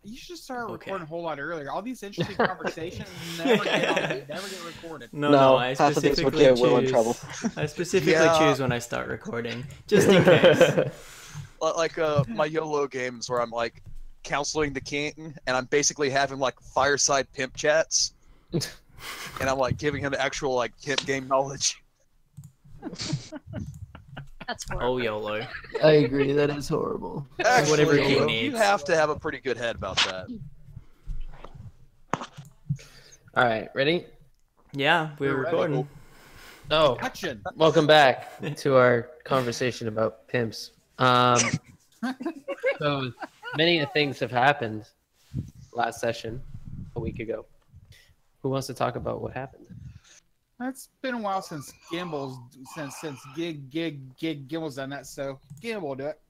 You should start Okay. recording a whole lot earlier. All these interesting conversations never get recorded. No, I half of these would specifically get Will in trouble. I specifically Yeah. choose when I start recording, just in case. Like my YOLO games where I'm like counseling the king, and I'm basically having like fireside pimp chats, and I'm like giving him actual like pimp game knowledge. That's Oh, horrible. YOLO. I agree. That is horrible. Actually, Whatever he you needs. have to have a pretty good head about that. All right, ready? Yeah, we're We're ready. recording. Oh, Action. welcome back to our conversation about pimps. So many things have happened last session, a week ago. Who wants to talk about what happened? It's been a while since Gimble's done that, so Gimble will do it.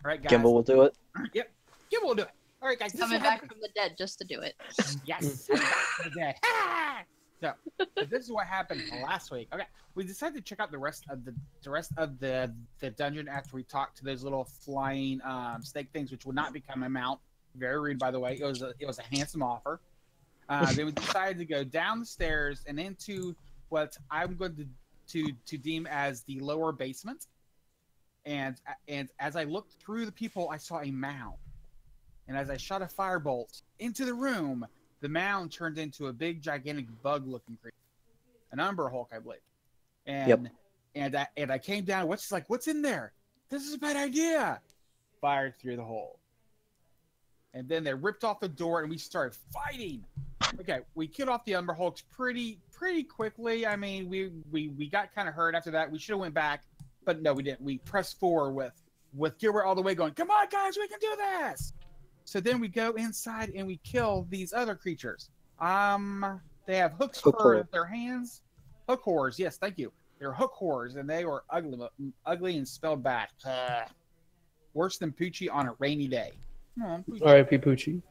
All right, guys. Gimbal will do it. Yep, Gimble will do it. All right, guys. This is Coming what back happened. from the dead just to do it. Yes. I'm back from the dead. So this is what happened last week. Okay, we decided to check out the rest of the dungeon after we talked to those little flying snake things, which would not become a mount. Very rude, by the way. It was a handsome offer. Then we decided to go down the stairs and into what I'm going to deem as the lower basement. And as I looked through the people, I saw a mound. And as I shot a firebolt into the room, the mound turned into a big, gigantic bug-looking creature, an Umber Hulk, I believe. And I came down. What's in there? This is a bad idea. Fired through the hole. And then they ripped off the door, and we started fighting. Okay, we killed off the Umber Hulks pretty quickly. I mean, we got kind of hurt after that. We should have went back, but no, we didn't. We pressed forward with Gilbert all the way, going, "Come on, guys, we can do this!" So then we go inside and we kill these other creatures. They have hooks for their hands. Hook horrors, yes, thank you. They're hook horrors, and they were ugly and spelled bad. Worse than Poochie on a rainy day. Oh, R.I.P. Poochie.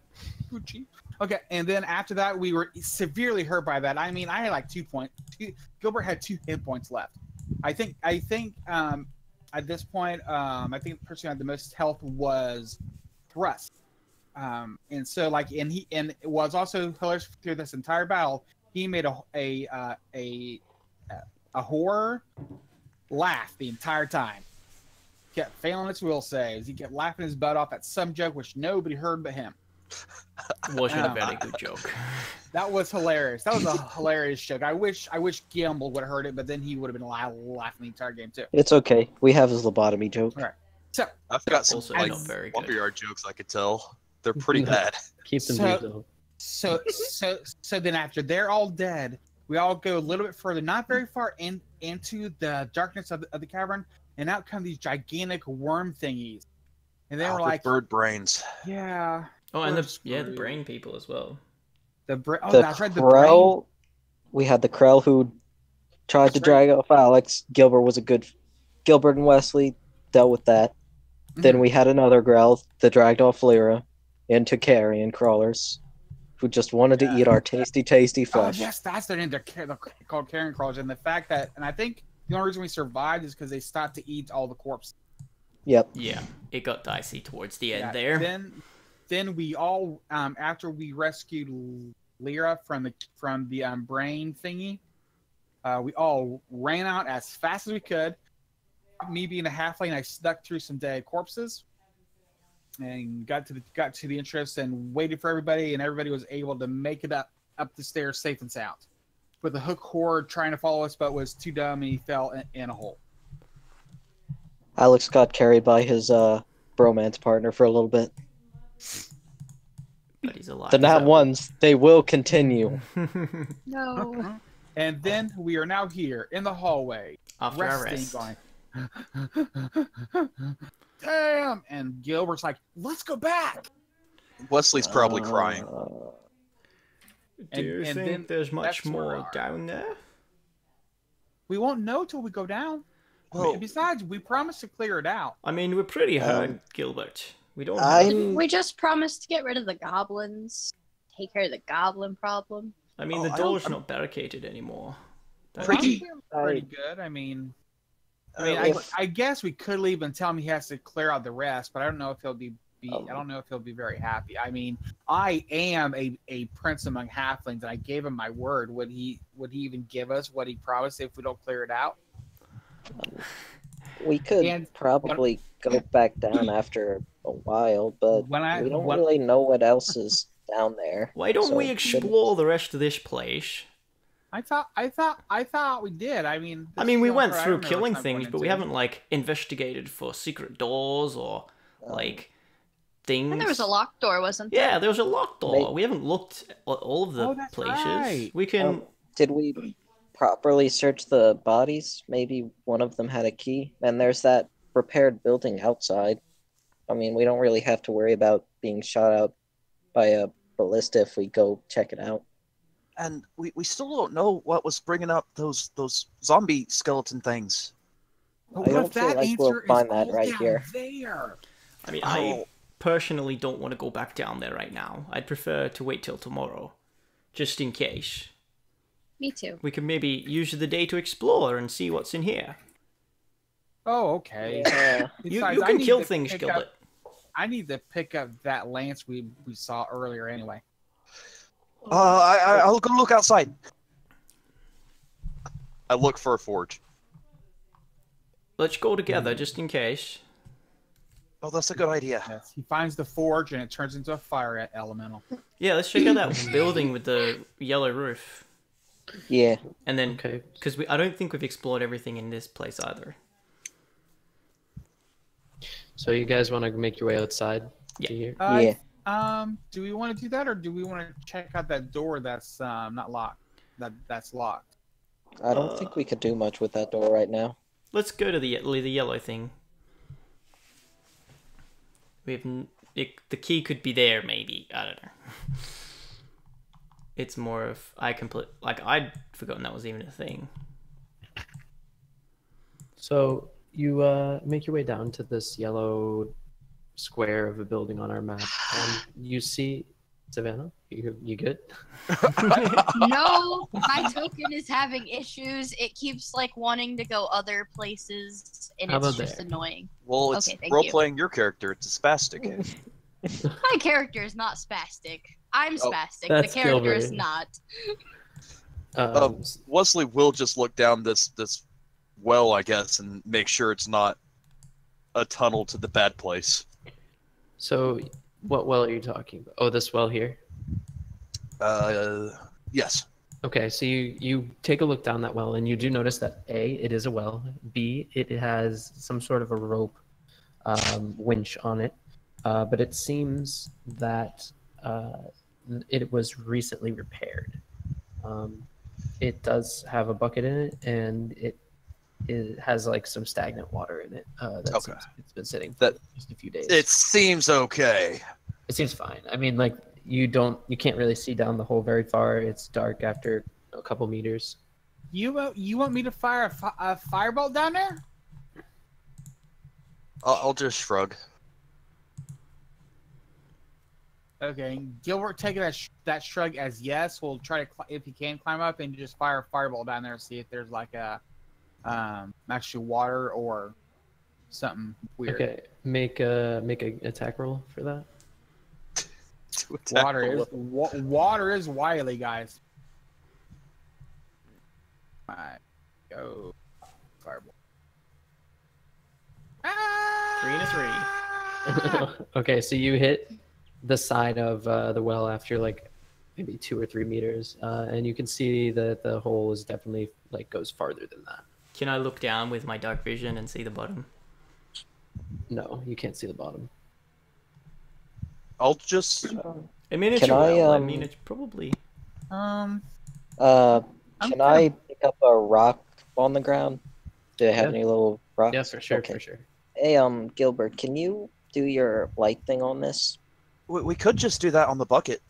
Poochie. Okay, and then after that, we were severely hurt by that. I mean, I had like 2 points. Gilbert had 2 hit points left. I think at this point, I think the person who had the most health was Thrust. And so and it was also hilarious through this entire battle. He made a horror laugh the entire time. Kept failing its will saves. He kept laughing his butt off at some joke which nobody heard but him. Wasn't a very good joke. That was hilarious. That was a hilarious joke. I wish Gamble would have heard it, but then he would have been laughing the entire game too. It's okay. We have his lobotomy joke. All right. So I've got some Also like not very good. lumberyard jokes I could tell. They're pretty bad. Keep them brief, though. So then after they're all dead, we all go a little bit further, not very far into the darkness of the cavern, and out come these gigantic worm thingies. And they were like, bird brains. yeah. Oh, and we're the screwed. brain people as well. That's right. The Krell, we had the Krell who tried That's to right. drag off Alex. Gilbert and Wesley dealt with that. Then we had another Grell that dragged off Lyra into carrion crawlers who just wanted to eat our tasty Oh, flesh. yes, that's their name. They're called carrion crawlers. And the fact that, and I think the only reason we survived is because they stopped to eat all the corpses. Yep. Yeah, it got dicey towards the end Yeah, there. Then we all, after we rescued Lyra from the brain thingy, we all ran out as fast as we could. Me being a halfling, I snuck through some dead corpses and got to the entrance and waited for everybody, and everybody was able to make it up the stairs safe and sound. With the hook horde trying to follow us, but was too dumb and he fell in a hole. Alex got carried by his bromance partner for a little bit. But he's alive. The nat so- ones, they will continue. No. And then we are now here in the hallway, After our resting, rest. going, damn! And Gilbert's like, let's go back! Wesley's probably crying. Do you and think then there's much that's where we more are. down there? We won't know till we go down. Well, Besides, we promised to clear it out. I mean, we're pretty hurt, Gilbert. We don't know. I'm We just promised to get rid of the goblins, take care of the goblin problem. I mean, the door's not barricaded anymore. Pretty- Pretty good. I if- guess we could leave and tell him he has to clear out the rest, but I don't know if he'll be be. I don't know if he'll be very happy. I mean, I am a prince among halflings, and I gave him my word. Would he even give us what he promised if we don't clear it out? We could And probably go back down after a while, but we don't really know what else is down there. Why don't so we explore the rest of this place? I thought we did. I mean, I mean, we went through killing things, but we haven't like investigated for secret doors or like things. And there was a locked door, wasn't there? Yeah, there was a locked door. We haven't looked at all of the that's places. right. We can. Did we properly search the bodies? Maybe one of them had a key. And there's that repaired building outside. I mean, we don't really have to worry about being shot out by a ballista if we go check it out. And we still don't know what was bringing up those zombie skeleton things. But I don't feel like we'll find that right here. There? I mean, I personally don't want to go back down there right now. I'd prefer to wait till tomorrow, just in case. Me too. We could maybe use the day to explore and see what's in here. Oh, okay. You Besides, I can need kill to things, pick Gilbert. up- I need to pick up that lance we saw earlier anyway. I'll go look outside. I look for a forge. Let's go together, just in case. Oh, that's a good idea. Yes, he finds the forge and it turns into a fire elemental. Yeah, let's check out that building with the yellow roof. Yeah. And then, Okay. because I don't think we've explored everything in this place either. So you guys want to make your way outside? Yeah. To here? Yeah. Do we want to do that, or do we want to check out that door that's not locked? That's locked. I don't think we could do much with that door right now. Let's go to the yellow thing. The key could be there, maybe. I don't know. It's more of I'd forgotten that was even a thing. So you make your way down to this yellow square of a building on our map, and you see Savannah. You good? No, my token is having issues. It keeps like wanting to go other places, and How it's about just there? annoying. Well, it's Okay, thank role you. playing your character. It's a spastic. My character is not spastic. I'm Oh, spastic. that's The character is Gilbert. not. Wesley will just look down this well, I guess, and make sure it's not a tunnel to the bad place. So what well are you talking about? Oh, this well here. Yes. Okay, so you take a look down that well, and you do notice that A, it is a well. B, it has some sort of a rope winch on it, but it seems that it was recently repaired. It does have a bucket in it, and it has like some stagnant water in it. That seems it's been sitting for just a few days. It seems okay. It seems fine. I mean, like you can't really see down the hole very far. It's dark after a couple meters. You want me to fire a firebolt down there? I'll just shrug. Okay, Gilbert taking that shrug as yes. We'll try to if he can climb up and just fire a fireball down there and see if there's like a actually water or something weird. Okay, make a attack roll for that. Water is wily, guys. Alright, go fireball. 3 and a 3. Okay, so you hit the side of the well after like maybe 2 or 3 meters, and you can see that the hole is definitely like goes farther than that. Can I look down with my dark vision and see the bottom? No, you can't see the bottom. I'll just. A miniature well. I mean, it's probably. Can I pick up a rock on the ground? Do I have any little rocks? Yeah, for sure, Okay. for sure. Hey, Gilbert, can you do your light thing on this? We could just do that on the bucket.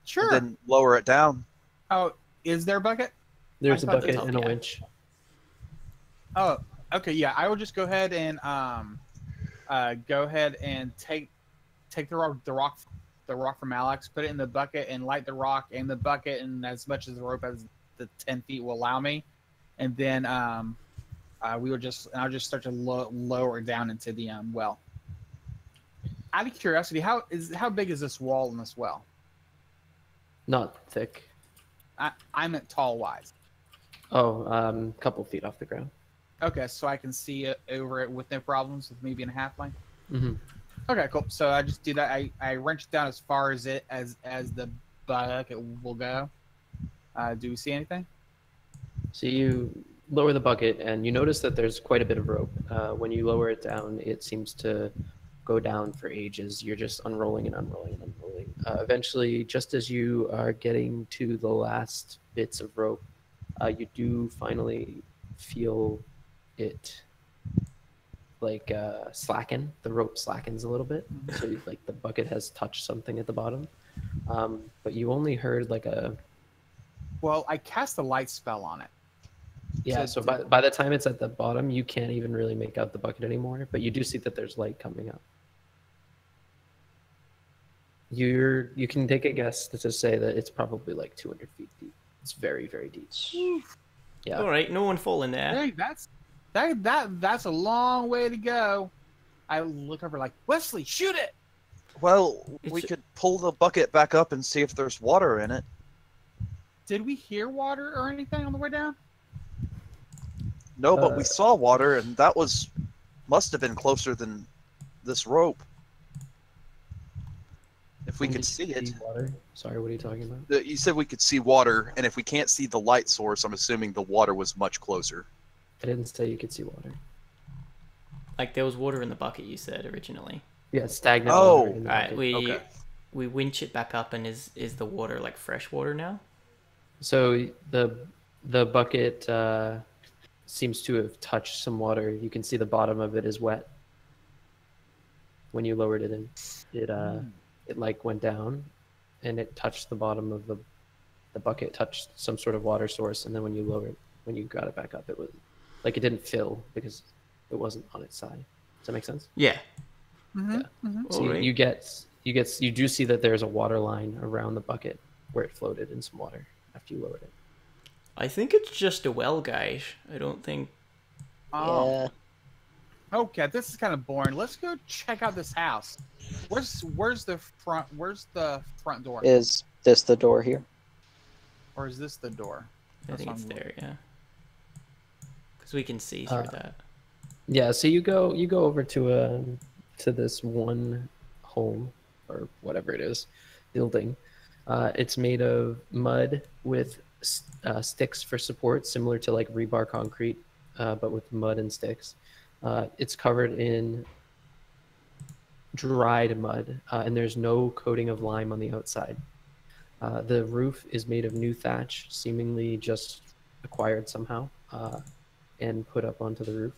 Sure. And then lower it down. Oh, is there a bucket? There's a I thought bucket that's- and a yeah. winch. Oh, okay. Yeah, I will just go ahead and take the rock from Alex, put it in the bucket, and light the rock in the bucket, and as much as the rope as the 10 feet will allow me, and then I'll just start to lower it down into the well. Out of curiosity, how big is this wall in this well? Not thick. I meant tall wise. Oh, couple feet off the ground. Okay, so I can see it over it with no problems with me being a halfling. Mm-hmm. Okay, cool. So I just do that. I wrench it down as far as the bucket will go. Do we see anything? So you lower the bucket, and you notice that there's quite a bit of rope. When you lower it down, it seems to go down for ages. You're just unrolling and unrolling and unrolling. Eventually, just as you are getting to the last bits of rope, you do finally feel it like slacken. The rope slackens a little bit, so like the bucket has touched something at the bottom. But you only heard like a I cast a light spell on it. yeah. So by the time it's at the bottom, you can't even really make out the bucket anymore. But you do see that there's light coming up. You can take a guess to say that it's probably like 200 feet deep. It's very, very deep. Yeah. All right, no one fall in there. Hey, that's a long way to go. I look over like, Wesley, shoot it. Well, we It's- could pull the bucket back up and see if there's water in it. Did we hear water or anything on the way down? No, but we saw water, and that must have been closer than this rope. If we When could did see you it. water? Sorry, what are you talking about? You said we could see water, and if we can't see the light source, I'm assuming the water was much closer. I didn't say you could see water. Like there was water in the bucket, you said originally. Yeah, stagnant Oh, water in the All right, bucket. we winch it back up, and is the water like fresh water now? So the bucket seems to have touched some water. You can see the bottom of it is wet. When you lowered it in, it like went down, and it touched the bottom of the bucket, touched some sort of water source, and then when you got it back up, it was like it didn't fill because it wasn't on its side. Does that make sense? Yeah. Mm-hmm. Yeah. So Alright. you do see that there's a water line around the bucket where it floated in some water after you lowered it. I think it's just a well, guys. I don't think. Oh, Yeah. okay. This is kind of boring. Let's go check out this house. Where's the front door? Is this the door here? Or is this the door? I That's think what it's I'm there, yeah. Because we can see through that. Yeah, so you go over to this one home or whatever it is building. It's made of mud with sticks for support, similar to like rebar concrete, but with mud and sticks. It's covered in dried mud, and there's no coating of lime on the outside. The roof is made of new thatch, seemingly just acquired somehow, and put up onto the roof.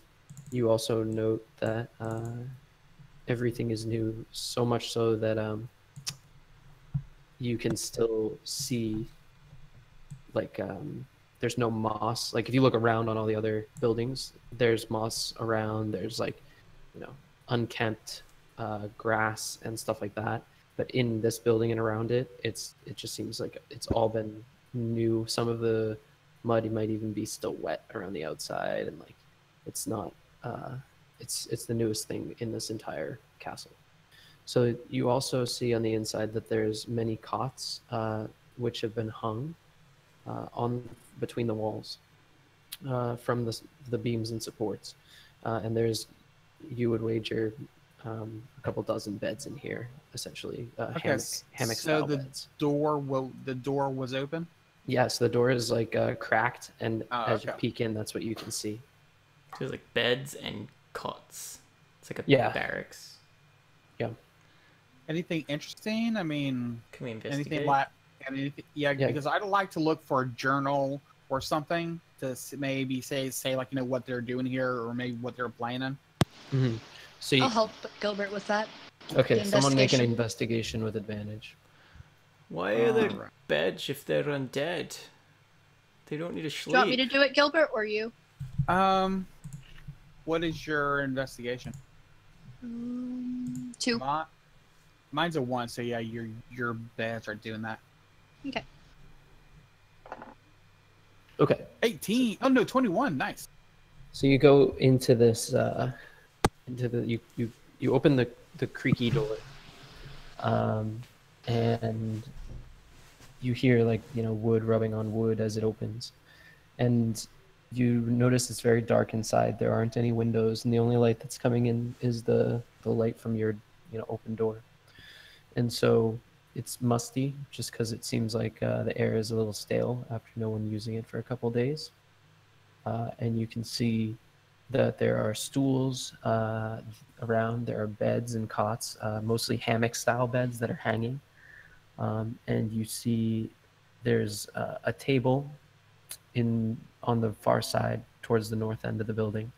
You also note that everything is new, so much so that you can still see like there's no moss. Like if you look around on all the other buildings, there's moss around. There's like, unkempt grass and stuff like that. But in this building and around it, it just seems like it's all been new. Some of the mud might even be still wet around the outside, and like it's not. It's the newest thing in this entire castle. So you also see on the inside that there's many cots which have been hung on between the walls from the beams and supports, and you would wager a couple dozen beds in here, essentially hammock so style beds. the door was open. Yes, the door is like cracked, and as you okay. peek in, that's what you can see. There's like beds and cots. It's like a Yeah. barracks. Anything interesting? I mean, Can we investigate? anything? Yeah, Yeah. because I'd like to look for a journal or something to maybe say like what they're doing here or maybe what they're planning. Mm-hmm. So you, I'll help Gilbert with that. okay, the someone make an investigation. investigation with advantage. Why are there Alright. beds if they're undead? They don't need to Do you want me sleep. to do it, Gilbert, or you? What is your investigation? 2. Mine's a 1, so yeah, your beds are doing that. Okay. Okay, 18. Oh no, 21. Nice. so you go into this you open the creaky door and you hear like wood rubbing on wood as it opens, and you notice it's very dark inside. There aren't any windows, and the only light that's coming in is the light from your open door. And so it's musty, just because it seems like the air is a little stale after no one using it for a couple days. And you can see that there are stools around. There are beds and cots, mostly hammock-style beds that are hanging. And you see there's a table on the far side towards the north end of the building.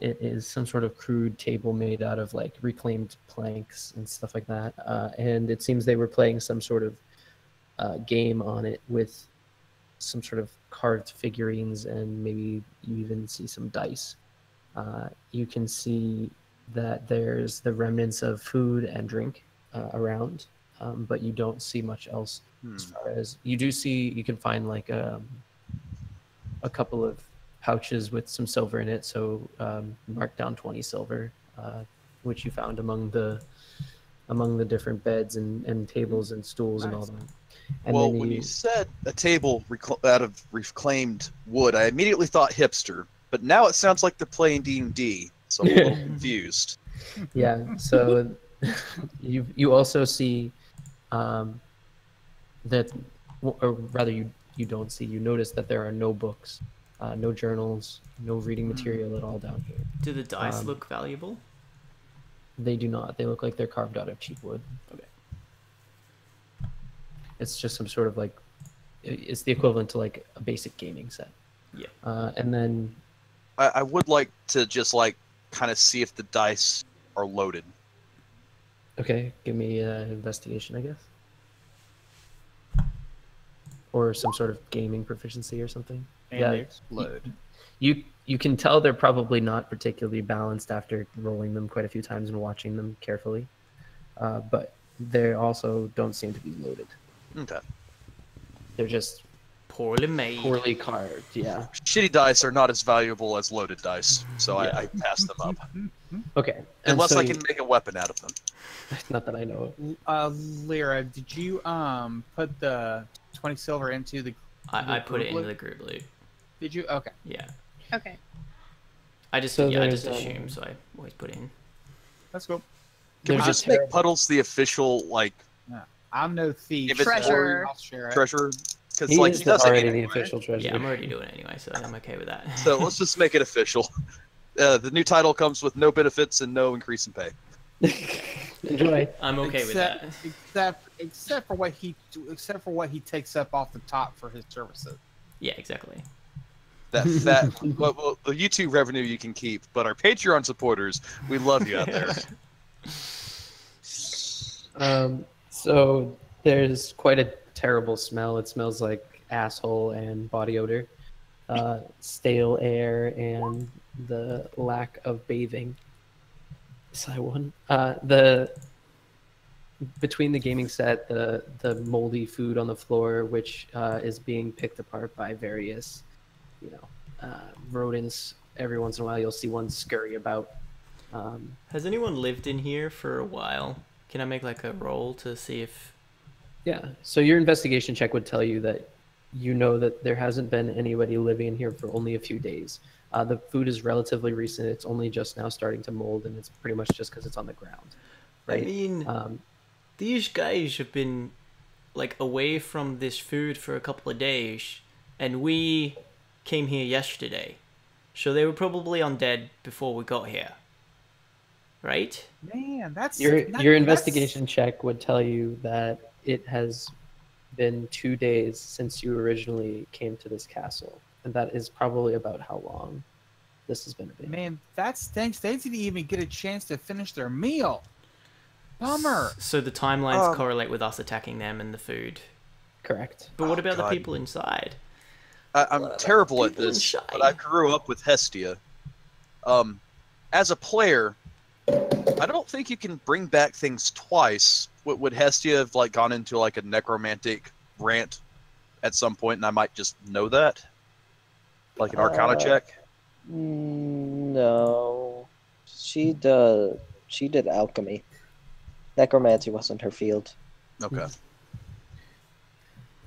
It is some sort of crude table made out of like reclaimed planks and stuff like that. And it seems they were playing some sort of game on it with some sort of carved figurines, and maybe you even see some dice. You can see that there's the remnants of food and drink around, but you don't see much else. As far as you do see, you can find like a couple of pouches with some silver in it, so marked down 20 silver, which you found among the different beds and tables and stools and all that. And well, then when you said a table out of reclaimed wood, I immediately thought hipster, but now it sounds like they're playing D&D, so I'm a little confused. Yeah, so you also see that, or rather you don't see, you notice that there are no books, no journals, no reading material at all down here. Do the dice look valuable? They do not. They look like they're carved out of cheap wood. Okay. It's just some sort of like, it's the equivalent to like a basic gaming set. Yeah. And then I would like to just like kind of see if the dice are loaded. okay, give me an investigation, I guess. Or some sort of gaming proficiency or something. And yeah, they explode. You can tell they're probably not particularly balanced after rolling them quite a few times and watching them carefully. But they also don't seem to be loaded. Okay. They're just Poorly made. poorly carved, yeah. Shitty dice are not as valuable as loaded dice, so Yeah. I pass them up. Okay. and Unless so I can make a weapon out of them. Not that I know of. Lyra, did you put the 20 silver into the? I put it group into loot? the group loot. Did you? Okay. Yeah. Okay. I just So I just there's, assume, so I always put it in. Let's go. Can we There's just a make terrible- Puddles the official like I'm no thief. If it's Treasure. I'll share it. treasure? Because He like is he does already it the anyway. official treasure. Yeah, I'm already doing it anyway, so I'm okay with that. So let's just make it official. The new title comes with no benefits and no increase in pay. Enjoy. I'm okay with that. Except for what he takes up off the top for his services. Yeah, exactly. Well, the YouTube revenue you can keep, but our Patreon supporters, we love you out there. So there's quite a terrible smell. It smells like asshole and body odor, stale air, and the lack of bathing. Is that one? Between the gaming set, the moldy food on the floor, which is being picked apart by various, rodents. Every once in a while, you'll see one scurry about. Has anyone lived in here for a while? Can I make like a roll to see if? Yeah. So your investigation check would tell you that that there hasn't been anybody living in here for only a few days. The food is relatively recent. It's only just now starting to mold, and it's pretty much just because it's on the ground. Right? I mean, these guys have been like away from this food for a couple of days, and we came here yesterday, so they were probably undead before we got here, right? Man, that's Your investigation check would tell you that it has been 2 days since you originally came to this castle, and that is probably about how long this has been a bit. Man, that stinks. They didn't even get a chance to finish their meal. Bummer. So the timelines correlate with us attacking them and the food. Correct. But what about God. the people inside? I'm terrible at people this, inside. but I grew up with Hestia. As a player, I don't think you can bring back things twice. Would Hestia have like gone into like a necromantic rant at some point, and I might just know that? Like an Arcana check? No, she did alchemy. Necromancy wasn't her field. Okay.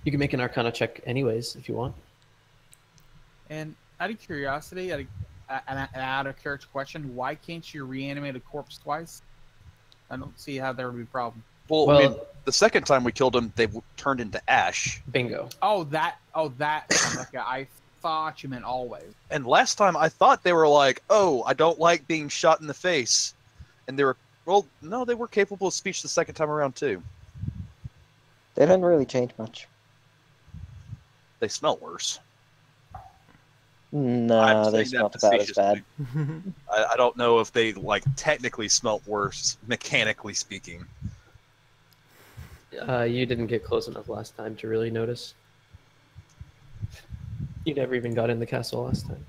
You can make an Arcana check anyways if you want. And out of curiosity, an out of character question, why can't you reanimate a corpse twice? I don't see how there would be a problem. Well, I mean, the second time we killed them, they turned into ash. Bingo. Oh, that. Okay, I thought you meant always. And last time I thought they were like, oh, I don't like being shot in the face. And they were, well, no, they were capable of speech the second time around too. They didn't really change much. They smell worse. No, they smelled about as bad. I don't know if they, like, technically smelt worse, mechanically speaking. You didn't get close enough last time to really notice. You never even got in the castle last time.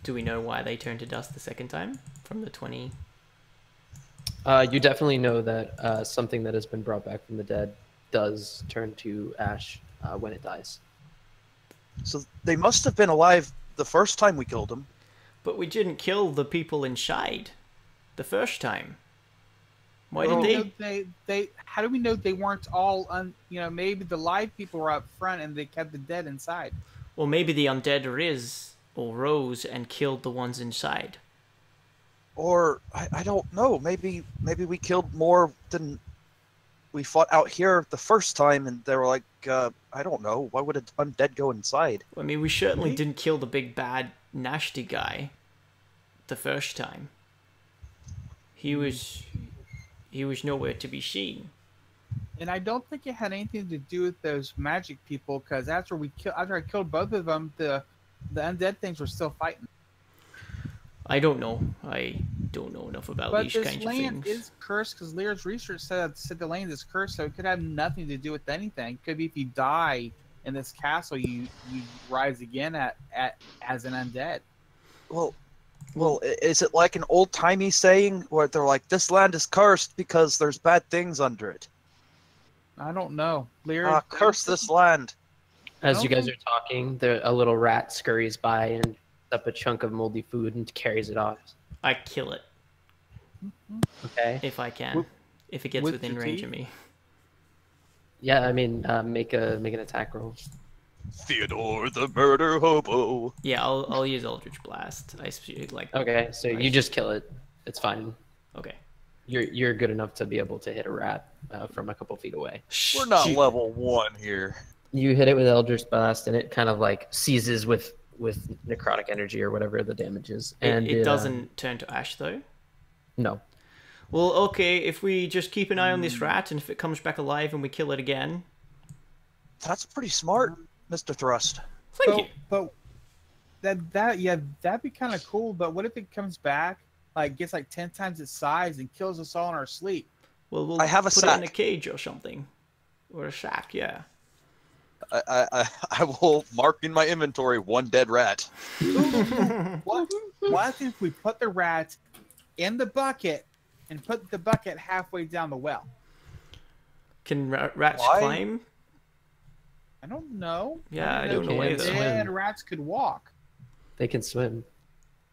Do we know why they turned to dust the second time from the 20? You definitely know that something that has been brought back from the dead does turn to ash when it dies. So they must have been alive the first time we killed them. But we didn't kill the people inside the first time. Why Well, did they? How do we know they weren't all? Maybe the live people were up front and they kept the dead inside. Well, maybe the undead rose and killed the ones inside. Or, I don't know, maybe we killed more than we fought out here the first time, and they were like, I don't know, why would an undead go inside? I mean, we certainly didn't kill the big bad nasty guy the first time. He was nowhere to be seen. And I don't think it had anything to do with those magic people, because after I killed both of them, the undead things were still fighting. I don't know. I don't know enough about these kinds of But this land things. is cursed, because Lyra's research said the land is cursed, so it could have nothing to do with anything. It could be if you die in this castle, you rise again as an undead. Well, is it like an old-timey saying where they're like, this land is cursed because there's bad things under it? I don't know. Lyra, Curse this land. As you guys are talking, a little rat scurries by and up a chunk of moldy food and carries it off. I kill it Okay. if I can. If it gets with within your range teeth? of me. Yeah, I mean, make an attack roll. Theodore the murder hobo. Yeah, I'll use Eldritch Blast. Like. Okay, so you just kill it. It's fine. Okay. You're good enough to be able to hit a rat from a couple feet away. We're not level 1 here. You hit it with Eldritch Blast, and it kind of like seizes with necrotic energy or whatever the damage is. And it doesn't turn to ash though. No. Well, okay. If we just keep an eye on this rat, and if it comes back alive and we kill it again. That's pretty smart, Mr. Thrust. Thank you. But that'd be kind of cool. But what if it comes back, like gets like 10 times its size and kills us all in our sleep? Well, we'll I have a put it in a sack. cage or something, or a shack. Yeah. I will mark in my inventory 1 dead rat. What if we put the rat in the bucket and put the bucket halfway down the well? Can rats Why? climb? I don't know. Yeah, I know don't know They either. can Dead swim. rats could walk, They can swim.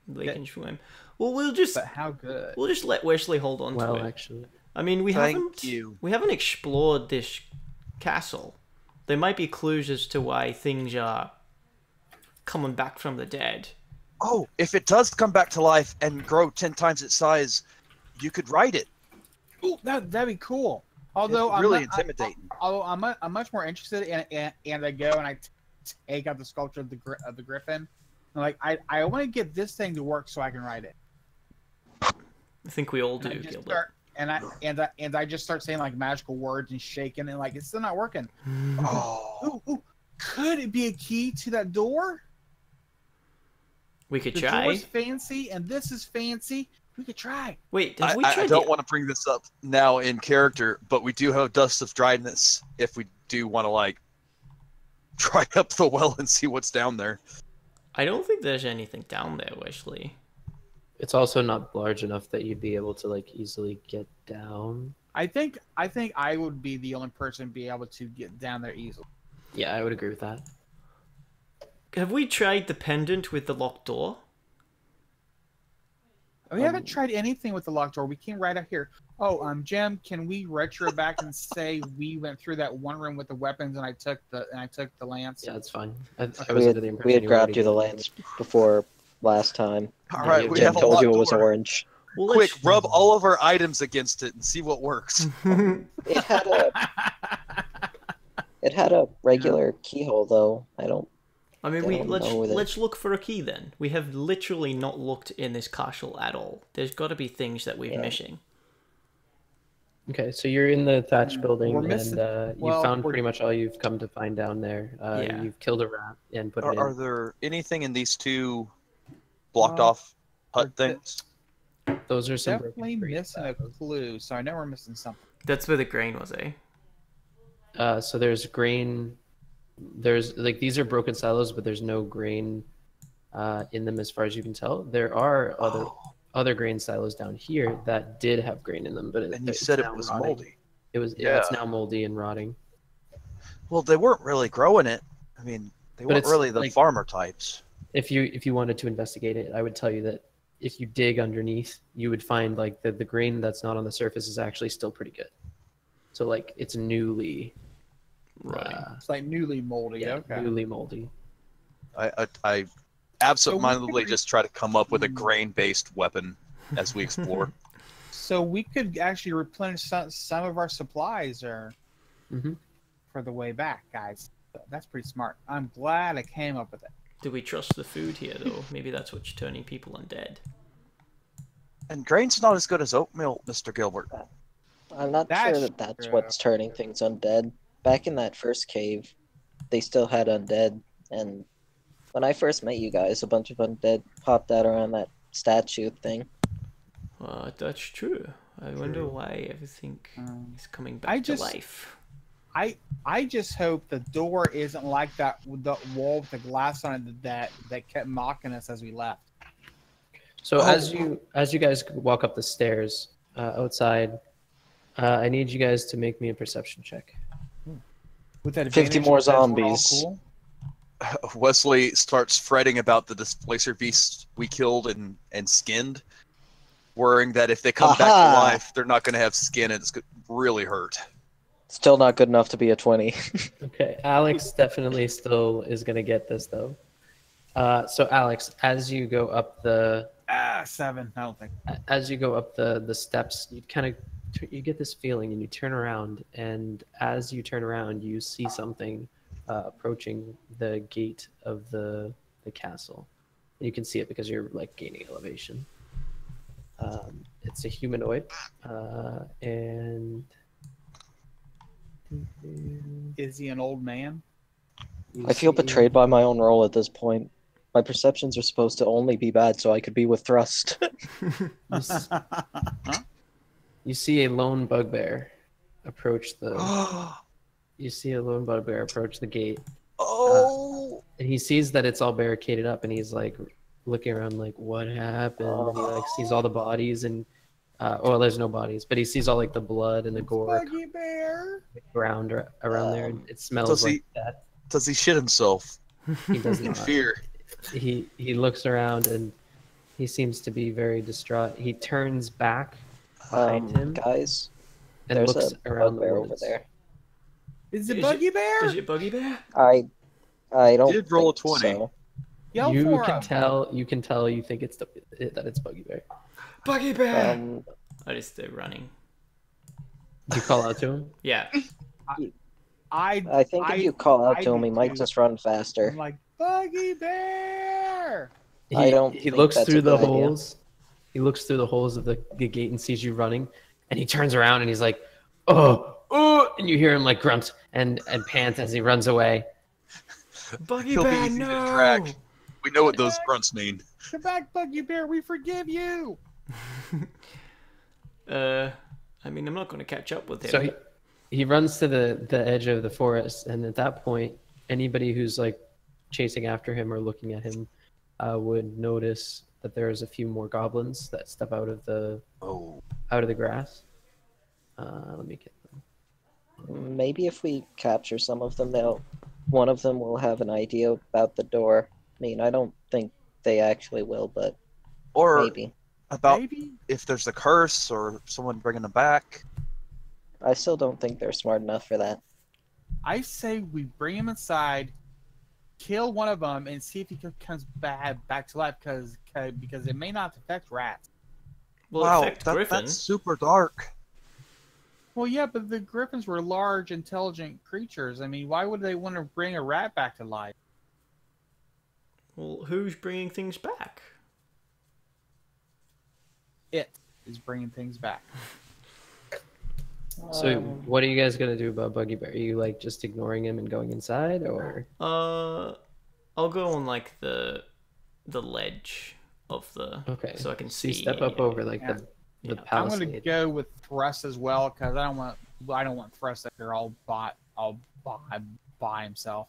They can swim. Well, we'll just but how good? let Wesley hold on Well, to it. actually. I mean, we Thank you. haven't explored this castle. There might be clues as to why things are coming back from the dead. Oh, if it does come back to life and grow 10 times its size, you could ride it. Ooh, that'd be cool. Although It's really I'm intimidating. I'm much more interested and I go and I take out the sculpture of the griffin. I'm like I want to get this thing to work so I can ride it. I think we all And do, I just Gilbert. start, and I just start saying like magical words and shaking and like it's still not working. Oh. Ooh, could it be a key to that door? We could The try. door's fancy and this is fancy. We could try. Wait, have we I tried don't want to bring this up now in character, but we do have Dust of Dryness if we do want to, like, try up the well and see what's down there. I don't think there's anything down there, Wesley. It's also not large enough that you'd be able to like easily get down. I think I would be the only person be able to get down there easily. Yeah, I would agree with that. Have we tried the pendant with the locked door? We haven't tried anything with the locked door. We came right out here. Jim, can we retro back and say we went through that one room with the weapons and I took the lance? Yeah, that's fine. I We was had, under the impression we had you grabbed you already the did. lance before last time. All Yeah, right, you we did. Jim have a told locked you it was door. orange. Well, Quick, let's- rub all of our items against it and see what works. It had a regular keyhole though. I don't. I mean, They don't know that- let's look for a key then. We have literally not looked in this castle at all. There's got to be things that we're Yeah. missing. Okay, so you're in the thatched building, We're missing- and you well, found we're- pretty much all you've come to find down there. Yeah. You've killed a rat and put it in. Are there anything in these two blocked Well, off hut we're- things? Those are some Definitely broken missing a silos. clue, so I know we're missing something. That's where the grain was, eh? So there's grain. There's like these are broken silos, but there's no grain in them as far as you can tell. There are other grain silos down here that did have grain in them, but And you it's said it now was rotting. moldy. It's Yeah. now moldy and rotting. Well, they weren't really growing it. I mean, they But weren't it's really the like- farmer types. If you wanted to investigate it, I would tell you that if you dig underneath, you would find like the grain that's not on the surface is actually still pretty good. So like it's newly Right. It's like newly moldy. Okay. newly moldy. I absentmindedly could- just try to come up with a grain-based weapon as we explore. So we could actually replenish some of our supplies Mhm. for the way back, guys. That's pretty smart. I'm glad I came up with it. Do we trust the food here, though? Maybe that's what's turning people undead. And grain's not as good as oatmeal, Mr. Gilbert. I'm not That's sure that's true. what's turning things undead. Back in that first cave, they still had undead, and when I first met you guys, a bunch of undead popped out around that statue thing. That's true. I wonder why everything is coming back I to just- life. I just hope the door isn't like that with the wall with the glass on it that kept mocking us as we left. So as you guys walk up the stairs outside, I need you guys to make me a perception check. With that 50 advantage, more because we're all zombies. cool. Wesley starts fretting about the displacer beasts we killed and skinned, worrying that if they come back Aha! to life, they're not going to have skin and it's going to really hurt. Still not good enough to be a 20. Okay, Alex definitely still is gonna get this though. So Alex, as you go up the 7. I don't think. the steps, you get this feeling, and you turn around, and as you turn around, you see something approaching the gate of the castle. And you can see it because you're like gaining elevation. It's a humanoid, and Is he an old man? you I feel see- betrayed by my own role at this point. My perceptions are supposed to only be bad so I could be with Thrust. You see a lone bugbear approach the. You see a lone bugbear approach the gate, Oh, and he sees that it's all barricaded up, and he's like looking around, like, "What happened?" And he like sees all the bodies, and well, there's no bodies, but he sees all like the blood and the gore Buggy bear. around around there, and it smells Does he- like that. does he shit himself He does in not. fear? He looks around, and he seems to be very distraught. He turns back behind him Guys, and there's looks a around the bugbear over woods. there. Is it Is Buggy Bear? Is it Buggy Bear? I don't Did roll a think 20. so. Yell You for can him. tell. You can tell. You think that it's Buggy Bear. Buggy Bear! Um, I just stay running. You call out to him. Yeah. I think if you call out to him, he might just run faster. I'm like Buggy Bear. I don't He think looks that's a through the good idea. holes. He looks through the holes of the gate and sees you running, and he turns around and he's like, "Oh, oh!" And you hear him like grunt and pant as he runs away. Buggy He'll be Bear, easy to no! track. We know what those grunts mean. Come back, Buggy Bear. We forgive you. I mean, I'm not going to catch up with him. So he runs to the edge of the forest, and at that point, anybody who's like chasing after him or looking at him would notice that there's a few more goblins that step out of the grass. Let me get them. Maybe if we capture some of them, one of them will have an idea about the door. I mean, I don't think they actually will, but Or maybe. about Maybe. if there's a curse or someone bringing them back. I still don't think they're smart enough for that. I say we bring him inside, kill one of them, and see if he comes back to life. Because it may not affect rats. Well, Wow, affect Griffin. that's super dark. Well, yeah, but the griffins were large, intelligent creatures. I mean, why would they want to bring a rat back to life? Well, who's bringing things back? It is bringing things back. So, what are you guys gonna do about Buggy Bear? Are you like just ignoring him and going inside, or? I'll go on like the ledge of the Okay. so I can So you see. step up over like Yeah. the Yeah. I'm going to palisade. go with Thrust as well because I don't want Thrust up here all by himself.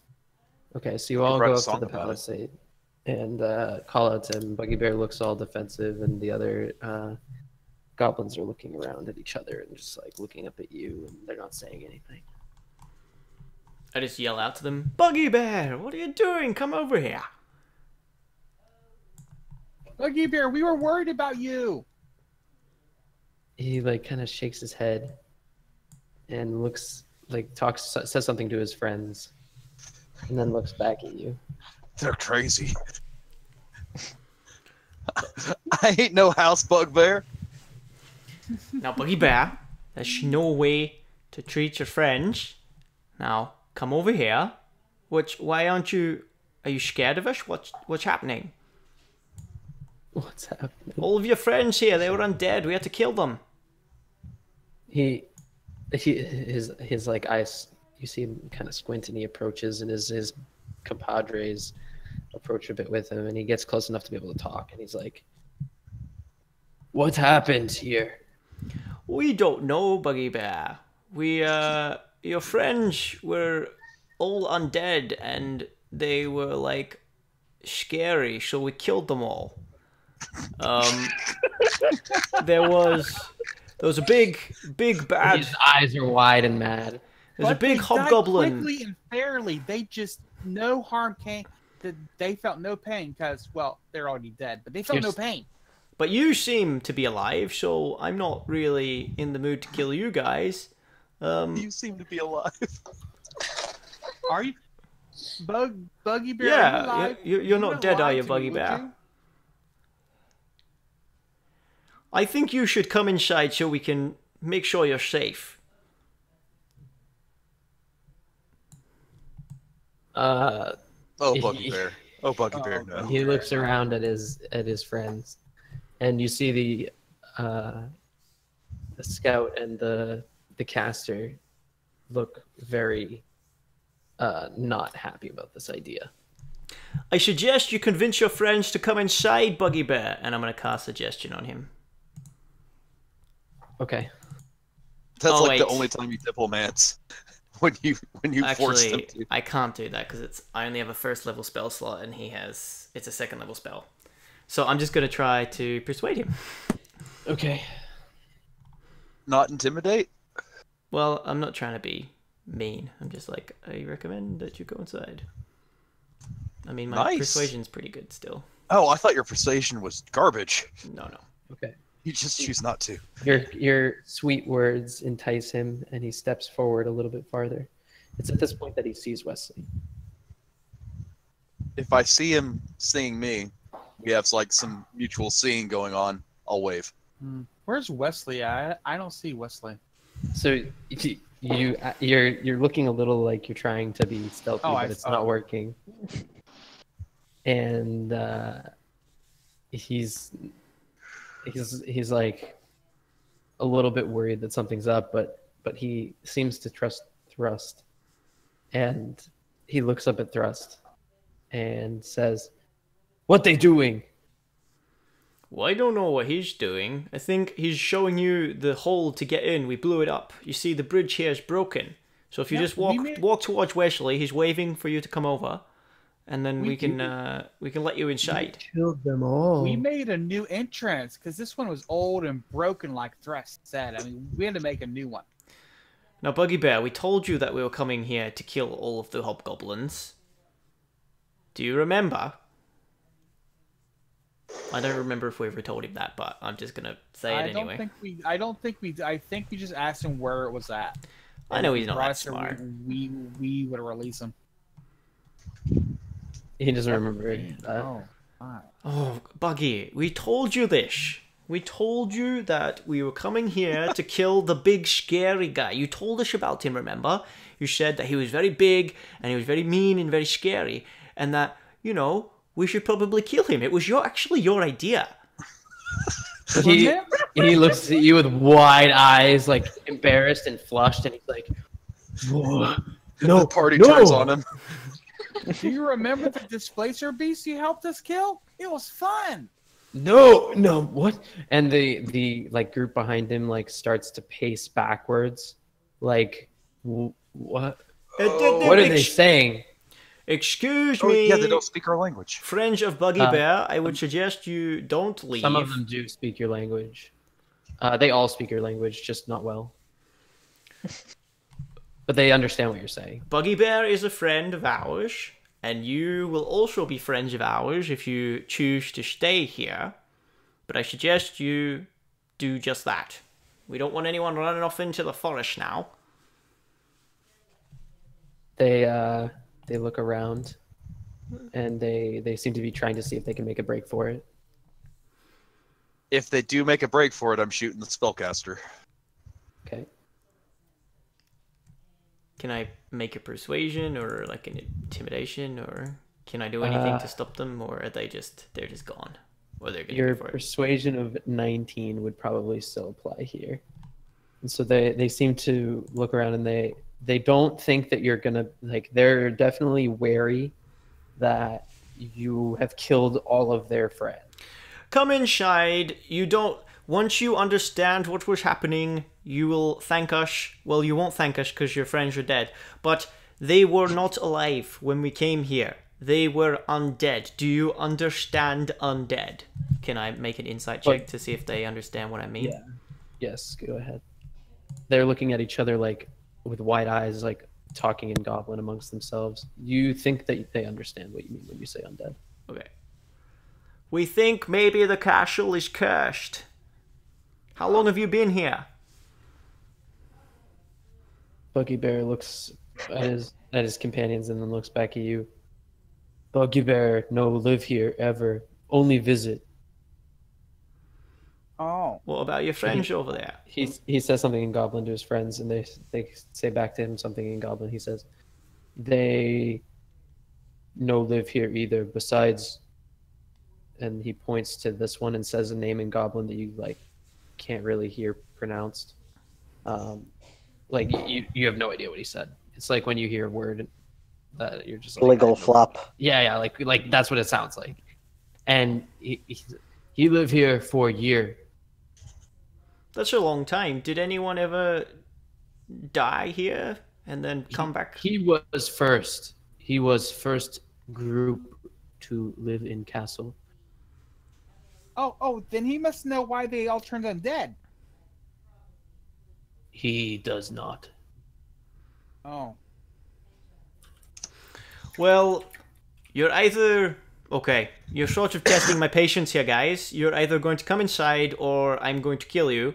Okay, so you You all write go a up to song the about it. palisade and call out to him. Buggy Bear looks all defensive, and the other goblins are looking around at each other and just like looking up at you, and they're not saying anything. I just yell out to them, "Buggy Bear, what are you doing? Come over here!" Buggy Bear, we were worried about you. He like kind of shakes his head and looks like says something to his friends, and then looks back at you. They're crazy. I ain't no house bugbear. Now, Buggy Bear, there's no way to treat your friends. Now, come over here. Why aren't you? Are you scared of us? What's happening? What's happening? All of your friends here, they were undead. We had to kill them. His like eyes, you see him kind of squint, and he approaches, and his compadres approach a bit with him, and he gets close enough to be able to talk, and he's like, "What happened here?" We don't know, Buggy Bear. Your friends were all undead, and they were like scary, so we killed them all. There was a big bad. His eyes are wide and mad. There's a big They died hobgoblin. quickly and fairly. They just no harm came. They felt no pain because they're already dead, but they felt no pain. But you seem to be alive, so I'm not really in the mood to kill you guys. You seem to be alive. Are you, Buggy Bear? Yeah, are you alive? you're not wouldn't dead, lie are you, to me, Buggy would Bear? you? I think you should come inside so we can make sure you're safe. Oh, Buggy Bear. Oh, Buggy Bear, no. He looks around at his friends, and you see the scout and the caster look very not happy about this idea. I suggest you convince your friends to come inside, Buggy Bear, and I'm going to cast suggestion on him. Okay. That's Oh, like the wait. only time you diplomats when you force them Actually, to. I can't do that because I only have a first level spell slot, and it's a second level spell. So I'm just going to try to persuade him. Okay. Not intimidate? Well, I'm not trying to be mean. I'm just like, I recommend that you go inside. I mean, my Nice. persuasion's pretty good still. Oh, I thought your persuasion was garbage. No. Okay. You just choose not to. Your sweet words entice him, and he steps forward a little bit farther. It's at this point that he sees Wesley. If I see him seeing me, we have like some mutual seeing going on, I'll wave. Where's Wesley at? I don't see Wesley. So you're looking a little like you're trying to be stealthy, but it's not working. And he's like a little bit worried that something's up, but he seems to trust Thrust, and he looks up at Thrust and says, "What they doing?" Well, I don't know what he's doing. I think he's showing you the hole to get in. We blew it up. You see, the bridge here is broken. So if you just walk towards Wesley, he's waving for you to come over, and then we can let you inside. Killed them all. We made a new entrance because this one was old and broken, like Thrust said. I mean, we had to make a new one. Now, Buggy Bear, we told you that we were coming here to kill all of the hobgoblins. Do you remember? I don't remember if we ever told him that, but I'm just gonna say it anyway. I don't think we. I think we just asked him where it was at. I know And he's not brought that us there, smart. We would release him. He doesn't remember that. Oh, my. Oh, Buggy, we told you this. We told you that we were coming here to kill the big scary guy. You told us about him, remember? You said that he was very big and he was very mean and very scary, and that, you know, we should probably kill him. It was actually your idea. He looks at you with wide eyes, like embarrassed and flushed, and he's like, "Whoa, The party turns on him. Do you remember the displacer beast you helped us kill? It was fun. no, what?" And the like group behind him like starts to pace backwards, like, what? What are they saying? Excuse Oh, me, yeah, they don't speak our language. friends of Buggy Bear. I would suggest you don't leave. Some of them do speak your language. They all speak your language, just not well. But they understand what you're saying. Buggy Bear is a friend of ours, and you will also be friends of ours if you choose to stay here. But I suggest you do just that. We don't want anyone running off into the forest now. They look around, and they seem to be trying to see if they can make a break for it. If they do make a break for it, I'm shooting the spellcaster. Okay. Can I make a persuasion or like an intimidation, or can I do anything to stop them, or are they're just gone, or they're gonna Your go for it? persuasion of 19 would probably still apply here. And so they seem to look around, and they don't think that you're gonna, like, they're definitely wary that you have killed all of their friends. Come inside. Once you understand what was happening, you will thank us. Well, you won't thank us because your friends are dead. But they were not alive when we came here. They were undead. Do you understand undead? Can I make an insight check to see if they understand what I mean? Yeah. Yes, go ahead. They're looking at each other like with wide eyes, like talking in Goblin amongst themselves. You think that they understand what you mean when you say undead. Okay. We think maybe the castle is cursed. How long have you been here? Buggy Bear looks at his companions and then looks back at you. Buggy Bear no live here ever. Only visit. Oh. What about your friends over there? He says something in Goblin to his friends, and they say back to him something in Goblin. He says, "They no live here either. Besides," and he points to this one and says a name in Goblin that you like can't really hear pronounced. Like you have no idea what he said. It's like when you hear a word that you're just like, Liggle flop. yeah, like that's what it sounds like. And he lived here for a year. That's a long time. Did anyone ever die here and then come back? He was first. He was first group to live in castle. Oh, then he must know why they all turned undead. He does not. Oh. Well, you're either... Okay, you're sort of testing my patience here, guys. You're either going to come inside or I'm going to kill you.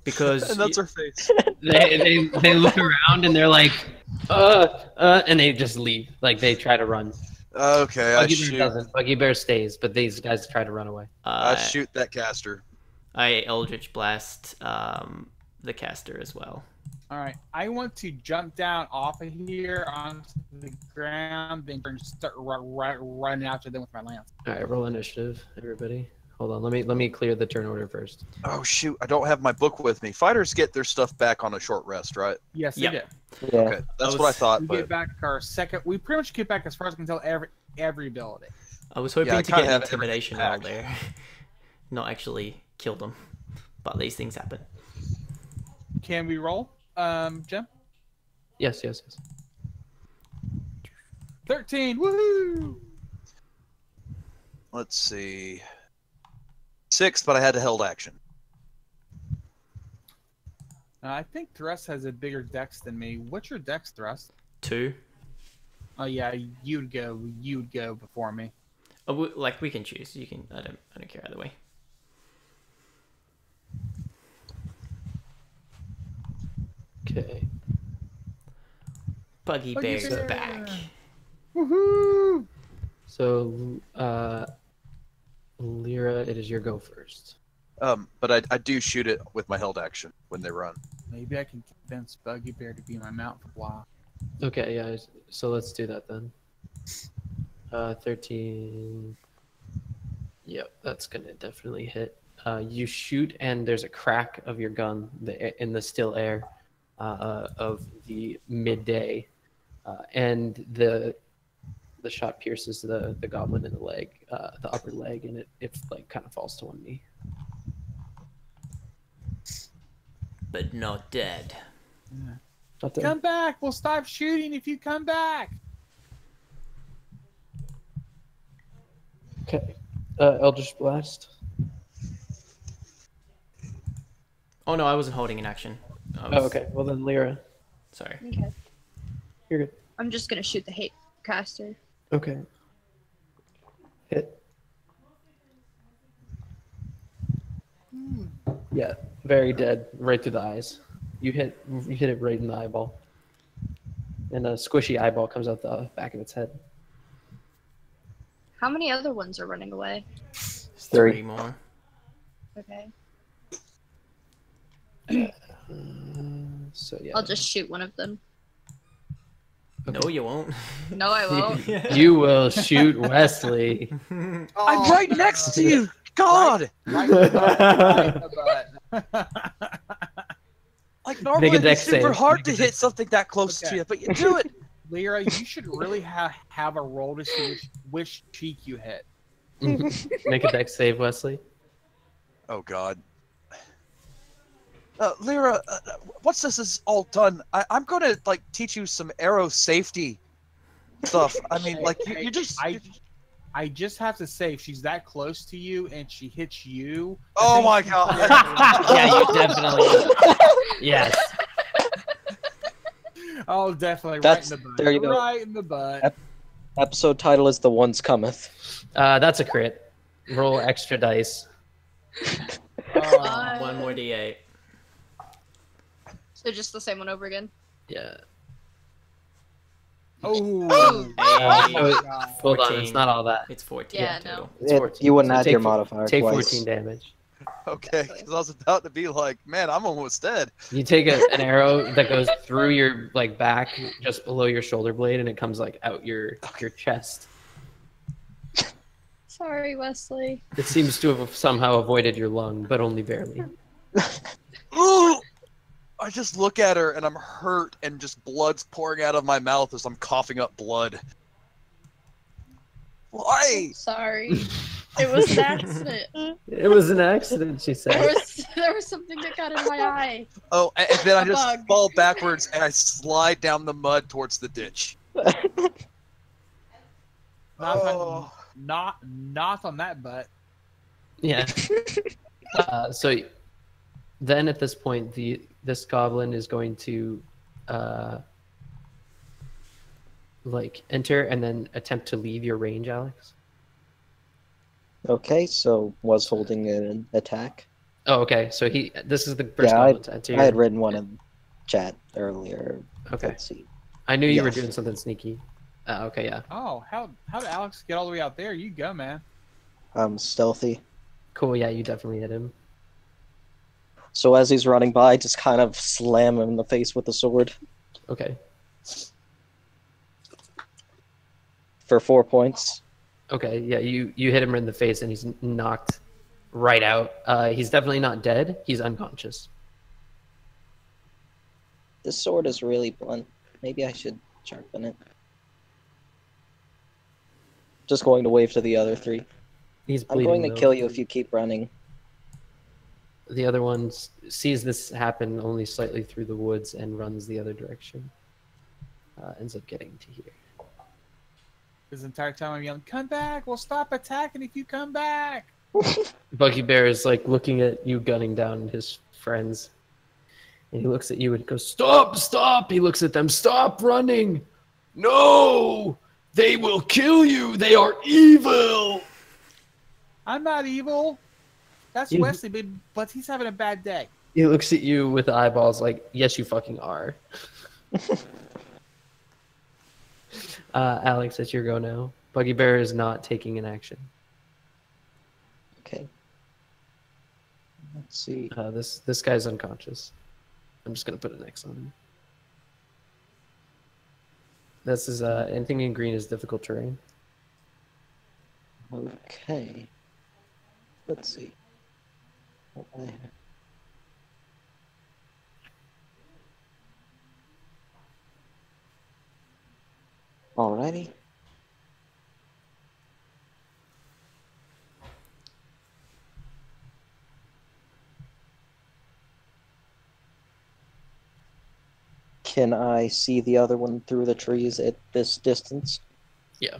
Because... And that's her face. They look around and they're like, and they just leave. Like they try to run. Okay, I Buggy Bear shoot. doesn't. Buggy Bear stays, but these guys try to run away. I shoot that caster. I Eldritch Blast the caster as well. All right. I want to jump down off of here onto the ground, then start running after them with my lance. All right, roll initiative, everybody. Hold on, let me clear the turn order first. Oh shoot, I don't have my book with me. Fighters get their stuff back on a short rest, right? Yes, Yep. they did. Yeah. Okay, that's what I thought. We But get back our second. We pretty much get back as far as I can tell every ability. I was hoping Yeah, I to kinda get an have intimidation everything roll packed. there. Not actually kill them. But these things happen. Can we roll, Jim? Yes. 13. Woohoo! let's see. 6, but I had to held action. I think Thrust has a bigger dex than me. What's your dex, Thrust? 2. Oh yeah, you'd go before me. Like we can choose. You can. I don't care either way. Okay. Buggy Bear's Bear. back. Woohoo! So, Lyra, it is your go first. But I do shoot it with my held action when they run. Maybe I can convince Buggy Bear to be my mount for a while. Okay, yeah. So let's do that then. 13. Yep, that's gonna definitely hit. You shoot, and there's a crack of your gun in the still air of the midday, and the shot pierces the goblin in the leg, the upper leg, and it like kind of falls to one knee. But not dead. Not dead. Come back! We'll stop shooting if you come back! Okay. Eldritch Blast. Oh no, I wasn't holding an action. Oh, okay. Well then, Lyra. Sorry. Okay. You're good. I'm just gonna shoot the hate caster. Okay. Hit. Yeah, very dead, right through the eyes. You hit it right in the eyeball, and a squishy eyeball comes out the back of its head. How many other ones are running away? 3 more. Okay. So yeah. I'll just shoot one of them. No, you won't. No, I won't. You will shoot Wesley. I'm right next to you. God. Right in the butt. Like normally Make a it's dex super save. hard to hit something that close Okay. to you, but you do it. Lyra, you should really have a roll to see which cheek you hit. Make a dex save, Wesley. Oh God. Lyra, once this is all done, I'm gonna like teach you some arrow safety stuff. I mean, like you just. I just have to say, if she's that close to you and she hits you. Oh my God. Yeah, you definitely. Yes. Oh, definitely. That's- right in the butt. there you go. Right in the butt. Episode title is The Ones Cometh. That's a crit. Roll extra dice. Oh, 1 more d8. So just the same one over again. Yeah. oh. Hey, Oh, God. Hold on, 14. it's not all that. It's 14 Yeah, total. no. It's It- 14. you wouldn't So add take your fo- modifier Take twice. 14 damage. Okay, because I was about to be like, man, I'm almost dead. You take an arrow that goes through your like back, just below your shoulder blade, and it comes like out your chest. Sorry, Wesley. It seems to have somehow avoided your lung, but only barely. Ooh! I just look at her and I'm hurt, and just blood's pouring out of my mouth as I'm coughing up blood. Why? Sorry. It was an accident. It was an accident, she said. There was something that got in my eye. Oh, and then I A just bug. fall backwards and I slide down the mud towards the ditch. Oh. Not on that butt. Yeah. So then at this point, this goblin is going to like enter and then attempt to leave your range, Alex. Okay, so was holding an attack. Oh, okay. So this is the first Yeah, goblin to enter. I had written one in chat earlier. Okay. Let's see. I knew you were Yes. doing something sneaky. Okay, yeah. Oh, how did Alex get all the way out there? You go, man. Stealthy. Cool, yeah, you definitely hit him. So as he's running by, just kind of slam him in the face with the sword Okay. for 4 points. Okay, yeah, you hit him in the face and he's knocked right out. He's definitely not dead. He's unconscious. This sword is really blunt. Maybe I should sharpen it. Just going to wave to the other 3. He's I'm bleeding. going to though. kill you if you keep running. The other one sees this happen only slightly through the woods and runs the other direction. Ends up getting to here. This entire time I'm yelling, "Come back! We'll stop attacking if you come back!" Buggy Bear is like looking at you gunning down his friends. And he looks at you and goes, "Stop! Stop!" He looks at them, "Stop running! No! They will kill you. They are evil. I'm not evil. That's You- Wesley, but he's having a bad day. He looks at you with eyeballs like, yes, you fucking are. Alex, it's your go now. Buggy Bear is not taking an action. Okay. Let's see. This guy's unconscious. I'm just gonna put an X on him. This is anything in green is difficult terrain. Okay. Let's see. What I have. Alrighty. Can I see the other one through the trees at this distance? Yeah.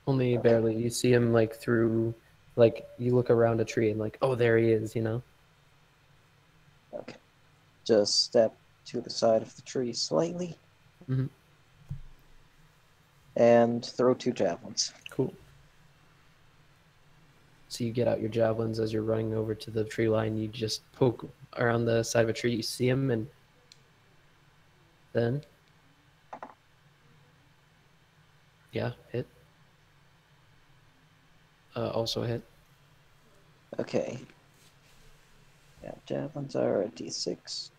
Only barely. You see him like through, like you look around a tree and like, oh, there he is. You know. Okay. Just step to the side of the tree slightly. Mhm. And throw 2 javelins. Cool. So you get out your javelins as you're running over to the tree line. You just poke around the side of a tree. You see him, and then, yeah, hit. Also hit. Okay. Yeah, javelins are a d6.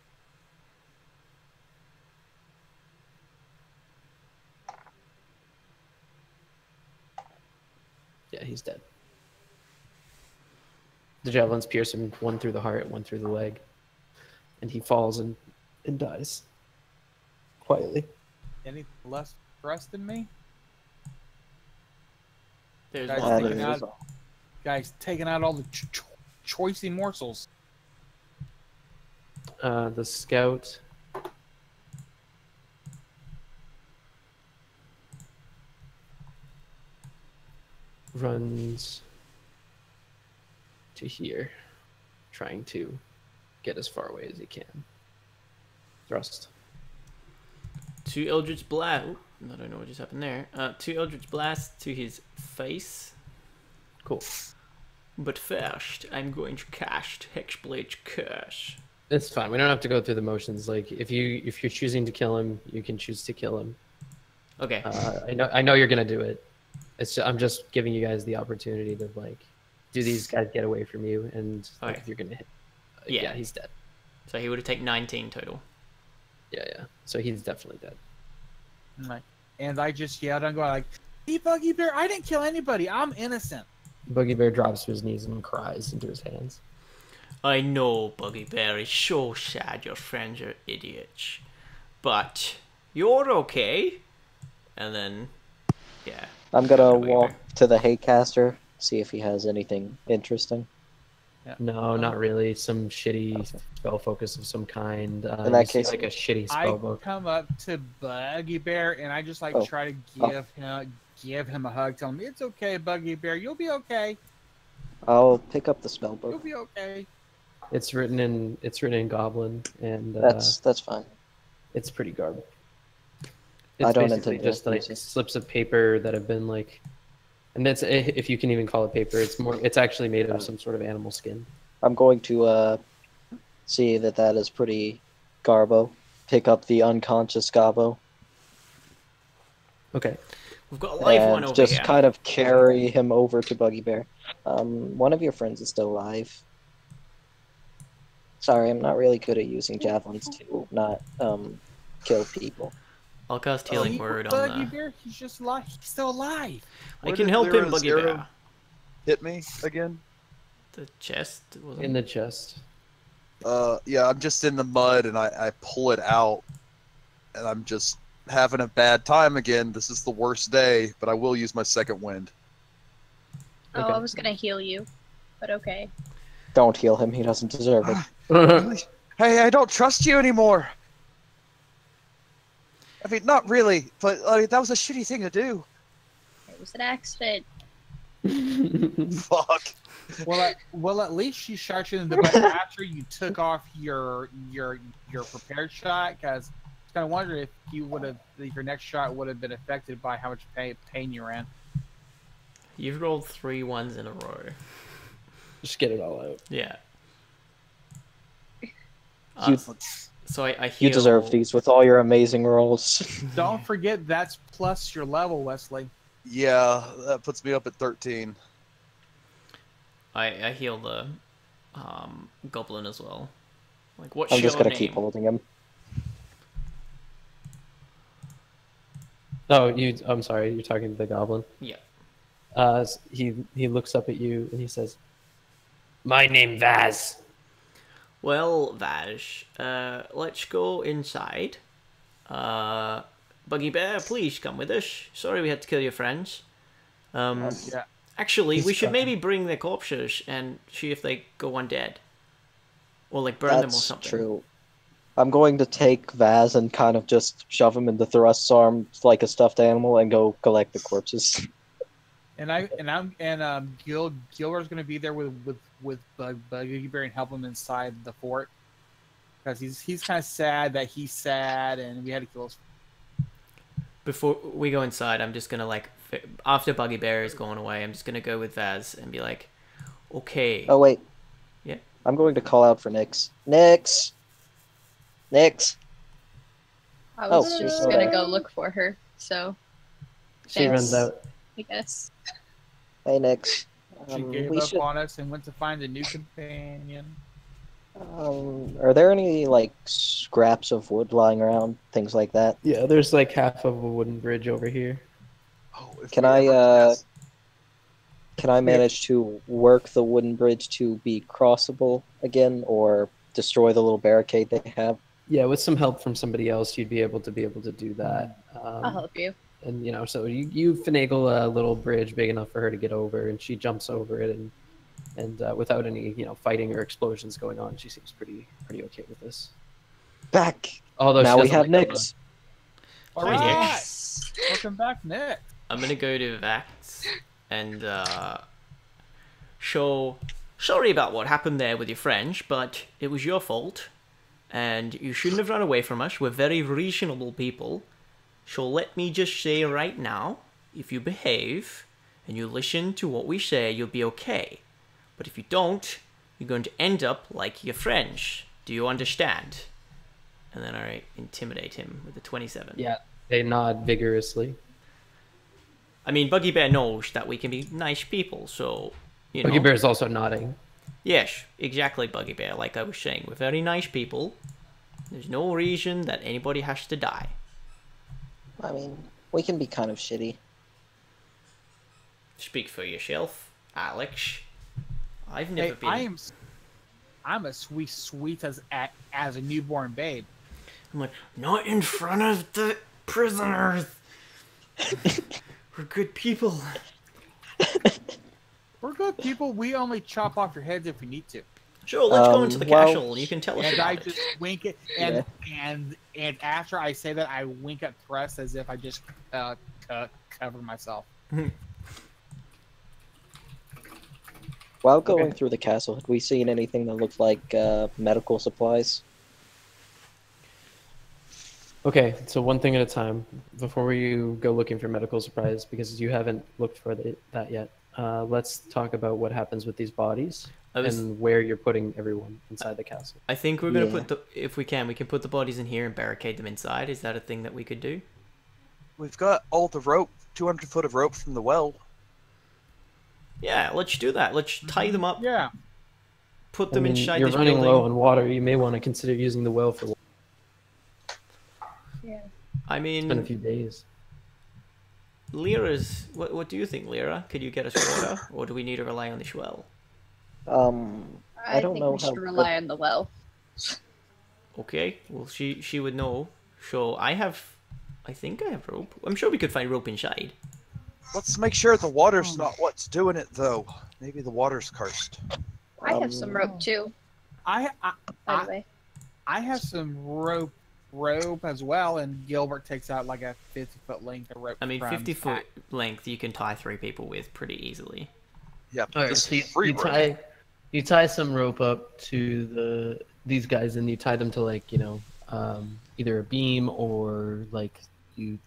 Yeah, he's dead. The javelins pierce him, one through the heart, one through the leg, and he falls and dies quietly. Any less rest than me? There's Guys, one. taking there out, is all. guys taking out all the choicey morsels. The scout runs to here, trying to get as far away as he can. Thrust. 2 Eldritch Blast. I don't know what just happened there. 2 Eldritch Blast to his face. Cool. But first, I'm going to cast Hexblade's Curse. It's fine. We don't have to go through the motions. Like if you're choosing to kill him, you can choose to kill him. Okay. I know you're gonna do it. I'm just giving you guys the opportunity to like, do these guys get away from you? And like, Okay. if you're gonna hit, Yeah. yeah, he's dead. So he would have taken 19 total. Yeah. So he's definitely dead. Right. And I just yelled and go like, "Hey, Buggy Bear! I didn't kill anybody. I'm innocent." Buggy Bear drops to his knees and cries into his hands. I know, Buggy Bear, it's so sad your friends are idiots. But you're okay. And then, yeah. I'm gonna Buggy walk Bear. to the Haycaster, see if he has anything interesting. No, not really. Some shitty spell focus of some kind. In that you see, case- like a shitty I spell book. come up to Buggy Bear and I just like Oh. try to Oh. give him a hug, tell him it's okay, Buggy Bear. You'll be okay. I'll pick up the spell You'll book. be okay. It's written in Goblin, and That's fine. it's pretty garbage. I It's don't basically intend to just like use it. slips of paper that have been like, and that's if you can even call it paper. It's actually made of some sort of animal skin. I'm going to see that is pretty garbo. Pick up the unconscious Gabo Okay. We've got a live one and over just here. kind of carry him over to Buggy Bear. One of your friends is still alive. Sorry, I'm not really good at using javelins to not kill people. I'll cast Healing See, Word on Buggy the... Bear, he's just alive. He's still alive. I Where can did help him, Lyra's Buggy arrow Bear. hit me again? The chest? Wasn't In the chest. Yeah, I'm just in the mud and I pull it out and I'm just having a bad time again. This is the worst day, but I will use my second wind. Oh, Okay. I was gonna heal you, but okay. Don't heal him, he doesn't deserve it. Hey, I don't trust you anymore. I mean, not really, but I mean, that was a shitty thing to do. It was an accident. Fuck. Well, at least she shot you in the butt after you took off your prepared shot, because kind of wondering if your next shot would have been affected by how much pain you ran. You've rolled 3 ones in a row. Just get it all out. Yeah. You, So I heal... you deserve these with all your amazing rolls. Don't forget that's plus your level, Wesley. Yeah, that puts me up at 13. I heal the goblin as well. Like, what's I'm just your gonna name? keep holding him. Oh, I'm sorry. You're talking to the goblin. Yeah. He looks up at you and he says, "My name Vaz." Well, Vaj, let's go inside. Buggy Bear, please come with us. Sorry we had to kill your friends. Yeah. Actually, we should maybe bring their corpses and see if they go undead. Or, like, burn them or That's something. true. I'm going to take Vaz and kind of just shove him into Thrust's arm like a stuffed animal and go collect the corpses. Gilbert's gonna be there with Buggy Bear and help him inside the fort because he's kind of sad that he's sad and we had to kill his. Before we go inside, I'm just gonna, like, after Buggy Bear is going away, I'm just gonna go with Vaz and be like, okay. Oh, wait. Yeah. I'm going to call out for Nyx. Nyx! Nyx! I was Oh, just she's gonna there. go look for her, so She runs out. I guess. Hey, Nyx. She gave up on us and went to find a new companion. Are there any, like, scraps of wood lying around? Things like that? Yeah, there's like half of a wooden bridge over here. Oh, if Can we I, ever pass- Can I manage to work the wooden bridge to be crossable again, or destroy the little barricade they have? Yeah, with some help from somebody else, you'd be able to do that. I'll help you. And so you finagle a little bridge big enough for her to get over, and she jumps over it, and without any fighting or explosions going on, she seems pretty okay with this. Back! Although Now she we doesn't have like Nyx. All Hi, right, Yes. welcome back, Nick. I'm gonna go to Vax and show sorry about what happened there with your French, but it was your fault, and you shouldn't have run away from us. We're very reasonable people. So let me just say right now, if you behave and you listen to what we say, you'll be okay. But if you don't, you're going to end up like your French. Do you understand? And then I intimidate him with a 27. Yeah, they nod vigorously. I mean, Buggy Bear knows that we can be nice people, so, you know. Buggy Bear's also nodding. Yes, exactly, Buggy Bear. Like I was saying, we're very nice people. There's no reason that anybody has to die. I mean, we can be kind of shitty. Speak for yourself, Alex. I've never been... I'm as sweet as a newborn babe. I'm like, not in front of the prisoners. We're good people. We're good people. We only chop off your heads if we need to. Sure, let's go into the well- castle. You can tell us And about I it. just wink it, and after I say that, I wink at Thrust as if I just covered myself. While going through the castle, had we seen anything that looked like medical supplies? Okay, so one thing at a time. Before you go looking for medical supplies, because you haven't looked for that yet, let's talk about what happens with these bodies and where you're putting everyone inside the castle. I think we're gonna Yeah. put the... If we can put the bodies in here and barricade them inside. Is that a thing that we could do? We've got all the rope, 200 foot of rope from the well. Yeah, let's do that. Let's tie them up, Yeah. put them inside You're this running building. low on water. You may want to consider using the well for water. Yeah. I It's been a mean, few days. Lyra's... What do you think, Lyra? Could you get us water? Or do we need to rely on this well? I don't think know we how should rely on the well. Okay, well, she would know. So I think I have rope. I'm sure we could find rope inside. Let's make sure the water's not what's doing it, though. Maybe the water's cursed. I have some rope too, by the way. I have some rope as well, and Gilbert takes out like a 50-foot length of rope. I mean, from 50-foot length you can tie 3 people with pretty easily. Yeah, All right, this so is free rope. you tie some rope up to these guys, and you tie them to either a beam or like you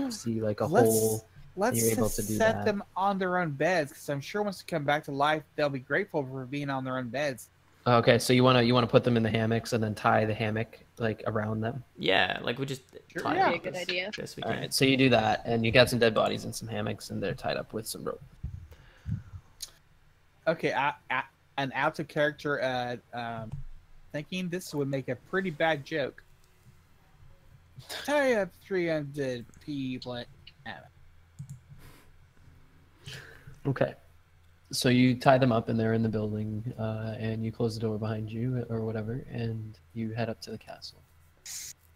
see like a hole. Let's you're able to do set that. them on their own beds, because I'm sure once they come back to life, they'll be grateful for being on their own beds. Okay, so you wanna put them in the hammocks and then tie the hammock like around them. Yeah, like we just Sure, tie yeah. it Good idea. best we All can. right, so you do that, and you got some dead bodies in some hammocks, and they're tied up with some rope. Okay, an out of character thinking this would make a pretty bad joke. Tie up 300 people. Okay. So you tie them up and they're in the building, and you close the door behind you or whatever, and you head up to the castle.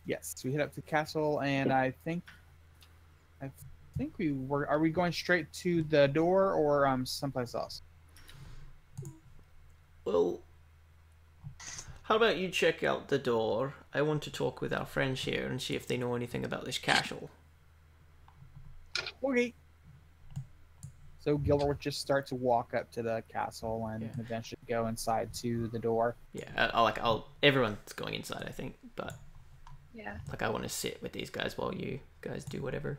Yes, we head up to the castle, and I think we were. Are we going straight to the door or someplace else? Well, how about you check out the door? I want to talk with our friends here and see if they know anything about this castle. Okay. So Gilbert would just start to walk up to the castle and Yeah. eventually go inside to the door. Yeah, everyone's going inside, I think, but Yeah. like I want to sit with these guys while you guys do whatever.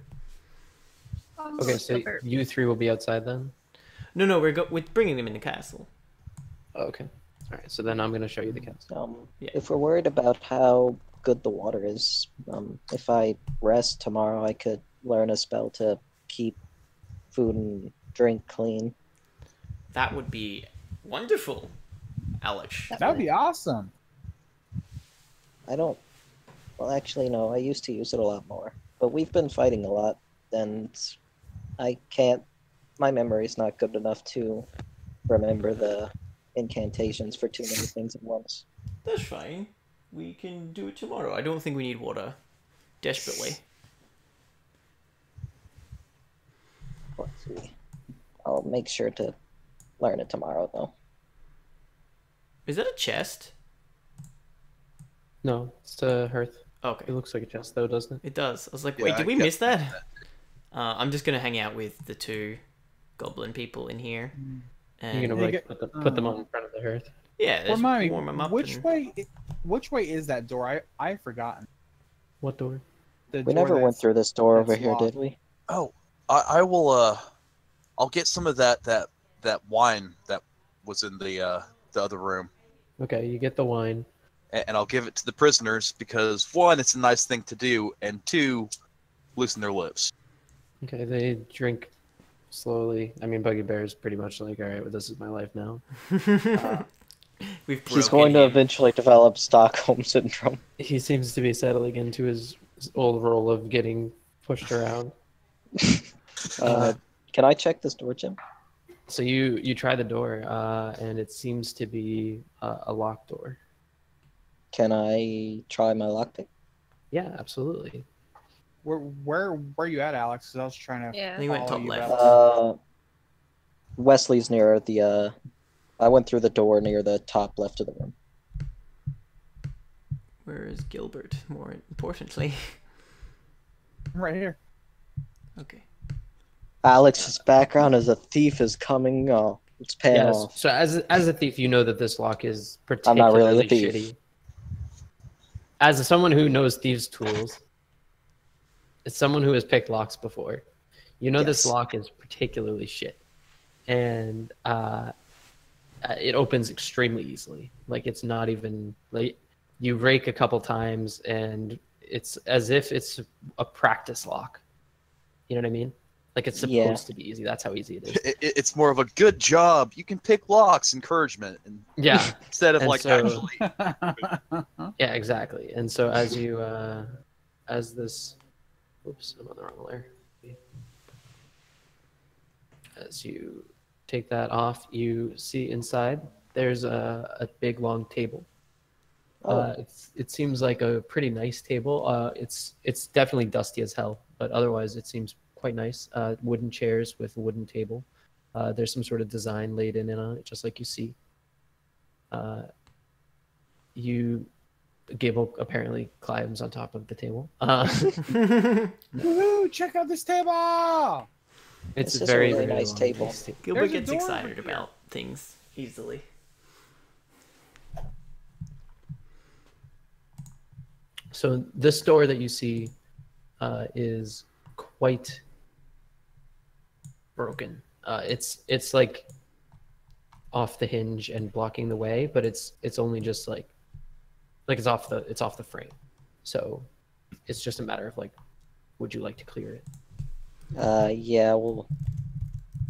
Okay, so you three will be outside then? No, we're bringing them in the castle. Oh, okay. All right, so then I'm going to show you the castle. Yeah. If we're worried about how good the water is, if I rest tomorrow, I could learn a spell to keep food and drink clean. That would be wonderful, Alex. That would be awesome. I don't. Well, actually, no. I used to use it a lot more, but we've been fighting a lot, and I can't. My memory's not good enough to remember the incantations for too many things at once. That's fine. We can do it tomorrow. I don't think we need water desperately. Let's see. I'll make sure to learn it tomorrow, though. Is that a chest? No, it's a hearth. Okay. It looks like a chest, though, doesn't it? It does. I was like, Yeah, wait, did I we kept miss that? I'm just gonna hang out with the two goblin people in here. And You're gonna Yeah, like get- put them on in front of the hearth. yeah, just Remind me, warm them up. which and- way is that door? I've forgotten. What door? The We door never went that's- through this door over that's here, locked. did we? Oh, I will. I'll get some of that wine that was in the other room, Okay, you get the wine. and I'll give it to the prisoners because one, it's a nice thing to do, and two, loosen their lips. Okay, they drink slowly. I mean, Buggy Bear is pretty much like, all right, well, this is my life now. We've He's broken going to him. eventually develop Stockholm syndrome. He seems to be settling into his old role of getting pushed around. Can I check this door, Jim? So you try the door, and it seems to be a locked door. Can I try my lockpick? Yeah, absolutely. Where are you at, Alex? 'Cause I was trying to. Yeah. I think we went follow top you left. back. Wesley's near the. I went through the door near the top left of the room. Where is Gilbert? More importantly. I'm right here. Okay. Alex's background as a thief is coming. Oh, it's paying Yes. off. So as a thief, you know that this lock is I'm particularly not really a thief. shitty. As someone who knows thieves' tools, as someone who has picked locks before, you know this Yes. lock is particularly shit, and it opens extremely easily. Like it's not even like you rake a couple times, and it's as if it's a practice lock. You know what I mean? Like it's supposed Yeah. to be easy. That's how easy it is. It's more of a good job. You can pick locks, encouragement, and Yeah. instead of And like so- actually. Yeah, exactly. And so as you, as this, oops, I'm on the wrong layer. As you take that off, you see inside there's a big long table. Oh. It seems like a pretty nice table. It's definitely dusty as hell, but otherwise it seems quite nice. Wooden chairs with a wooden table. There's some sort of design laid in on it, just like you see. Gable apparently climbs on top of the table. Woohoo! Check out this table. It's This is a very, really very nice long. table. Gilbert There's a gets door excited over here. about things easily. So this door that you see is quite broken. It's like off the hinge and blocking the way, but it's only just like it's off the frame. So it's just a matter of like, would you like to clear it? Yeah, we'll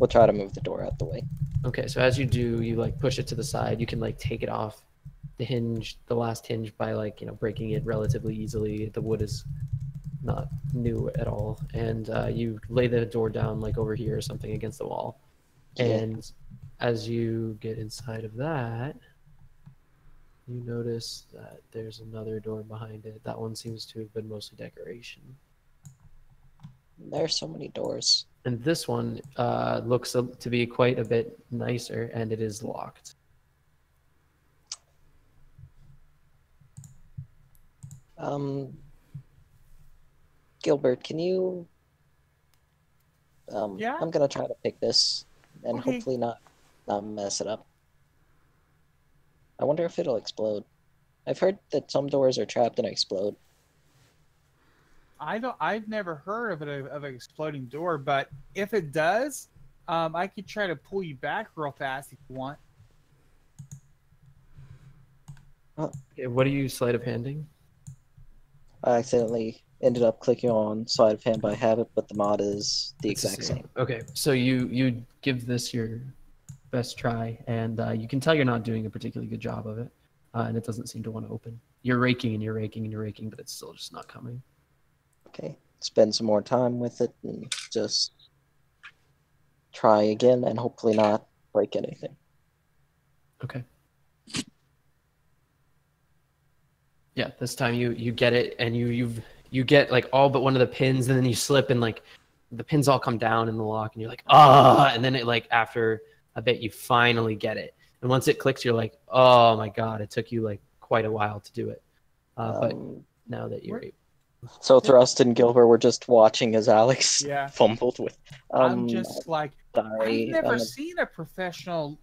try to move the door out the way. Okay, so as you do, you like push it to the side. You can like take it off the hinge, the last hinge, by like, you know, breaking it relatively easily. The wood is not new at all, and you lay the door down like over here or something against the wall. Yeah. And as you get inside of that, you notice that there's another door behind it. That one seems to have been mostly decoration. There's so many doors. And this one looks to be quite a bit nicer, and it is locked. Gilbert, can you? Yeah? I'm gonna try to pick this and Okay. hopefully not mess it up. I wonder if it'll explode. I've heard that some doors are trapped and explode. I've never heard of an exploding door, but if it does, I could try to pull you back real fast if you want. Okay, what are you sleight of handing? I accidentally ended up clicking on sleight of hand by habit, but the mod is the It's the exact same. Okay, so you give this your best try, and you can tell you're not doing a particularly good job of it, and it doesn't seem to want to open. You're raking and you're raking and you're raking, but it's still just not coming. Okay, spend some more time with it and just try again and hopefully not break anything. Okay. Yeah, this time you get it, and you get like all but one of the pins, and then you slip, and like the pins all come down in the lock, and you're like, ah, and then it like after a bit you finally get it, and once it clicks, you're like, oh my god, it took you like quite a while to do it, but now that you're able. So Thrust and Gilbert were just watching as Alex Yeah. fumbled with. I'm just like, Sorry, I've never seen a professional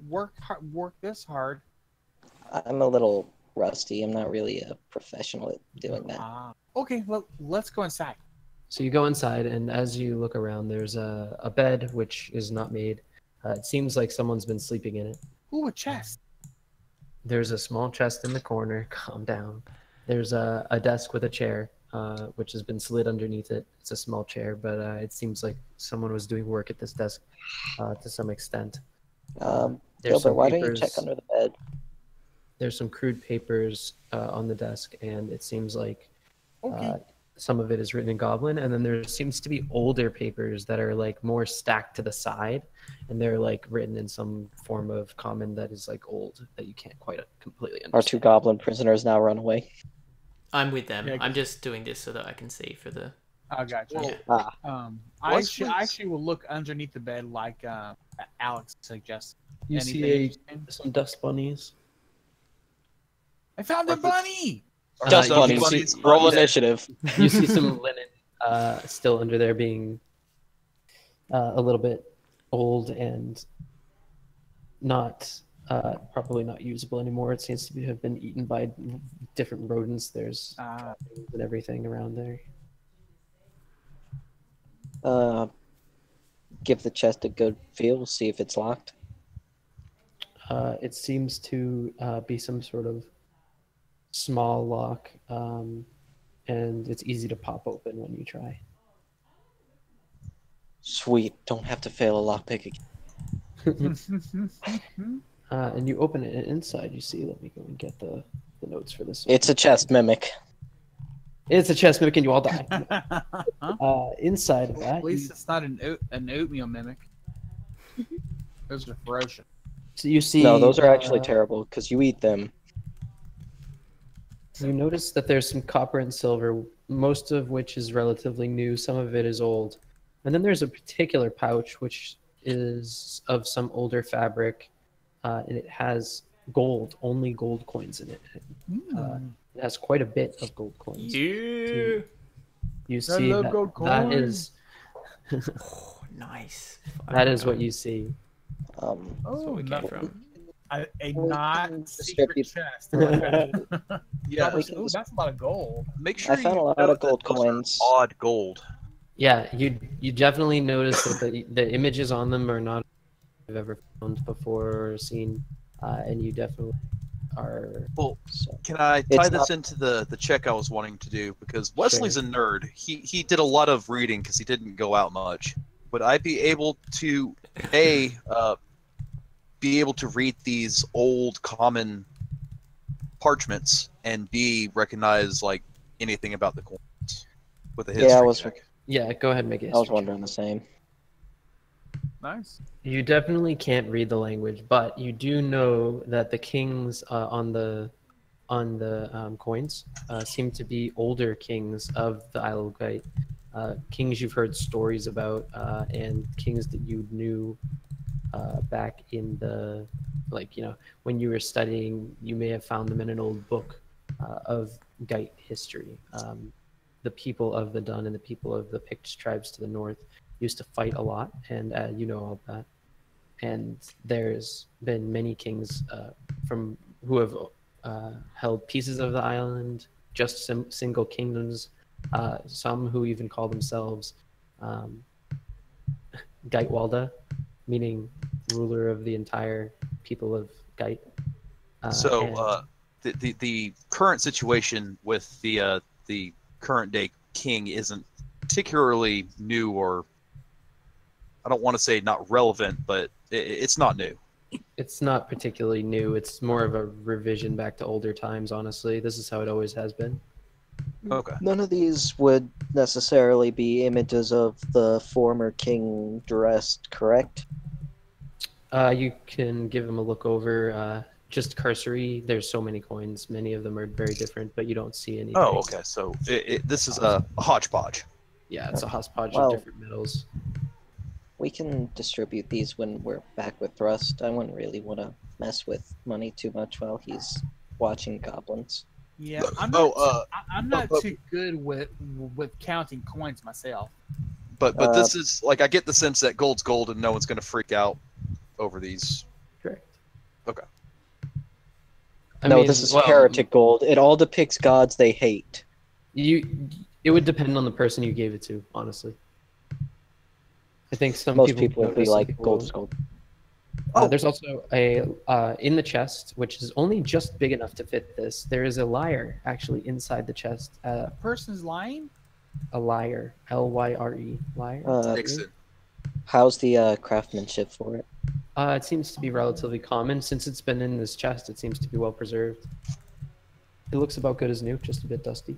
work this hard. I'm a little rusty. I'm not really a professional at doing that. Okay, well, let's go inside. So you go inside, and as you look around, there's a bed which is not made. It seems like someone's been sleeping in it. Ooh, a chest. There's a small chest in the corner. Calm down. There's a desk with a chair, which has been slid underneath it. It's a small chair, but it seems like someone was doing work at this desk to some extent. There's Gilbert, some why don't you papers. check under the bed? There's some crude papers on the desk, and it seems like Okay. some of it is written in Goblin, and then there seems to be older papers that are like more stacked to the side, and they're like written in some form of common that is like old that you can't quite completely understand. Our two goblin prisoners now run away. I'm with them. Yeah, I'm just doing this so that I can see for the. I got you. Well, I What's this? actually will look underneath the bed like Alex suggested. You Anything see interesting? some dust bunnies. I found a What the- bunny. Are Just those bunnies. bunnies Roll undead? initiative. You see some linen still under there being a little bit old and not probably not usable anymore. It seems to have been eaten by different rodents. There's droppings and everything around there. Give the chest a good feel. See if it's locked. It seems to be some sort of small lock, and it's easy to pop open when you try. Sweet. Don't have to fail a lockpick again. And you open it, and inside you see. Let me go and get the notes for this. It's a chest mimic. It's a chest mimic, and you all die. Inside of that, At least it's not an oatmeal mimic. Those are ferocious. so you see. No, those are actually terrible because you eat them. You notice that there's some copper and silver, most of which is relatively new. Some of it is old, and then there's a particular pouch which is of some older fabric, and it has gold, only gold coins in it. It has quite a bit of gold coins. You. You see love that, gold that coins. is Oh, nice. that is what you see. That's where we no. came from. A We not can secret distribute- chest. I like that. Yeah. Ooh, that's a lot of gold. Make sure I found you a lot note of gold that those are coins. odd gold. Yeah, you definitely notice that the images on them are not I've ever found before or seen, and you definitely are. Well, So, can I tie It's this not- into the check I was wanting to do? Because Wesley's a nerd. He did a lot of reading because he didn't go out much. Would I be able to be able to read these old common parchments and B recognize like anything about the coins with a history Yeah, I was check? Yeah, go ahead and make it. I was wondering the same. Nice. You definitely can't read the language, but you do know that the kings on the coins seem to be older kings of the Isle of Wight. Kings you've heard stories about, and kings that you knew back in the, like, when you were studying, you may have found them in an old book of Gite history. The people of the Dun and the people of the Pict tribes to the north used to fight a lot, and you know all that. And there's been many kings from who have held pieces of the island, just single kingdoms. Some who even call themselves Geitwalda, meaning ruler of the entire people of Geit. So the current situation with the current day king isn't particularly new, or I don't want to say not relevant, but it's not new. It's not particularly new. It's more of a revision back to older times, honestly. This is how it always has been. Okay. None of these would necessarily be images of the former king dressed, correct? You can give them a look over. Just cursory. There's so many coins. Many of them are very different, but you don't see anything. Oh, okay. So this is a hodgepodge. Yeah, it's a hodgepodge Well- of different metals. We can distribute these when we're back with Thrust. I wouldn't really want to mess with money too much while he's watching goblins. Yeah, I'm Oh, not. I'm not but- too good with counting coins myself. But this is like, I get the sense that gold's gold and no one's going to freak out over these. Correct. Okay. No, this is heretic gold. It all depicts gods they hate. It would depend on the person you gave it to, honestly. I think some Most people would notice, be some like, people gold won't. is gold. There's also a in the chest, which is only just big enough to fit this. There is a lyre actually inside the chest. A person's lying. A lyre, Lyre, lyre. Nixon. How's the craftsmanship for it? It seems to be relatively common since it's been in this chest. It seems to be well preserved. It looks about good as new, just a bit dusty.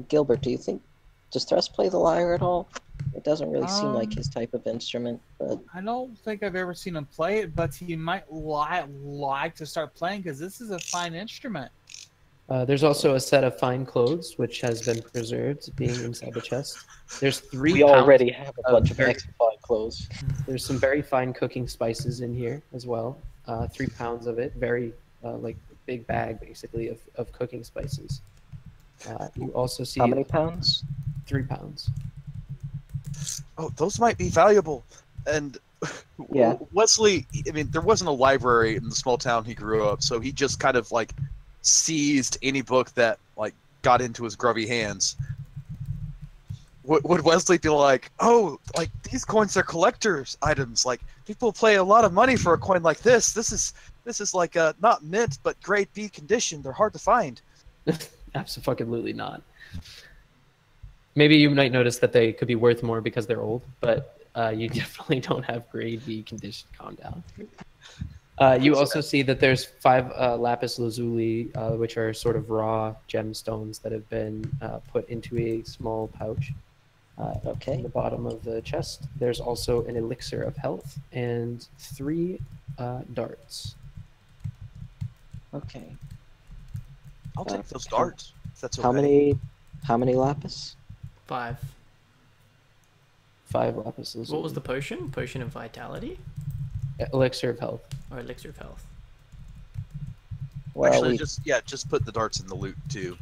Gilbert, do you think does Thrust play the lyre at all? It doesn't really seem like his type of instrument, but I don't think I've ever seen him play it, but he might like to start playing because this is a fine instrument. There's also a set of fine clothes, which has been preserved, being inside the chest. There's 3 we pounds already have a of bunch of very- extra fine clothes. There's some very fine cooking spices in here as well. 3 pounds of it, very like big bag basically of cooking spices. You also see How many pounds? 3 pounds. Oh, those might be valuable. And Yeah. Wesley, I mean, there wasn't a library in the small town he grew up, so he just kind of like seized any book that like got into his grubby hands. Would Wesley be like, oh, like these coins are collector's items? Like people pay a lot of money for a coin like this. This is like not mint, but grade B condition. They're hard to find. Absolutely not. Maybe you might notice that they could be worth more because they're old, but you definitely don't have grade B condition. Calm down. You also see that there's 5 lapis lazuli, which are sort of raw gemstones that have been put into a small pouch. In Okay. the bottom of the chest. There's also an elixir of health and 3 darts. Okay. I'll take those darts. If that's okay. How many lapis? 5. 5 lapis lazuli. What was the potion? Potion of vitality elixir of health? or elixir of health? Well, Actually, we, just put the darts in the loot too.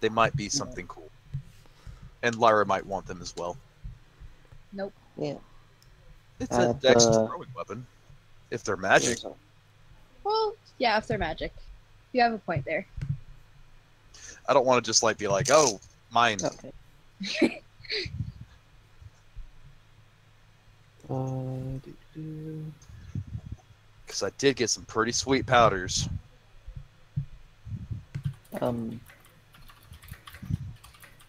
They might be something cool, and Lyra might want them as well. Nope. yeah. It's a At dex the- throwing weapon. If they're magic. Well, yeah, if they're magic. You have a point there. I don't want to just like be like, oh, mine. Okay. Do-do-do. Because I did get some pretty sweet powders. And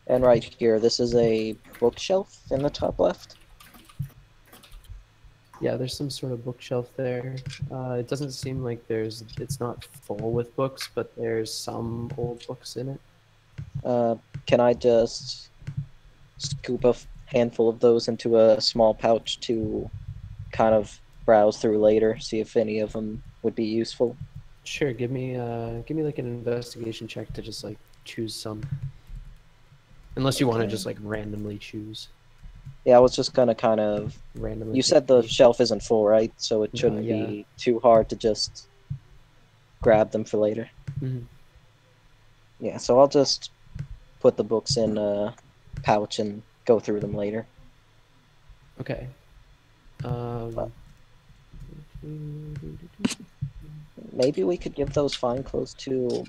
right here, this is a bookshelf in the top left. Yeah, there's some sort of bookshelf there. It doesn't seem like it's not full with books, but there's some old books in it. Can I just scoop a handful of those into a small pouch to kind of browse through later, see if any of them would be useful? Sure, give me like an investigation check to just like choose some. Unless you want to just like randomly choose. Yeah, I was just gonna kind of. Randomly. You said the shelf isn't full, right? So it shouldn't yeah. be too hard to just grab them for later. Mhm. Yeah, so I'll just put the books in a pouch and go through them later. Okay. Maybe we could give those fine clothes to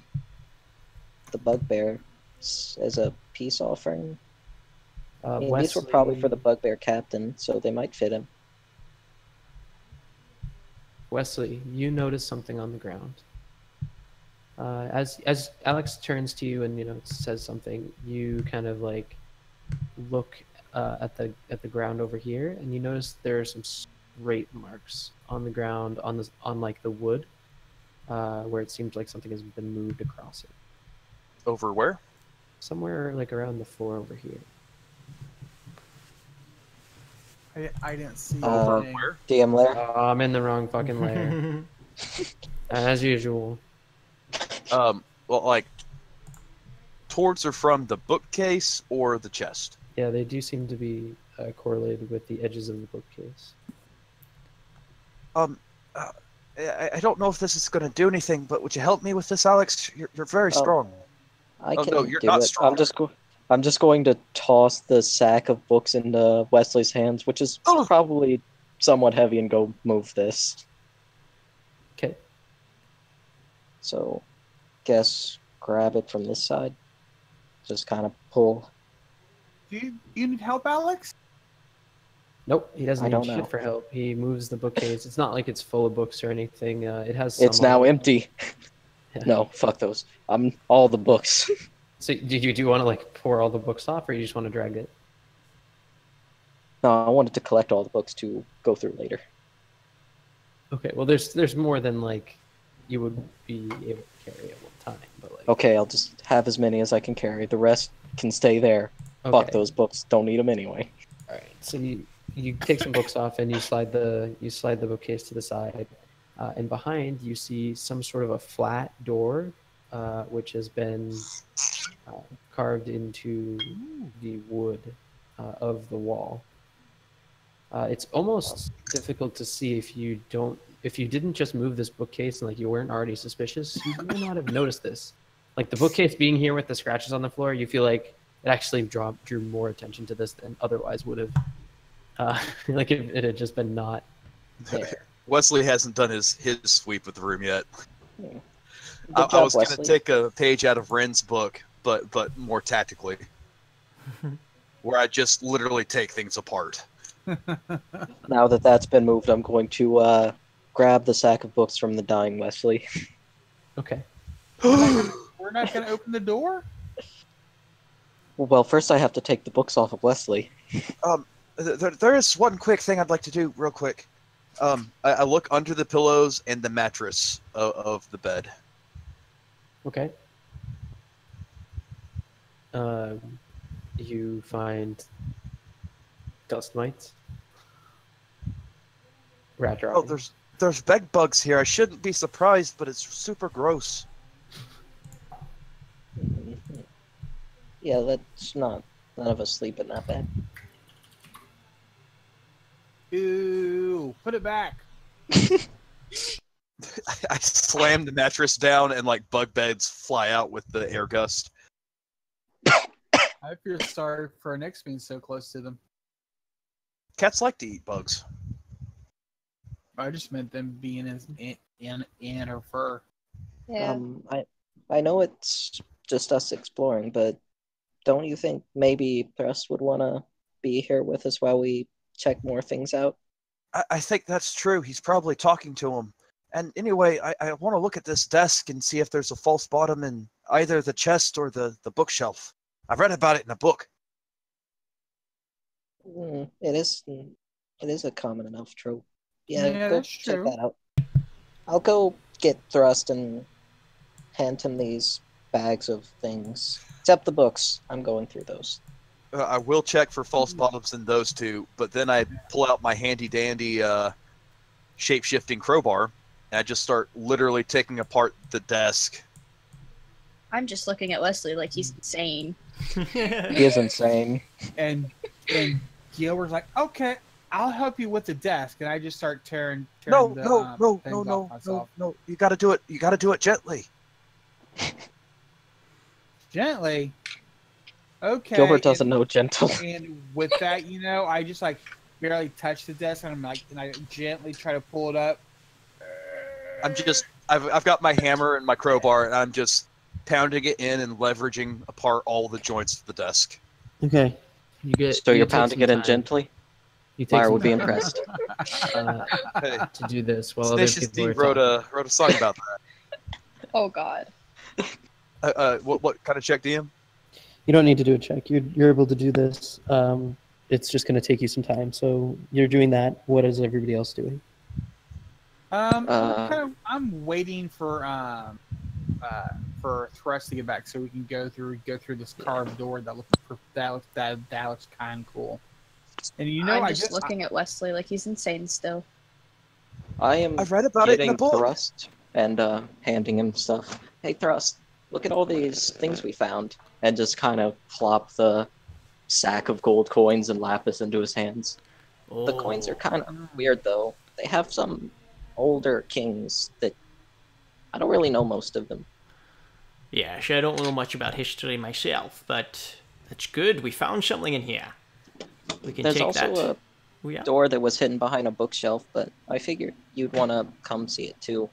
the bugbear as a peace offering. I mean, these were probably for the bugbear captain, so they might fit him. Wesley, you notice something on the ground. As Alex turns to you and says something, you kind of like look at the ground over here, and you notice there are some scrape marks on the ground on like the wood, where it seems like something has been moved across it. Over where? Somewhere like around the floor over here. I didn't see Over anything. Where? DM Lair? Oh, I'm in the wrong fucking layer. As usual. Well, like towards or from the bookcase or the chest? Yeah, they do seem to be correlated with the edges of the bookcase. I don't know if this is going to do anything, but would you help me with this, Alex? You're very strong. I Oh, can no, you're do not it. strong. I'm just going to toss the sack of books into Wesley's hands, which is Oh. probably somewhat heavy, and go move this. Okay. So, guess grab it from this side. Just kind of pull. Do you need help, Alex? Nope, he doesn't I need don't shit know. for help. He moves the bookcase. It's not like it's full of books or anything. It has some It's now on it. empty. Yeah. No, fuck those. All the books. So do you want to like pour all the books off, or you just want to drag it? No, I wanted to collect all the books to go through later. Okay, well there's more than like you would be able to carry at one time, but like Okay, I'll just have as many as I can carry. The rest can stay there. okay. Fuck those books. Don't need them anyway. All right, so you take some books off and you slide the bookcase to the side, and behind you see some sort of a flat door, which has been carved into the wood of the wall. It's almost difficult to see if you didn't just move this bookcase and like you weren't already suspicious, you may not have noticed this. Like the bookcase being here with the scratches on the floor, you feel like it actually drew more attention to this than otherwise would have. Like if it had just been not there. Wesley hasn't done his sweep of the room yet. Good I job, was going to Wesley. take a page out of Ren's book, but more tactically, where I just literally take things apart. Now that that's been moved, I'm going to grab the sack of books from the dying Wesley. Okay. We're not going to open the door? Well, first I have to take the books off of Wesley. There is one quick thing I'd like to do real quick. I look under the pillows and the mattress of the bed. Okay. You find dust mites, rat Oh, droppings. there's bed bugs here. I shouldn't be surprised, but it's super gross. Yeah, that's not. None of us sleep in that bed. Ew, put it back. I slam the mattress down and like bug beds fly out with the air gust. I feel sorry for our next being so close to them. Cats like to eat bugs. I just meant them being in her fur. Yeah. I know it's just us exploring, but don't you think maybe Thrust would want to be here with us while we check more things out? I think that's true. He's probably talking to him. And anyway, I want to look at this desk and see if there's a false bottom in either the chest or the bookshelf. I've read about it in a book. It is a common enough trope. Yeah, Yeah, go that's check true. that out. I'll go get Thrust and hand him these bags of things. Except the books. I'm going through those. I will check for false bottoms in those two, but then I pull out my handy dandy shape-shifting crowbar, and I just start literally taking apart the desk. I'm just looking at Wesley like he's insane. He is insane. And Gilbert's like, okay, I'll help you with the desk, and I just start tearing No, the things off myself. no. You got to do it. You got to do it gently. Gently. Okay. Gilbert doesn't know gentle. And with that, I just like barely touch the desk, and I gently try to pull it up. I've got my hammer and my crowbar, and I'm just pounding it in and leveraging apart all the joints of the desk. Okay. So you're pounding it in gently? Meyer would be impressed. Hey, To do this while other Tenacious people D are wrote a song about Oh God. that. What kind of check, DM? You don't need to do a check. You're able to do this. It's just going to take you some time. So you're doing that. What is everybody else doing? I'm waiting for Thrust to get back so we can go through this carved door that looks kind of cool. And I'm just looking at Wesley like he's insane still. I've read about it in a book. Thrust and handing him stuff. Hey, Thrust, look at all these things we found. And just kind of plop the sack of gold coins and lapis into his hands. The coins are kind of weird, though. They have some older kings that I don't really know most of them. Yeah, sure, I don't know much about history myself, but that's good. We found something in here. We can There's take also that. a door that was hidden behind a bookshelf, but I figured you'd want to come see it too.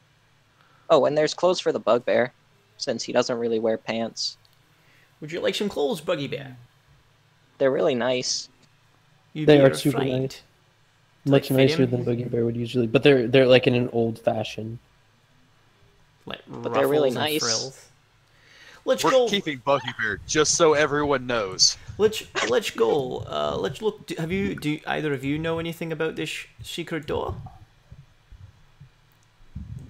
Oh, and there's clothes for the bugbear, since he doesn't really wear pants. Would you like some clothes, Buggy Bear? They're really nice. They are super nice. Much nicer than Boogie Bear would usually, but they're like in an old fashioned. Like but they're really nice. Frills. We're keeping Buggy Bear just so everyone knows. Let's go. Let's look. Do either of you know anything about this secret door?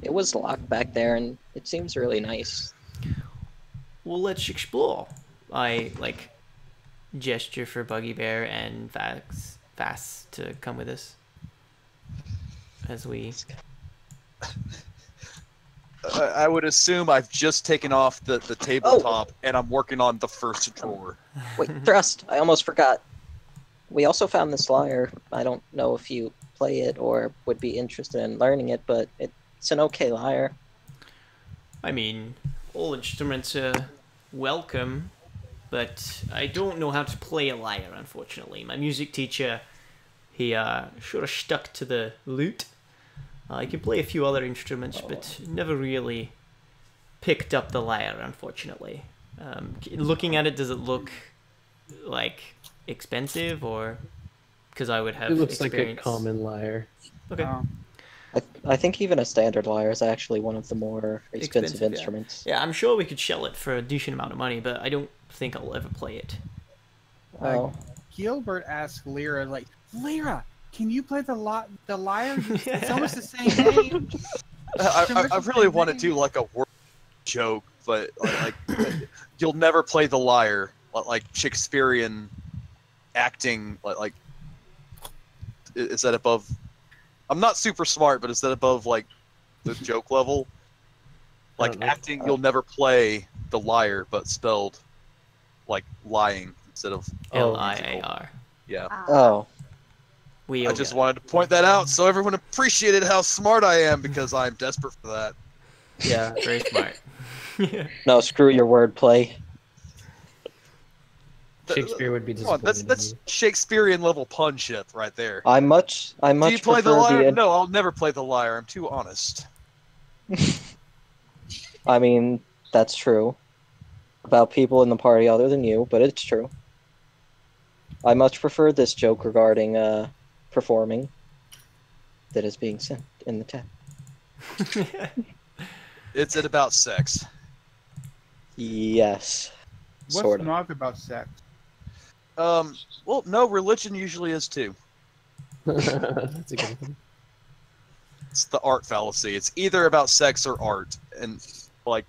It was locked back there, and it seems really nice. Well, let's explore. I gesture for Buggy Bear and Vass to come with us as we. I would assume I've just taken off the tabletop and I'm working on the first drawer. Wait, Thrust, I almost forgot. We also found this lyre. I don't know if you play it or would be interested in learning it, but it's an okay lyre. I mean, all instruments are welcome, but I don't know how to play a lyre, unfortunately. My music teacher, he sort of stuck to the lute. I can play a few other instruments, but never really picked up the lyre, unfortunately. Looking at it, does it look like expensive, or because I would have? It looks experience... like a common lyre. Okay. I think even a standard lyre is actually one of the more expensive instruments. Yeah, I'm sure we could sell it for a decent amount of money, but I don't think I'll ever play it. Gilbert asked Lyra, Lyra, can you play the lyre? It's almost the same name. I really want to do like a word joke, but like you'll never play the lyre, like Shakespearean acting. Like is that above? I'm not super smart, but is that above like the joke level? Like acting, you'll never play the lyre, but spelled like lying instead of Liar. Yeah. Oh. I just wanted to point that out so everyone appreciated how smart I am because I'm desperate for that. Yeah, very smart. No, screw your wordplay. Shakespeare would be Come on, disappointed. that's Shakespearean level pun shit right there. I much Do you play the prefer liar? the. No, I'll never play the liar. I'm too honest. I mean, that's true about people in the party other than you, but it's true. I much prefer this joke regarding performing that is being sent in the chat. It's about sex. Yes, What's sort of. not about sex? Well, no, religion usually is too. That's a good one. It's the art fallacy. It's either about sex or art, and like,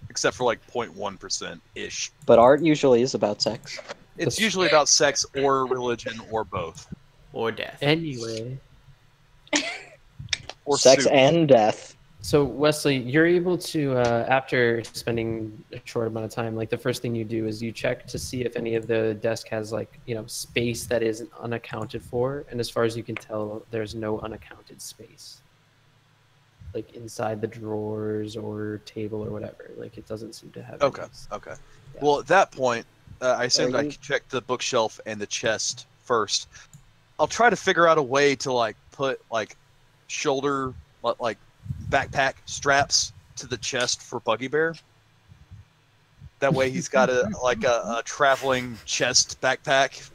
except for like 0.1% ish. But art usually is about sex. It's usually about sex or religion or both. Or death. Anyway, Or Sex soup. and death. so Wesley, you're able to, after spending a short amount of time, like the first thing you do is you check to see if any of the desk has like, space that is unaccounted for. And as far as you can tell, there's no unaccounted space. Like inside the drawers or table or whatever. Like it doesn't seem to have. Okay. any. Okay. Yeah. Well, at that point, I assumed Are I you- could check the bookshelf and the chest first. I'll try to figure out a way to like put like shoulder like backpack straps to the chest for Buggy Bear. That way he's got a traveling chest backpack.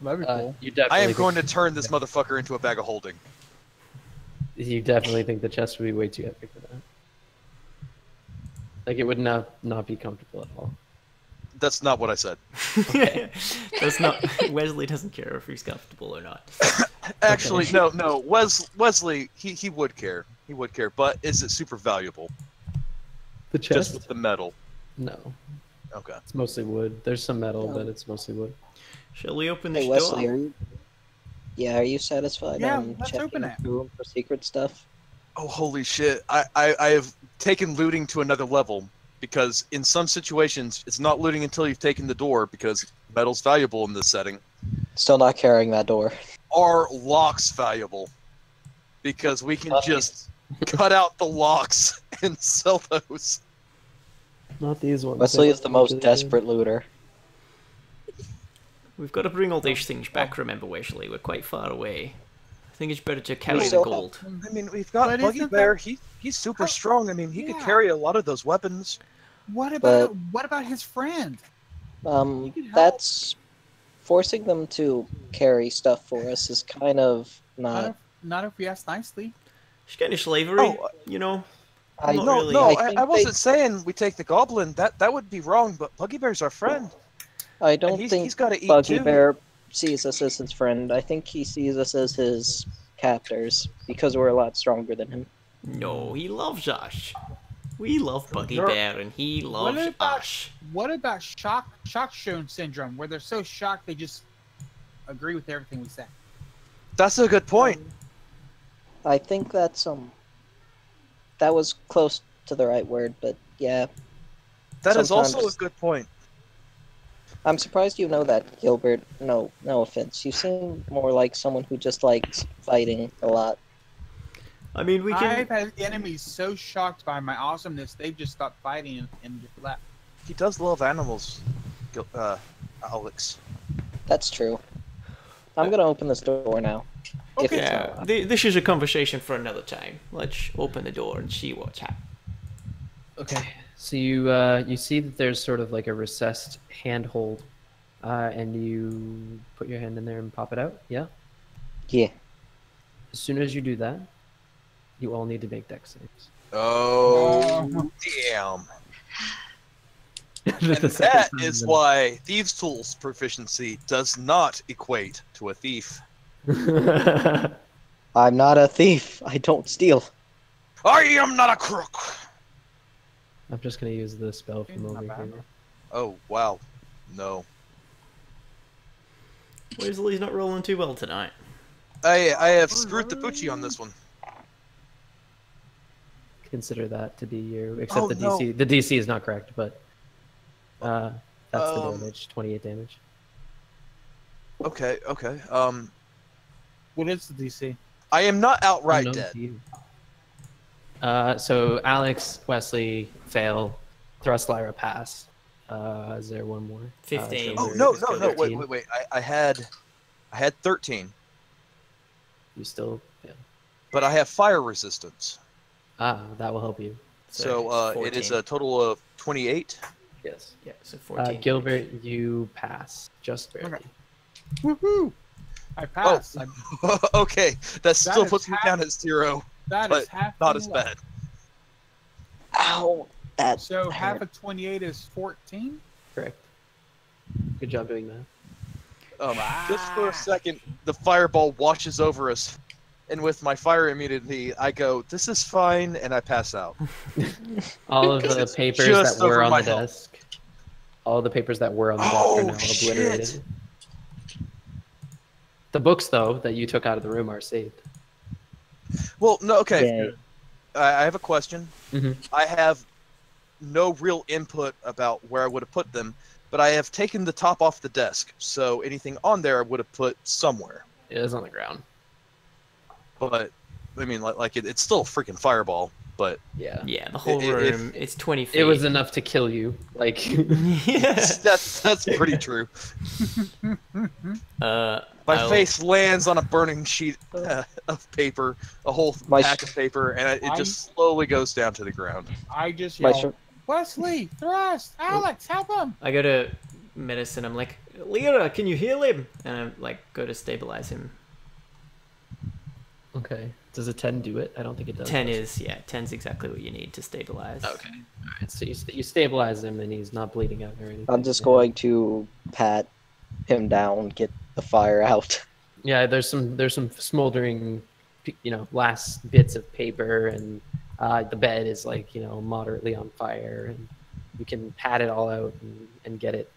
That'd be cool. You I definitely am going to turn this motherfucker into a bag of holding. You definitely think the chest would be way too heavy for that. Like it would not be comfortable at all. That's not what I said. That's not. Wesley doesn't care if he's comfortable or not. Actually, no. Wesley, he would care. He would care. But is it super valuable? The Just chest? with the metal. No, Okay. it's mostly wood. There's some metal, No. but it's mostly wood. Shall we open this Hey Wesley, door? are you? Yeah, are you satisfied Yeah, on let's checking open it. the room for secret stuff? Oh, holy shit. I have taken looting to another level because in some situations, it's not looting until you've taken the door because metal's valuable in this setting. Still not carrying that door. Are locks valuable? Because we can Nice. just cut out the locks and sell those. Not these ones. Wesley They is the look most really desperate looter. We've got to bring all these things back, remember, Wesley. We're quite far away. I think it's better to carry the still- gold. I mean, we've got But Buggy isn't Bear. that- He's super How- strong. I mean, he could Yeah. carry a lot of those weapons. What But- about his friend? You could help. That's forcing them to carry stuff for us is kind of Not if we ask nicely. It's kind of slavery, Oh, you know. I Not No, really. no, I think I wasn't saying we take the goblin. That would be wrong. But Buggy Bear's our friend. I And don't he's think got to eat Buggy too. Bear sees us as his friend. I think he sees us as his captors because we're a lot stronger than him. No, he loves us. We love Buggy You're- Bear, and he loves about- us. What about shock shown syndrome, where they're so shocked they just agree with everything we say? That's a good point. I think that's that was close to the right word, but yeah. That is also a sometimes- good point. I'm surprised you know that, Gilbert. No offense. You seem more like someone who just likes fighting a lot. I mean, we can. I've had enemies so shocked by my awesomeness, they've just stopped fighting and just left. He does love animals, Alex. That's true. I'm gonna open this door now. If Okay. it's not Yeah, locked. this is a conversation for another time. Let's open the door and see what's happening. Okay, so you see that there's sort of like a recessed handhold, and you put your hand in there and pop it out. Yeah. Yeah. As soon as you do that, you all need to make dex saves. Oh, damn. And The second that time is then- why Thieves' Tools proficiency does not equate to a thief. I'm not a thief. I don't steal. I am not a crook! I'm just gonna use the spell from Not over bad. here. Oh, wow. No. Wesley's not rolling too well tonight. I have screwed the poochie on this one. Consider that to be your, except Oh, the no. DC. The DC is not correct, but that's the Um, damage. 28 damage. Okay. What is the DC? I am not outright Unknown dead. to you. So Alex, Wesley fail, Thrust Lyra pass. Is there one more? 15. Oh Gilbert, no! 13. Wait! I had 13, You still fail. but I have fire resistance. That will help you. So it's it is 14. a total of 28. Yes. Yeah, so 14. Gilbert, you pass just barely. Okay. Woohoo! I passed. Okay, that still is puts me half- down at 0, That but is half. not the as level. bad. Ow! That So half hurt. of 28 is 14. Correct. Good job doing that. Just for a second, the fireball washes over us, and with my fire immunity, I go, "This is fine," and I pass out. All of 'Cause the it's papers just that were over on my the health. desk. All the papers that were on the desk Oh, are now shit. obliterated. The books, though, that you took out of the room are saved. Well, no, okay. Yay. I have a question. Mhm. I have no real input about where I would have put them, but I have taken the top off the desk, so anything on there I would have put somewhere. It is on the ground. But I mean, it's still a freaking fireball. But Yeah. Yeah, the whole If- room, it's 20 feet. It was enough to kill you. Like, yeah. that's pretty true. My I'll- face lands on a burning sheet of paper, a whole My pack of paper, and it just slowly goes down to the ground. I just My yelled, Wesley, thrust, Alex, help him! I go to medicine. I'm like, Lyra, can you heal him? And I like go to stabilize him. okay. Does a 10 do it? I don't think it does. 10 is 10's exactly what you need to stabilize. Okay. All right. So you stabilize him, and he's not bleeding out or anything. I'm just going to pat him down, get the fire out. Yeah. There's some smoldering, last bits of paper, and the bed is like moderately on fire, and you can pat it all out and get it,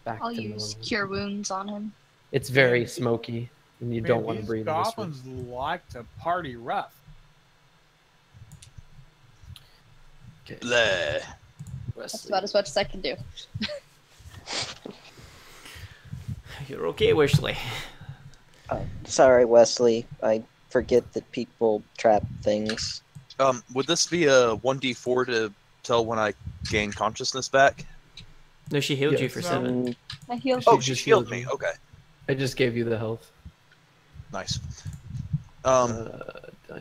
back I'll to use normal. cure wounds on him. It's very smoky, and you Man, don't want to these breathe in this room. goblins like to party rough. Okay. Bleh. That's about as much as I can do. You're okay, Wesley. Sorry, Wesley. I forget that people trap things. Would this be a 1d4 to tell when I gain consciousness back? No, she healed you Yes. for No. 7. I healed Oh, She she just healed healed me. you. Okay, I just gave you the health. nice. Dynamic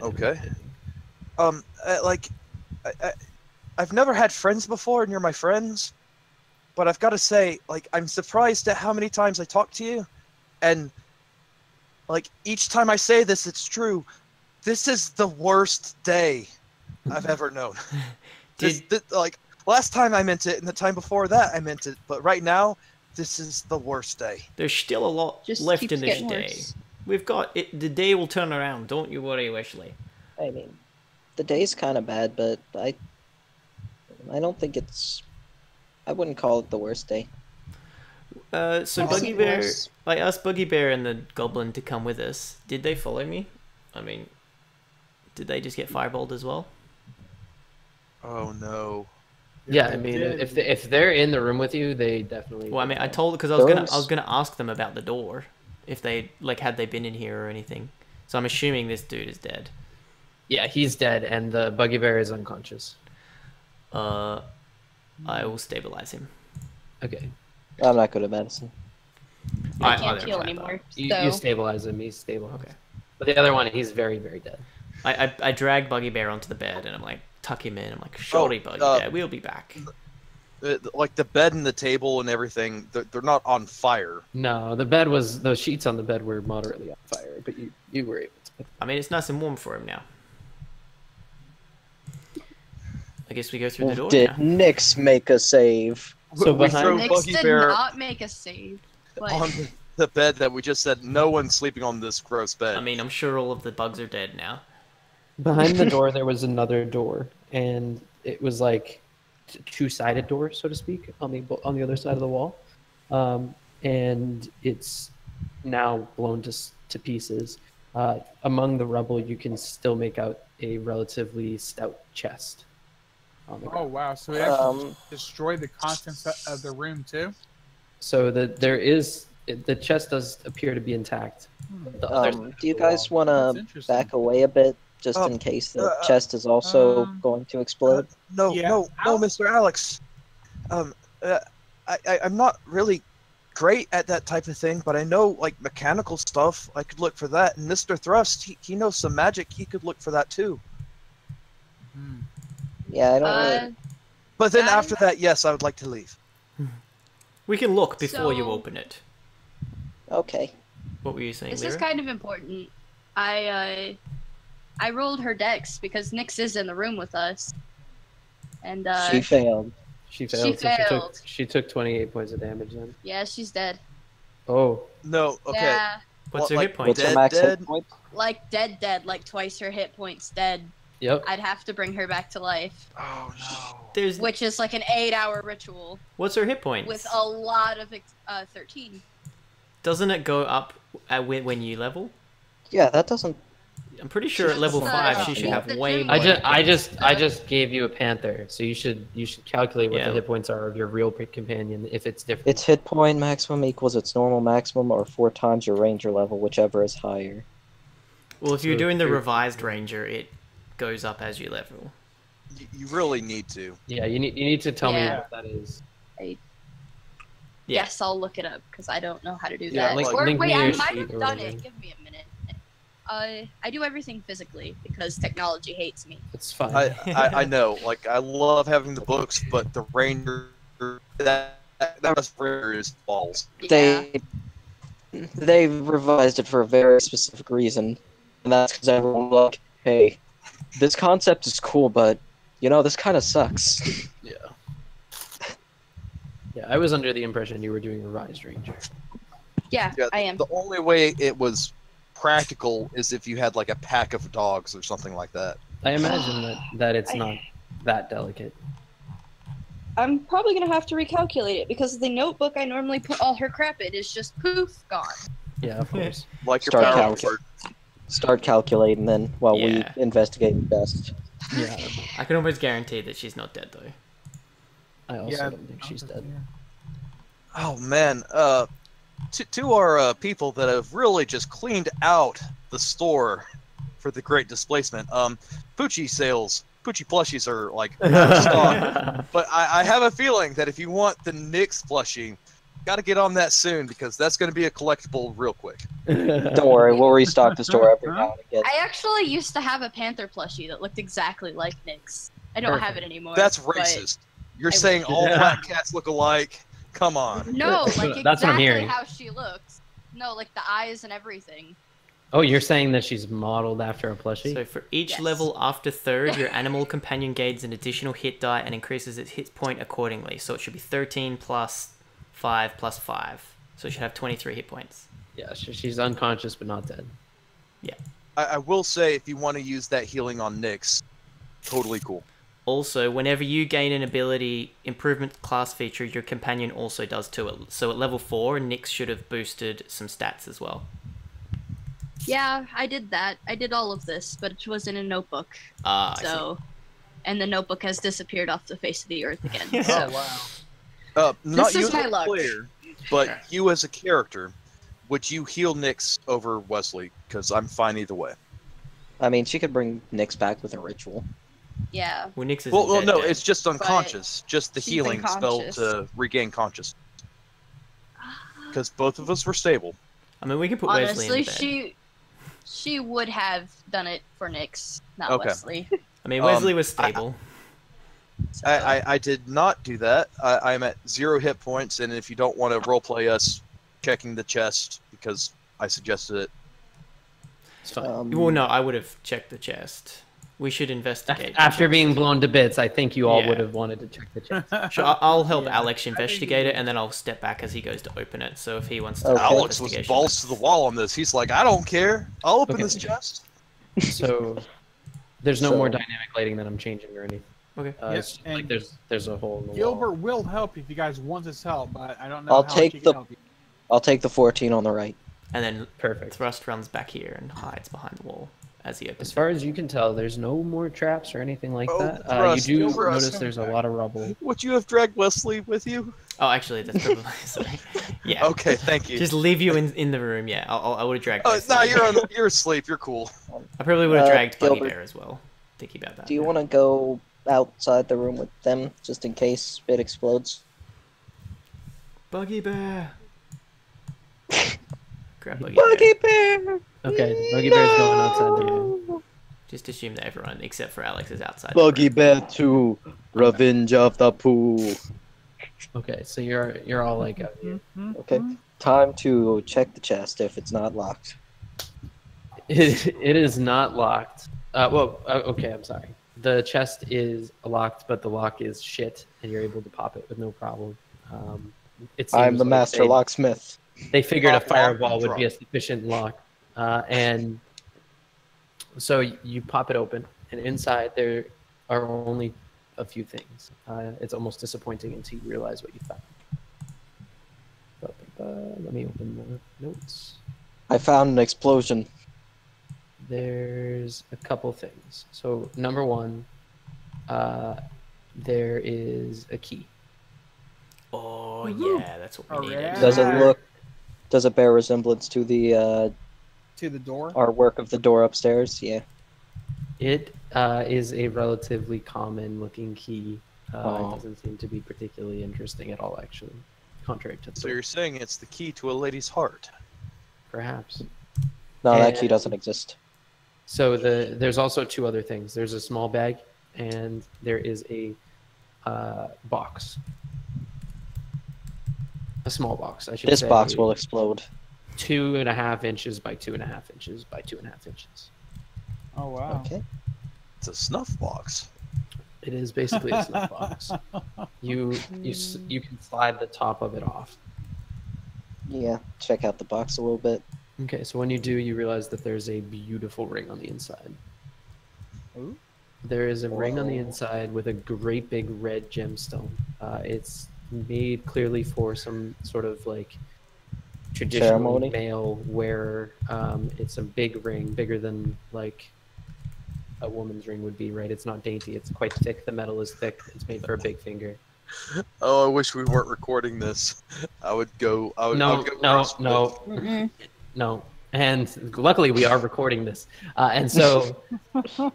okay. thing. I've never had friends before, and you're my friends. But I've got to say, I'm surprised at how many times I talk to you, and each time I say this, it's true. This is the worst day I've ever known. Last time I meant it, and the time before that I meant it, but right now, this is the worst day. There's still a lot Just left keeps in this getting day. worse. We've got it. The day will turn around. Don't you worry, Wesley. I mean, the day's kind of bad, but I don't think it's. I wouldn't call it the worst day. So I've Buggy seen Bear, worse. I asked Buggy Bear and the Goblin to come with us. Did they follow me? I mean, did they just get fireballed as well? Oh no. Yeah, I mean, if they're in the room with you, they definitely. Well, I mean, I will. told because I was gonna ask them about the door, if they had they been in here or anything. So I'm assuming this dude is dead. Yeah, he's dead, and the buggy bear is unconscious. I will stabilize him. Okay, I'm not good at medicine. I don't can't know heal about anymore. you So stabilize him. He's stable. Okay. But the other one, he's very, very dead. I drag Buggy Bear onto the bed and I'm like, tuck him in. I'm like, sorry, Buggy Bear, we'll be back. The bed and the table and everything, they're not on fire. No, the sheets on the bed were moderately on fire, but you were able to. I mean, it's nice and warm for him now. I guess we go through the door Did now. Nyx make a save? So we behind- throw Nyx Buggy did Bear not make a save. But on the bed that we just said no one's sleeping on this gross bed. I mean, I'm sure all of the bugs are dead now. Behind the door, there was another door, and it was like a two-sided door, so to speak, on the other side of the wall, and it's now blown to pieces. Among the rubble, you can still make out a relatively stout chest. On the Oh ground. wow! So we actually Um, destroyed the contents of the room too. So the chest does appear to be intact. The other side Do you of the wall- guys want That's to interesting. back away a bit, just Um, in case the chest is also going to explode? Yeah, No, Alex- Mr. Alex. I'm not really great at that type of thing, but I know like mechanical stuff. I could look for that. And Mr. Thrust, he knows some magic. He could look for that too. Yeah, I don't really. But then That after is- that, yes, I would like to leave. We can look before you So- open it. Okay. What were you saying, This Lyra? is kind of important. I rolled her dex because Nyx is in the room with us, and She failed. She failed. So failed. she took 28 points of damage then. yeah, she's dead. Oh. No, okay. Yeah, What's What, her like, hit point? What's her Dead, max dead? hit point? like dead, like twice her hit points dead. Yep. I'd have to bring her back to life, Oh no. There's which is like an 8-hour ritual what's her hit points? with a lot of 13. Doesn't it go up when you level? Yeah, that doesn't. I'm pretty sure at level She's, 5 she should she's have the way gym more. leader. I just gave you a panther, so you should calculate what Yeah. the hit points are of your real companion if it's different. Its hit point maximum equals its normal maximum or 4 times your ranger level, whichever is higher. Well, if you're So doing the you're- revised ranger, it goes up as you level. You really need to. Yeah, you need to tell me Yeah. what that is. Yeah. Yes, I'll look it up because I don't know how to do Yeah, that. link- Or link wait, me I your might sheet have or done whatever. it. Give me a minute. I do everything physically because technology hates me. It's fine. I know. Like I love having the books, but the ranger that was rare is balls. Yeah. They revised it for a very specific reason, and that's because everyone was like, hey, this concept is cool, but this kind of sucks. Yeah. Yeah, I was under the impression you were doing revised ranger. Yeah, Yeah, I am. The only way it was practical is if you had like a pack of dogs or something like that. I imagine that it's not that delicate. I'm probably gonna have to recalculate it because the notebook I normally put all her crap in is just poof gone. Yeah, of course. Like your Start power counting. word. Start calculating then while Yeah. we investigate the best. Yeah, I can almost guarantee that she's not dead though. I also don't think she's dead. Oh man, to our people that have really just cleaned out the store for the Great Displacement. Poochie sales, Poochie plushies are like out of stock. But I have a feeling that if you want the Nyx plushie, got to get on that soon because that's going to be a collectible real quick. Don't worry, we'll restock the store every now and again. I actually used to have a panther plushie that looked exactly like Nyx. I don't have it Perfect. anymore. That's but- racist. You're I saying all Yeah. black cats look alike? Come on. No, like exactly That's what I'm hearing. how she looks. No, like the eyes and everything. Oh, you're saying that she's modeled after a plushie? So for each Yes. level after 3rd, your animal companion gains an additional hit die and increases its hit point accordingly. So it should be 13 plus 5 plus 5. So it should have 23 hit points. Yeah, she's unconscious but not dead. I will say if you want to use that healing on Nyx, totally cool. Also, whenever you gain an ability improvement class feature, your companion also does too. So at level 4, Nyx should have boosted some stats as well. Yeah, I did that. I did all of this, but it was in a notebook. Ah, I see. So, and the notebook has disappeared off the face of the earth again. Oh, So, wow. Not This you is as my a luck. player, but you as a character. Would you heal Nyx over Wesley? Because I'm fine either way. I mean, she could bring Nyx back with a ritual. yeah. Well, Nyx isn't Well, dead, no, dead. it's just unconscious. Just the she's healing spell unconscious. to regain consciousness. Because both of us were stable. I mean, we can put Wesley in Honestly, the bed. she would have done it for Nyx, not Okay. Wesley. I mean, Wesley was I- stable. So, I did not do that. I'm at 0 hit points, and if you don't want to roleplay us checking the chest, because I suggested it. It's fine. Well, no, I would have checked the chest. We should investigate. the After chest. being blown to bits, I think you all Yeah. would have wanted to check the chest. Sure, I'll help Yeah. Alex investigate it, and then I'll step back as he goes to open it. So if he wants to, Okay. roll Alex was investigation- balls to the wall on this. He's like, I don't care. I'll open Okay. this chest. So there's no So- more dynamic lighting that I'm changing or anything. Okay. It's just like and there's a hole in the Gilbert wall. will help if you guys want his help, but I don't know I'll how take much he the- can help you. I'll take the 14 on the right. And then Perfect. Thrust runs back here and hides behind the wall as he As opens. far as you can tell, there's no more traps or anything like Oh, that. Thrust, You do Thrust. notice there's a lot of rubble. Would you have dragged Wesley with you? Oh, actually, that's probably sorry. Yeah. Okay, thank you. Just leave you in the room. Yeah, I would have dragged. Oh, Wesley. no, you're asleep. You're cool. I probably would have dragged Bunny Gilbert. Bear as well. Thinking about that. Do you want to go outside the room with them, just in case it explodes. Buggy Bear. Grab Buggy Buggy Bear. Bear! Okay, Buggy Bear's going outside the room. Just assume that everyone except for Alex is outside. Buggy Bear 2, Revenge of the Pooh. Okay, so you're all like out here. Okay, time to check the chest if it's not locked. It is not locked. Okay, I'm sorry. The chest is locked, but the lock is shit, and you're able to pop it with no problem. It I'm seems the like master locksmith. They figured a Pop, lock, fireball would drop. be a sufficient lock, and so you pop it open, and inside there are only a few things. It's almost disappointing until you realize what you found. Let me open the notes. I found an explosion. There's a couple things. So number one, there is a key. Oh yeah, that's what we needed. Alright. Does it bear resemblance to the To the door. artwork of the door upstairs? Yeah. It is a relatively common looking key. It doesn't seem to be particularly interesting at all, actually, contrary to the So door. you're saying it's the key to a lady's heart? Perhaps. No, that key And- doesn't exist. So there's also two other things. There's a small bag, and there is a box. A small box, I should This say. box will explode. 2.5 inches by 2.5 inches by 2.5 inches. Oh wow. Okay. It's a snuff box. It is basically a snuff box. You can slide the top of it off. Yeah, check out the box a little bit. Okay, so when you do, you realize that there's a beautiful ring on the inside. Ooh. There is a ring on the Whoa. inside with a great big red gemstone. It's made clearly for some sort of like traditional Ceremony? male wearer. It's a big ring, bigger than like a woman's ring would be, right? It's not dainty. It's quite thick. The metal is thick. It's made for a big finger. Oh, I wish we weren't recording this. I would go. I would go No. Mm-mm. No. And luckily we are recording this. And so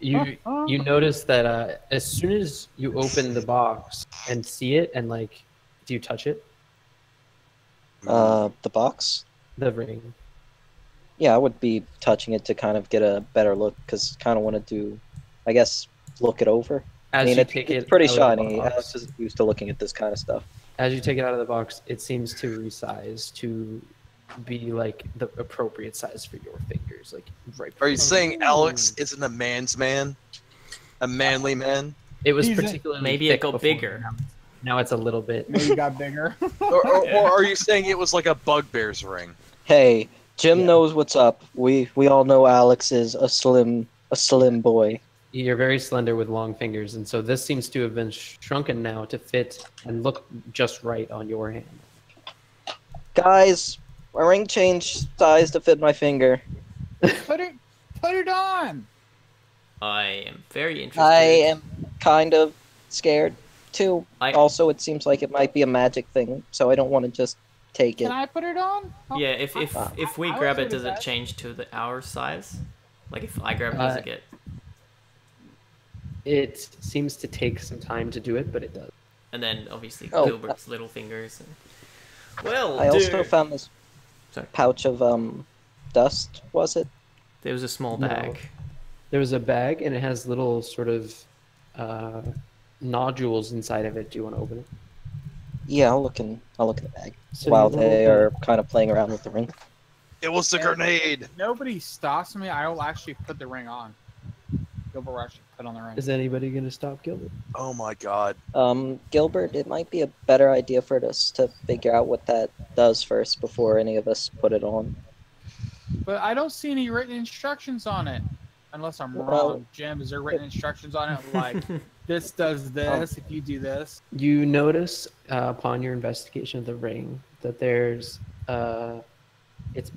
you notice that as soon as you open the box and see it and like, do you touch it? The box? The ring. Yeah, I would be touching it to kind of get a better look, because kind of want to do, I guess, look it over. As I mean, you take it's it pretty out of the shiny. box- Alex isn't used to looking at this kind of stuff. As you take it out of the box, it seems to resize to be like the appropriate size for your fingers. Like right. Are you saying Alex isn't a man's man? A manly man? It was He's a- particularly Maybe it thick got before. bigger. Now it's a little bit. Maybe it got bigger. Or are you saying it was like a bugbear's ring? Hey, Jim Yeah. knows what's up. We all know Alex is a slim boy. You're very slender with long fingers, and so this seems to have been shrunken now to fit and look just right on your hand. Guys, my ring changed size to fit my finger. Put it on. I am very interested. I am kind of scared too. I- Also, it seems like it might be a magic thing, so I don't want to just take it. Can I put it on? Oh, Yeah, if we I grab was it, does gonna it say- change to our size? Like if I grab it, does Uh, it get? It seems to take some time to do it, but it does. And then obviously Oh, Gilbert's little fingers. Well, I also dude. found this Sorry. pouch of dust. Was it? There was a small No. bag. There was a bag, and it has little sort of nodules inside of it. Do you want to open it? Yeah, I'll look in the bag So while you they open are it. kind of playing around with the ring. It was the grenade. Nobody stops me. I will actually put the ring on. Gilbert will actually put on the ring. Is anybody going to stop Gilbert? Oh my god. Gilbert, it might be a better idea for us to figure out what that does first before any of us put it on. But I don't see any written instructions on it. Unless I'm Well- wrong. Jim, is there written instructions on it? Like, this does this if you do this? You notice upon your investigation of the ring that there's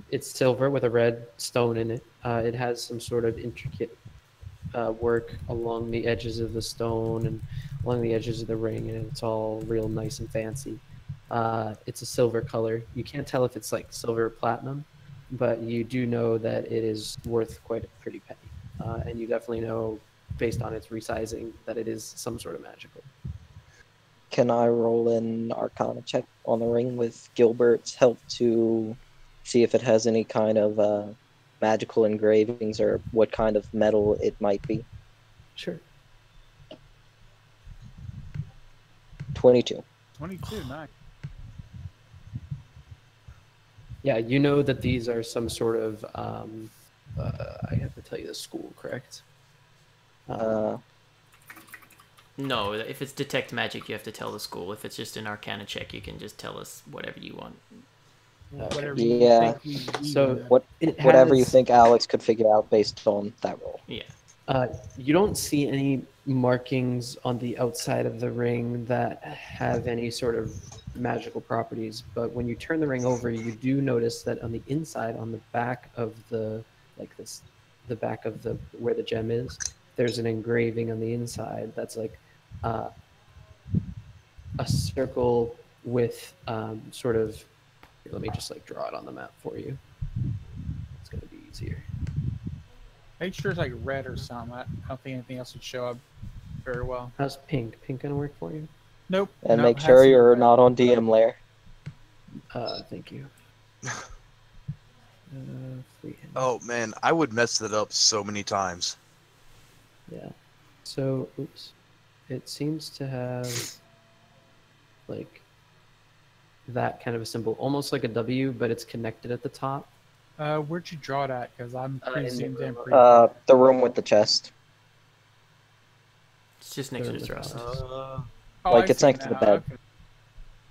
it's silver with a red stone in it. It has some sort of intricate work along the edges of the stone and along the edges of the ring, and it's all real nice and fancy. It's a silver color. You can't tell if it's like silver or platinum, but you do know that it is worth quite a pretty penny. And you definitely know based on its resizing, that it is some sort of magical. Can I roll an Arcana check on the ring with Gilbert's help to see if it has any kind of magical engravings or what kind of metal it might be? Sure. 22. 22, nice. Yeah, you know that these are some sort of. I have to tell you the school, correct? No, if it's detect magic, you have to tell the school. If it's just an Arcana check, you can just tell us whatever you want. Whatever Yeah. you think So What it whatever you has- think Alex could figure out based on that roll. Yeah. You don't see any markings on the outside of the ring that have any sort of magical properties, but when you turn the ring over, you do notice that on the inside, on the back of the the back of the where the gem is, there's an engraving on the inside that's like a circle with sort of. Here, let me just like draw it on the map for you. It's gonna be easier. Make sure it's like red or something. I don't think anything else would show up very well. How's pink? Pink gonna work for you? Nope. And nope, make has sure to be you're red. not on DM layer. Thank you. Freehand. Oh man, I would mess that up so many times. Yeah. So, oops. It seems to have like that kind of a symbol, almost like a W, but it's connected at the top. Where'd you draw it at? Because I'm In pretty the zoomed in. room. Pretty far. The room with the chest. It's just next to the thrust. Oh, like I it's see next to the now, bed.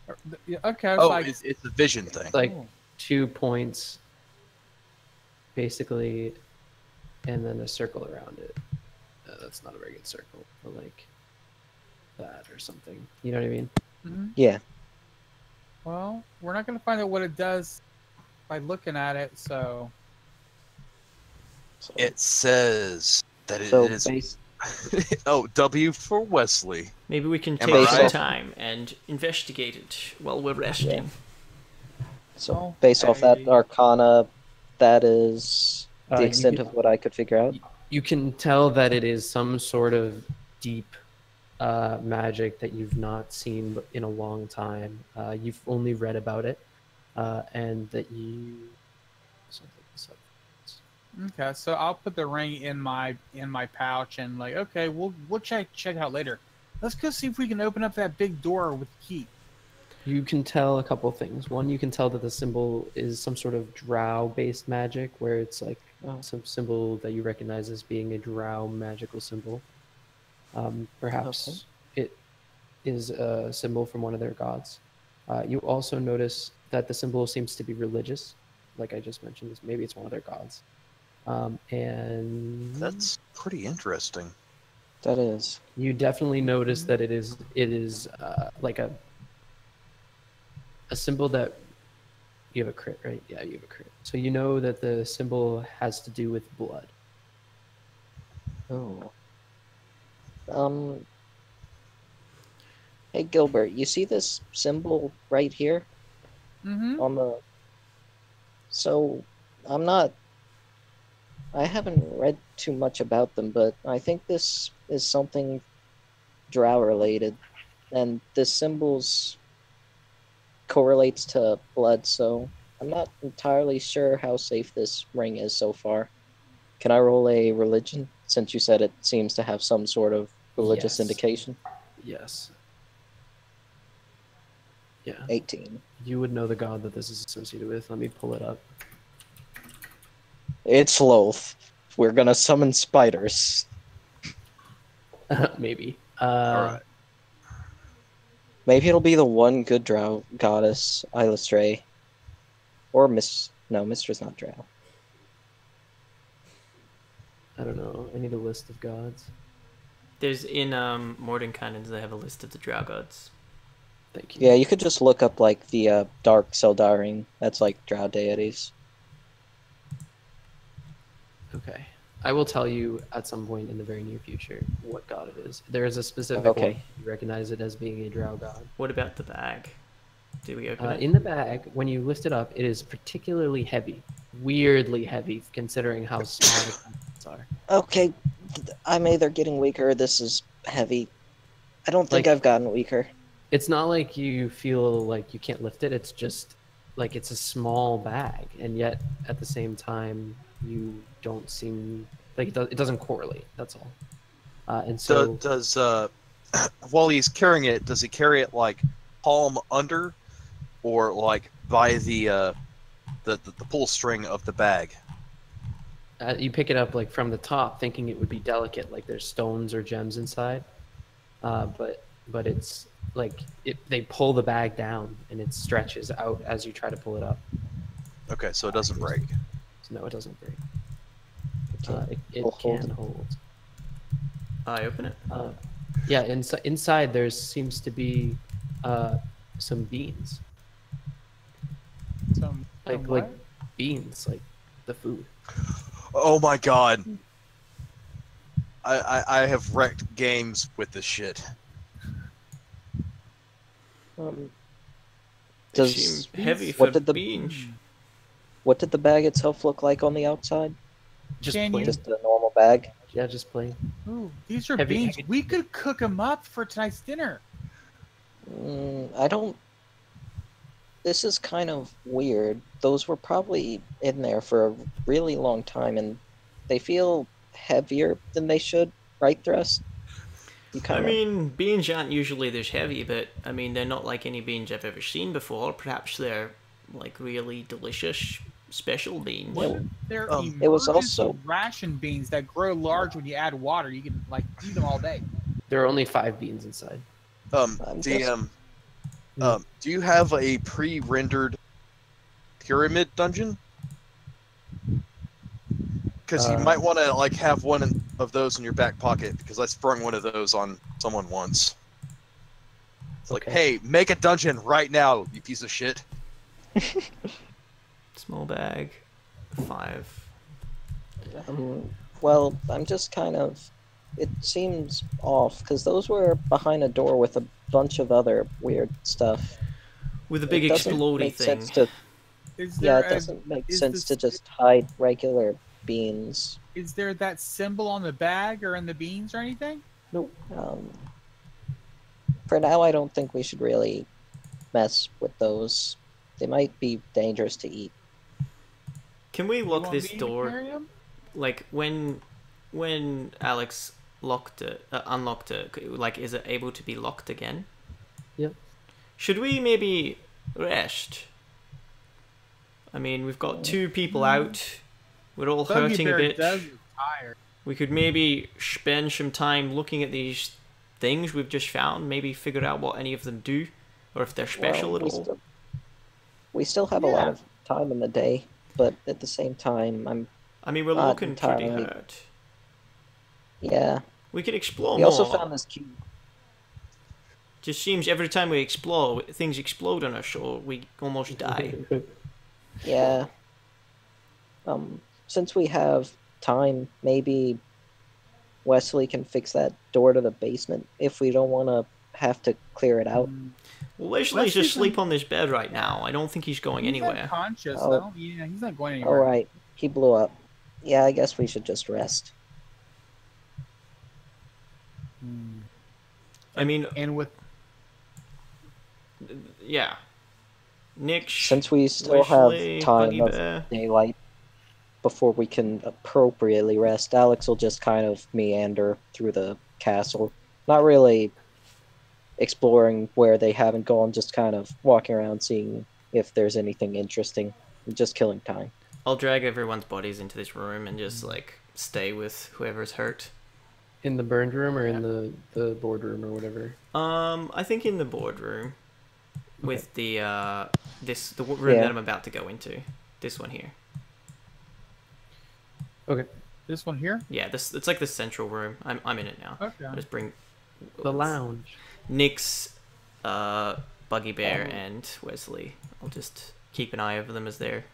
Okay. Yeah, okay, I was Oh, like, it's a vision thing. Like oh. 2 points, basically, and then a circle around it. That's not a very good circle, but like that or something. You know what I mean? Mhm. Yeah. Well, we're not going to find out what it does by looking at it, so... So, It says that it so is. base, Oh, W for Wesley. Maybe we can Am take I some right? time and investigate it while we're resting. so based off that Okay. Arcana, that is the You extent can- of what I could figure out. You can tell that it is some sort of deep magic that you've not seen in a long time. You've only read about it, and that you. Okay, so I'll put the ring in my pouch and like, okay, we'll check out later. Let's go see if we can open up that big door with the key. You can tell a couple things. One, you can tell that the symbol is some sort of drow-based magic, where it's like some symbol that you recognize as being a drow magical symbol. Perhaps it is a symbol from one of their gods. You also notice that the symbol seems to be religious, like I just mentioned. Maybe it's one of their gods. And That's pretty interesting. That is. you definitely notice that it is like a symbol that you have a crit, right? Yeah, you have a crit. So you know that the symbol has to do with blood. Oh. Hey Gilbert, you see this symbol right here Mm-hmm. on the? So, I haven't read too much about them, but I think this is something drow related, and this symbol's correlates to blood, so I'm not entirely sure how safe this ring is so far. Can I roll a religion, since you said it seems to have some sort of religious Yes. indication? Yes. Yeah. 18. You would know the god that this is associated with. Let me pull it up. It's Loth. We're gonna summon spiders. Maybe. Alright. Maybe it'll be the one good drow goddess, Illustrae. Or Mistra's not drow. I don't know. I need a list of gods. There's in Morden Canons they have a list of the drow gods. Thank you. Yeah, you could just look up like the Dark Seldaring. That's like drow deities. Okay. I will tell you at some point in the very near future what god it is. There is a specific Okay. one. You recognize it as being a drow god. What about the bag? Did we open it? In the bag, when you lift it up, it is particularly heavy. Weirdly heavy, considering how small the contents are. Okay, I'm either getting weaker or this is heavy. I don't think Like- I've gotten weaker. It's not like you feel like you can't lift it. It's just like it's a small bag, and yet at the same time you don't seem like it doesn't correlate. That's all. And so Does while he's carrying it, does he carry it like palm under, or like by the pull string of the bag? you pick it up like from the top, thinking it would be delicate, like there's stones or gems inside. But it's like they pull the bag down and it stretches out as you try to pull it up. Okay, so it doesn't break. So no, it doesn't break. It We'll hold can it. hold. I open it. Yeah, inside there seems to be some beans, Some like what? beans, like the food. Oh my god. I have wrecked games with this shit. Um, They does seem heavy for what did the beans. what did the bag itself look like on the outside? Just Can plain. you- Just a normal bag. Yeah, just plain. Ooh, these are Heavy- beans. heavy- We could cook them up for tonight's dinner. I don't. This is kind of weird. Those were probably in there for a really long time, and they feel heavier than they should, right, Thrust? You I kind of. mean, beans aren't usually this heavy, but I mean, they're not like any beans I've ever seen before. Perhaps they're like really delicious special beans. What if they're It was emergency also- ration beans that grow large when you add water. You can like eat them all day. There are only 5 beans inside. I'm DM, do you have a pre-rendered pyramid dungeon? Because you might want to like have one of those in your back pocket, because I sprung one of those on someone once. It's like, Okay. hey, make a dungeon right now, you piece of shit. Small bag, 5. Well, I'm just kind of. It seems off because those were behind a door with a bunch of other weird stuff. With a big It doesn't explodey make thing. sense to. Is Yeah, there it doesn't make is sense this- to just hide regular beans. is there that symbol on the bag or in the beans or anything? Nope. For now, I don't think we should really mess with those. They might be dangerous to eat. Can we You lock want this me to door? carry 'em? Like when Alex unlocked it, like is it able to be locked again? Yep. Should we maybe rest? I mean, we've got 2 people out. We're all Buggy hurting a Bear bit. does look tired. We could maybe spend some time looking at these things we've just found. Maybe figure out what any of them do, or if they're special Well, at all. we still have a lot Yeah. of time in the day, but at the same time, I mean, we're not looking pretty entirely- hurt. yeah. We could explore We more. also found this cube. Just seems every time we explore, things explode on us, or we almost die. Yeah. Since we have time, maybe Wesley can fix that door to the basement if we don't want to have to clear it out. Well, Leslie's Leslie's just asleep in- on this bed right now. I don't think he's going He's anywhere. unconscious Oh. though. Yeah, he's not going All anywhere. right, he blew up. Yeah, I guess we should just rest. Hmm. I mean, And with yeah. Nick, Since we still Wesley, have time Buggy of Bear. daylight before we can appropriately rest, Alex will just kind of meander through the castle. Not really exploring where they haven't gone, just kind of walking around seeing if there's anything interesting. Just killing time. I'll drag everyone's bodies into this room and just like stay with whoever's hurt. In the burned room or in the boardroom or whatever. I think in the boardroom with the room Yeah. that I'm about to go into. This one here. Okay. this one here. Yeah, it's like the central room. I'm in it now. Okay. I'll just bring The lounge. Nick's Buggy Bear and Wesley. I'll just keep an eye over them as they're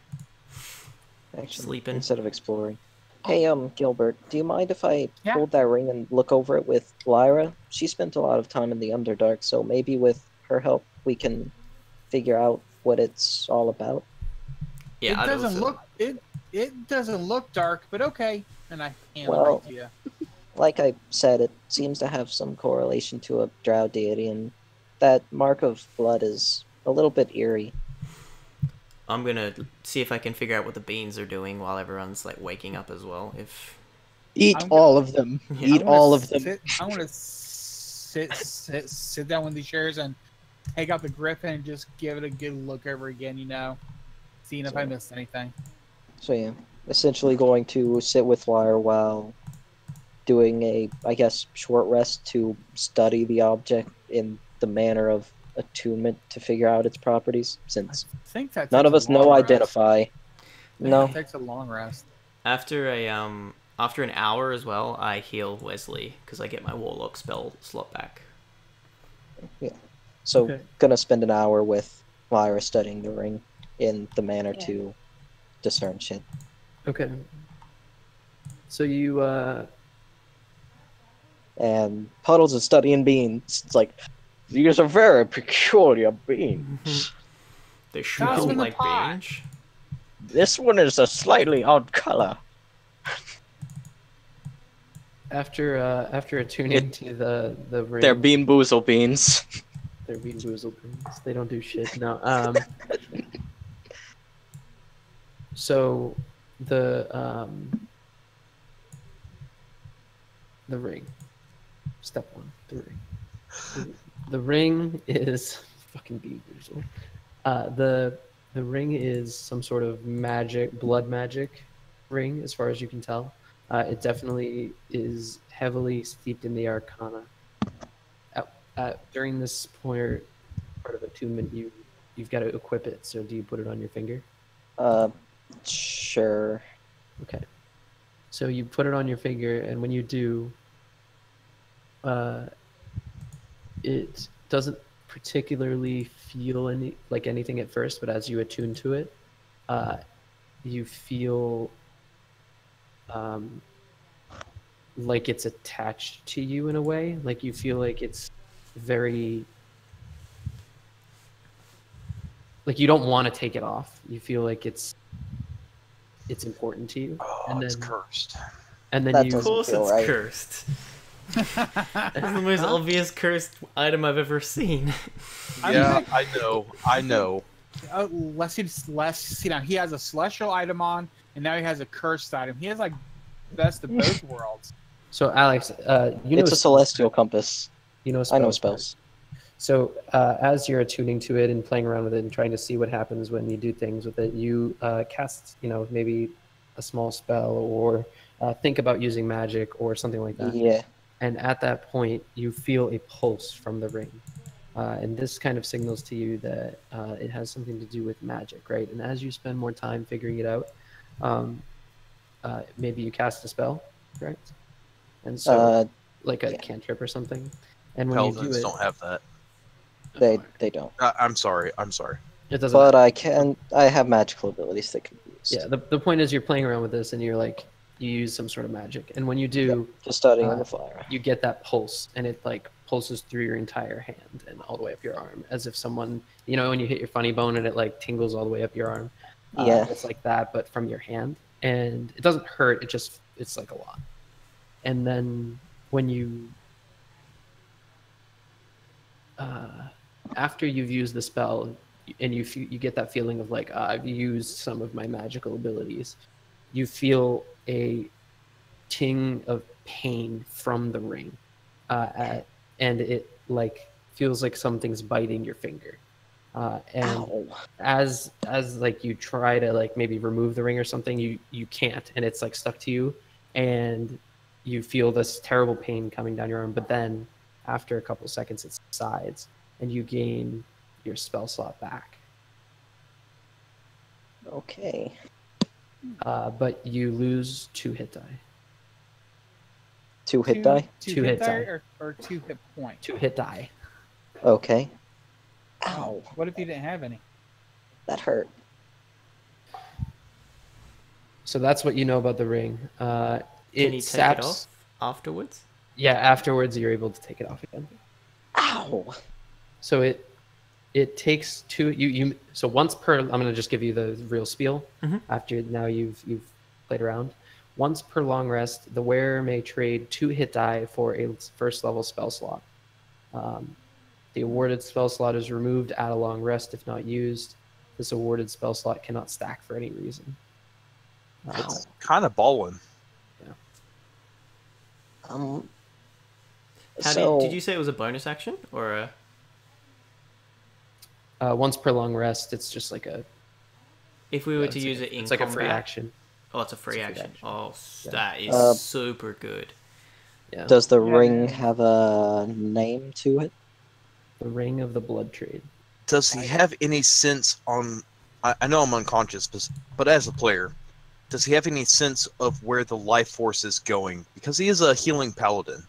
Actually, sleeping. instead of exploring. Hey, Gilbert, do you mind if I Yeah. hold that ring and look over it with Lyra? She spent a lot of time in the Underdark, so maybe with her help we can figure out what it's all about. Yeah, it I'd doesn't also- look it doesn't look dark, but okay. And I hand Well, it to you. like I said, it seems to have some correlation to a drow deity, and that mark of blood is a little bit eerie. I'm gonna see if I can figure out what the beans are doing while everyone's like waking up as well. If Eat I'm all of them. Yeah. Eat all of them. I'm gonna sit down with these chairs and take out the griffin and just give it a good look over again. Seeing if I missed anything. So yeah, essentially going to sit with Wire while doing a, I guess, short rest to study the object in the manner of attunement to figure out its properties, since I think that none of takes us a long know rest. identify. I think No. that takes a long rest. after an hour as well, I heal Wesley because I get my warlock spell slot back. So Okay. gonna spend an hour with Lyra studying the ring in the manner Yeah. to discern shit. Okay. So you And Puddles is studying beans. It's like, these are very peculiar beans. They Toss smell them in the like pot. beans. This one is a slightly odd color. after attuning to the ring, They're bean boozle beans. they're bean boozled beans. They don't do shit. No. So the ring. Step one, the ring. The ring is fucking bean boozled. The ring is some sort of magic, blood magic ring, as far as you can tell. It definitely is heavily steeped in the arcana. During this part of attunement, you've got to equip it. So do you put it on your finger? Sure. Okay. So you put it on your finger, and when you do, it doesn't particularly feel anything at first, but as you attune to it, you feel like it's attached to you in a way. Like you feel like it's very, like you don't want to take it off. You feel like it's important to you. Oh, And it's then- cursed. And then That you Of doesn't course feel it's right. cursed. It's the most obvious cursed item I've ever seen. Yeah, I know. I know. Let's see now. He has a celestial item on, and now he has a cursed item. He has like best of both worlds. So Alex, you know It's a celestial compass. You know I know spells. spells. So as you're attuning to it and playing around with it and trying to see what happens when you do things with it, you cast, maybe a small spell or think about using magic or something like that. Yeah. And at that point, you feel a pulse from the ring. And this kind of signals to you that it has something to do with magic, right? And as you spend more time figuring it out, maybe you cast a spell, correct? And so, like a yeah. cantrip or something. And when you do Paladins it, don't have that. They don't. I'm sorry. it doesn't But matter. I have magical abilities that can be used. Yeah, the point is you're playing around with this and you use some sort of magic. And when you do, Just studying Uh, the fire. you get that pulse and it like pulses through your entire hand and all the way up your arm, as if someone, when you hit your funny bone and it like tingles all the way up your arm. Yeah. It's like that, but from your hand. And it doesn't hurt. It's like a lot. And then when you, after you've used the spell and you get that feeling of like, I've used some of my magical abilities, you feel a ting of pain from the ring, and it like feels like something's biting your finger, and Ow. as like you try to like maybe remove the ring or something, you can't, and it's like stuck to you, and you feel this terrible pain coming down your arm. But then after a couple seconds it subsides and you gain your spell slot back, Okay. but you lose 2 hit die. 2 hit die? Two hit die. or 2 hit points. 2 hit die. Okay. Ow. What if you didn't have any? That hurt. So that's what you know about the ring. Can It you take saps. it off afterwards? Yeah, afterwards you're able to take it off again. Ow. So it takes 2. You so once per. I'm gonna just give you the real spiel. Mhm. After now you've played around. Once per long rest, the wearer may trade 2 hit die for a first level spell slot. The awarded spell slot is removed at a long rest if not used. This awarded spell slot cannot stack for any reason. It's kind of ballin'. Um. Did you say it was a bonus action or a? Once per long rest, it's just like a. If we were to use it in it's like combat, a free action. Oh, it's a free action. Oh, Yeah. that is super good. Yeah. Does the ring have a name to it? The Ring of the Blood Trade. Does he have any sense on? I know I'm unconscious, but as a player, does he have any sense of where the life force is going? Because he is a healing paladin.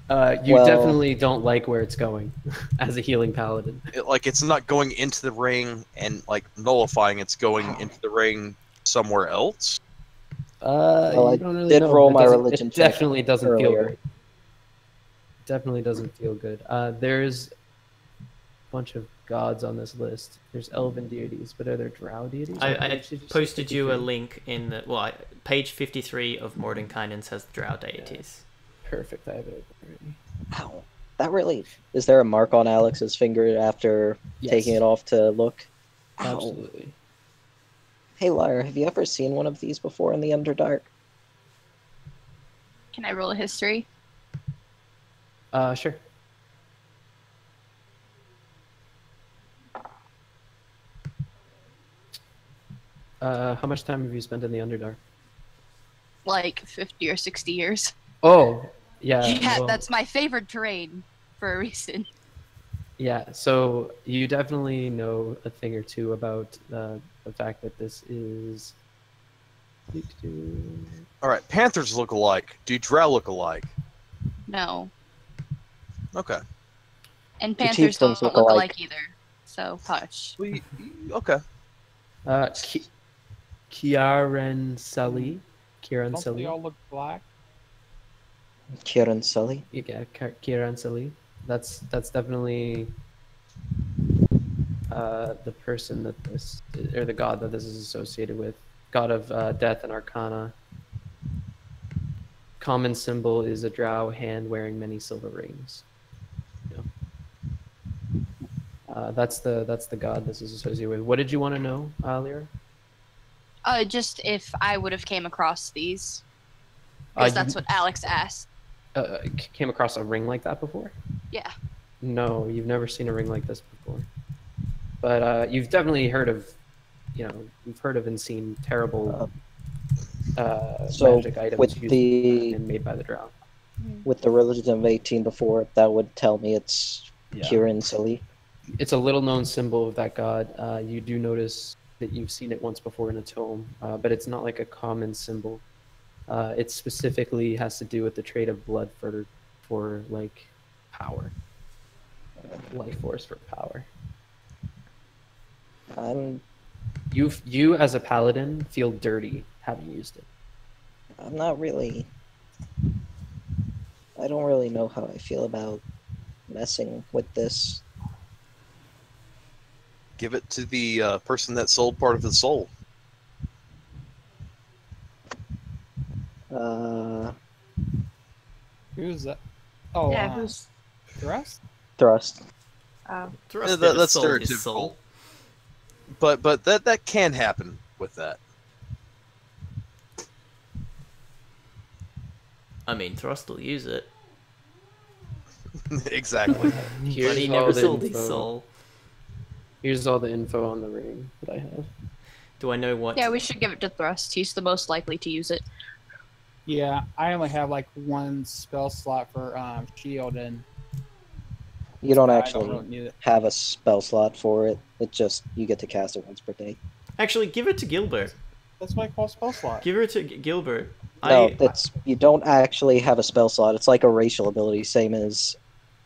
You Well- definitely don't like where it's going as a healing paladin. It's not going into the ring and like nullifying. It's going into the ring somewhere else. Well, You I don't really did know. roll It my doesn't- religion It check definitely doesn't feel earlier. good. Definitely doesn't feel good. There's a bunch of gods on this list. There's elven deities, but are there drow deities? I posted you a link in the page 53 of Mordenkainen says drow deities. Perfect. I have it already. Ow. That really... Is there a mark on Alex's finger after Yes. taking it off to look? Ow. Absolutely. Hey, Lyra, have you ever seen one of these before in the Underdark? Can I roll a history? Sure. How much time have you spent in the Underdark? Like 50 or 60 years. Oh, yeah. Yeah, well, that's my favorite terrain for a reason. Yeah, so you definitely know a thing or two about the fact that this is. All right, panthers look alike. Do drow look alike? No. Okay. And The panthers don't tieflings look look alike. alike either. So, hush. Okay. Kiaren Sully. Kiaren Don't Sully. they all look black? Kieran Sully? Yeah, Kiaren Sully. That's definitely the person that this or the god that this is associated with. God of death and arcana. Common symbol is a drow hand wearing many silver rings. That's the god this is associated with. What did you want to know, Lyra? Just if I would have came across these. Because that's what Alex asked. Came across a ring like that before? Yeah. No, you've never seen a ring like this before. But you've definitely heard of, you've heard of and seen terrible So, magic items with used the- and made by the drow. With the religion of 18 before, that would tell me it's Kieran Sully. It's a little known symbol of that god. You do notice that you've seen it once before in a tome, but it's not like a common symbol. It specifically has to do with the trait of blood for like power, life force for power. You as a paladin feel dirty having used it. I'm not really... I don't really know how I feel about messing with this. Give it to the person that sold part of his soul. Who's that? Oh, Yeah, who's. Thrust? Thrust. Thrust that's never sold his stereotypical. soul. But that can happen with that. I mean, Thrust will use it, Exactly. but Here's he all never the sold his info. soul. Here's all the info on the ring that I have. Do I know what? Yeah, we should give it to Thrust. He's the most likely to use it. Yeah, I only have like one spell slot for shield, and You don't I actually don't really need it. have a spell slot for it. It just, you get to cast it once per day. Actually, give it to Gilbert. That's what I call spell slot. Give it to Gilbert. No, you don't actually have a spell slot. It's like a racial ability, same as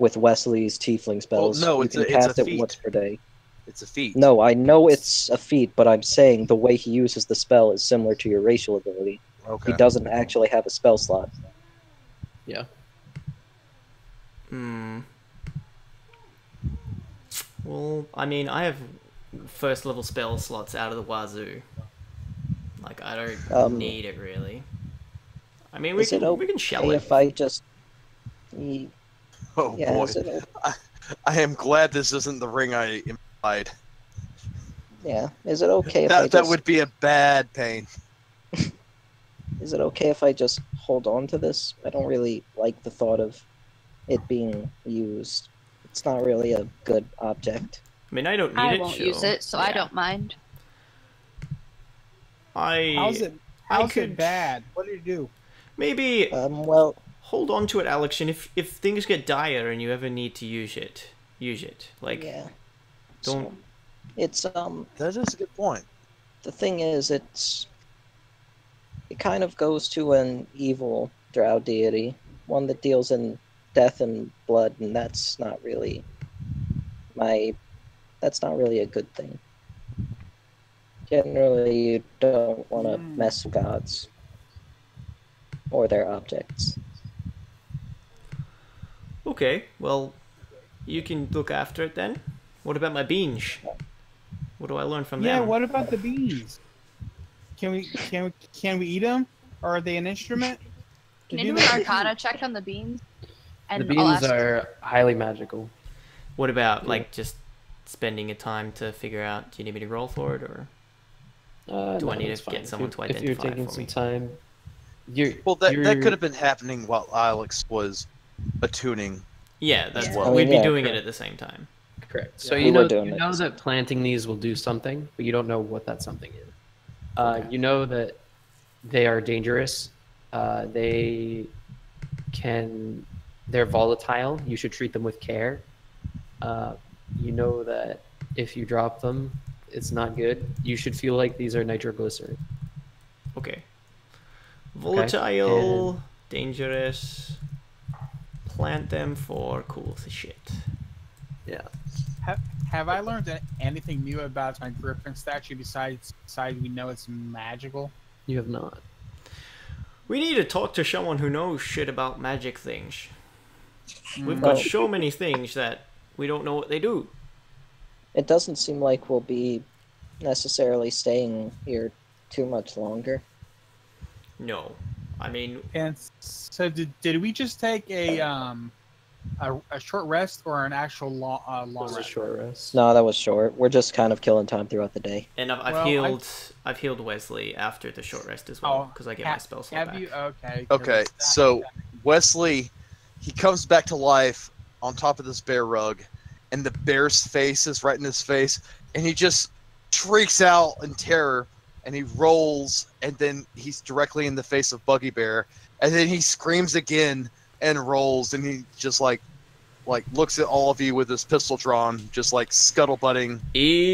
with Wesley's tiefling spells. no, you it's can a cast it feat. once per day. It's a feat. No, I know it's a feat, but I'm saying the way he uses the spell is similar to your racial ability. Okay. He doesn't actually have a spell slot. Yeah. Well, I mean, I have first level spell slots out of the wazoo. Like, I don't need it really. I mean, we Is it can shell okay it. if I just... y- Oh Yeah, boy, is it, I am glad this isn't the ring I implied. yeah, is it okay if I That just... would be a bad pain. Is it okay if I just hold on to this? I don't really like the thought of it being used. It's not really a good object. I mean, I don't need I it. won't use it, so I yeah. don't mind. How's it? I How's could it bad? What did you do? maybe Well, hold on to it, Alex, and if things get dire and you ever need to use it, use it. Like, yeah. don't. So, it's, That is a good point. the thing is, it kind of goes to an evil drow deity, one that deals in death and blood, and that's not really a good thing. Generally, you don't want to mess with gods or their objects. Okay, well, you can look after it then. What about my beans? What do I learn from Yeah. them? What about the bees? Can we eat them? Or are they an instrument? Can Did you you do an know- Arcana check on the beans? And The I'll beans ask- are highly magical. What about like just spending a time to figure out? Do you need me to roll for it, or do I need it's to get fine. someone if to you're, if you're identify it taking for some me? time, you're Well, that you're- could have been happening while Alex was attuning. Yeah, that's Yeah. what I mean, we'd be yeah, doing it correct. at the same time. correct. So We you were know doing you it know this that planting these will do something, but you don't know what that something is. Okay. You know that they are dangerous. They can. They're volatile. You should treat them with care. You know that if you drop them, it's not good. You should feel like these are nitroglycerin. Okay. Volatile, dangerous. Plant them for cool shit. Yeah. Have I learned anything new about my Griffin statue besides we know it's magical? You have not. We need to talk to someone who knows shit about magic things. We've Well- got so many things that we don't know what they do. It doesn't seem like we'll be necessarily staying here too much longer. No. I mean, And so did we just take a short rest or an actual long It was a rest? short rest. No, that was short. We're just kind of killing time throughout the day. and I've Well, I've healed Wesley after the short rest as well, because I get my spell slot Have back. you? Okay. 'cause Okay, that- so Wesley, he comes back to life on top of this bear rug, and the bear's face is right in his face, and he just shrieks out in terror, and he rolls, and then he's directly in the face of Buggy Bear, and then he screams again and rolls, and he just like looks at all of you with his pistol drawn, just like scuttlebutting.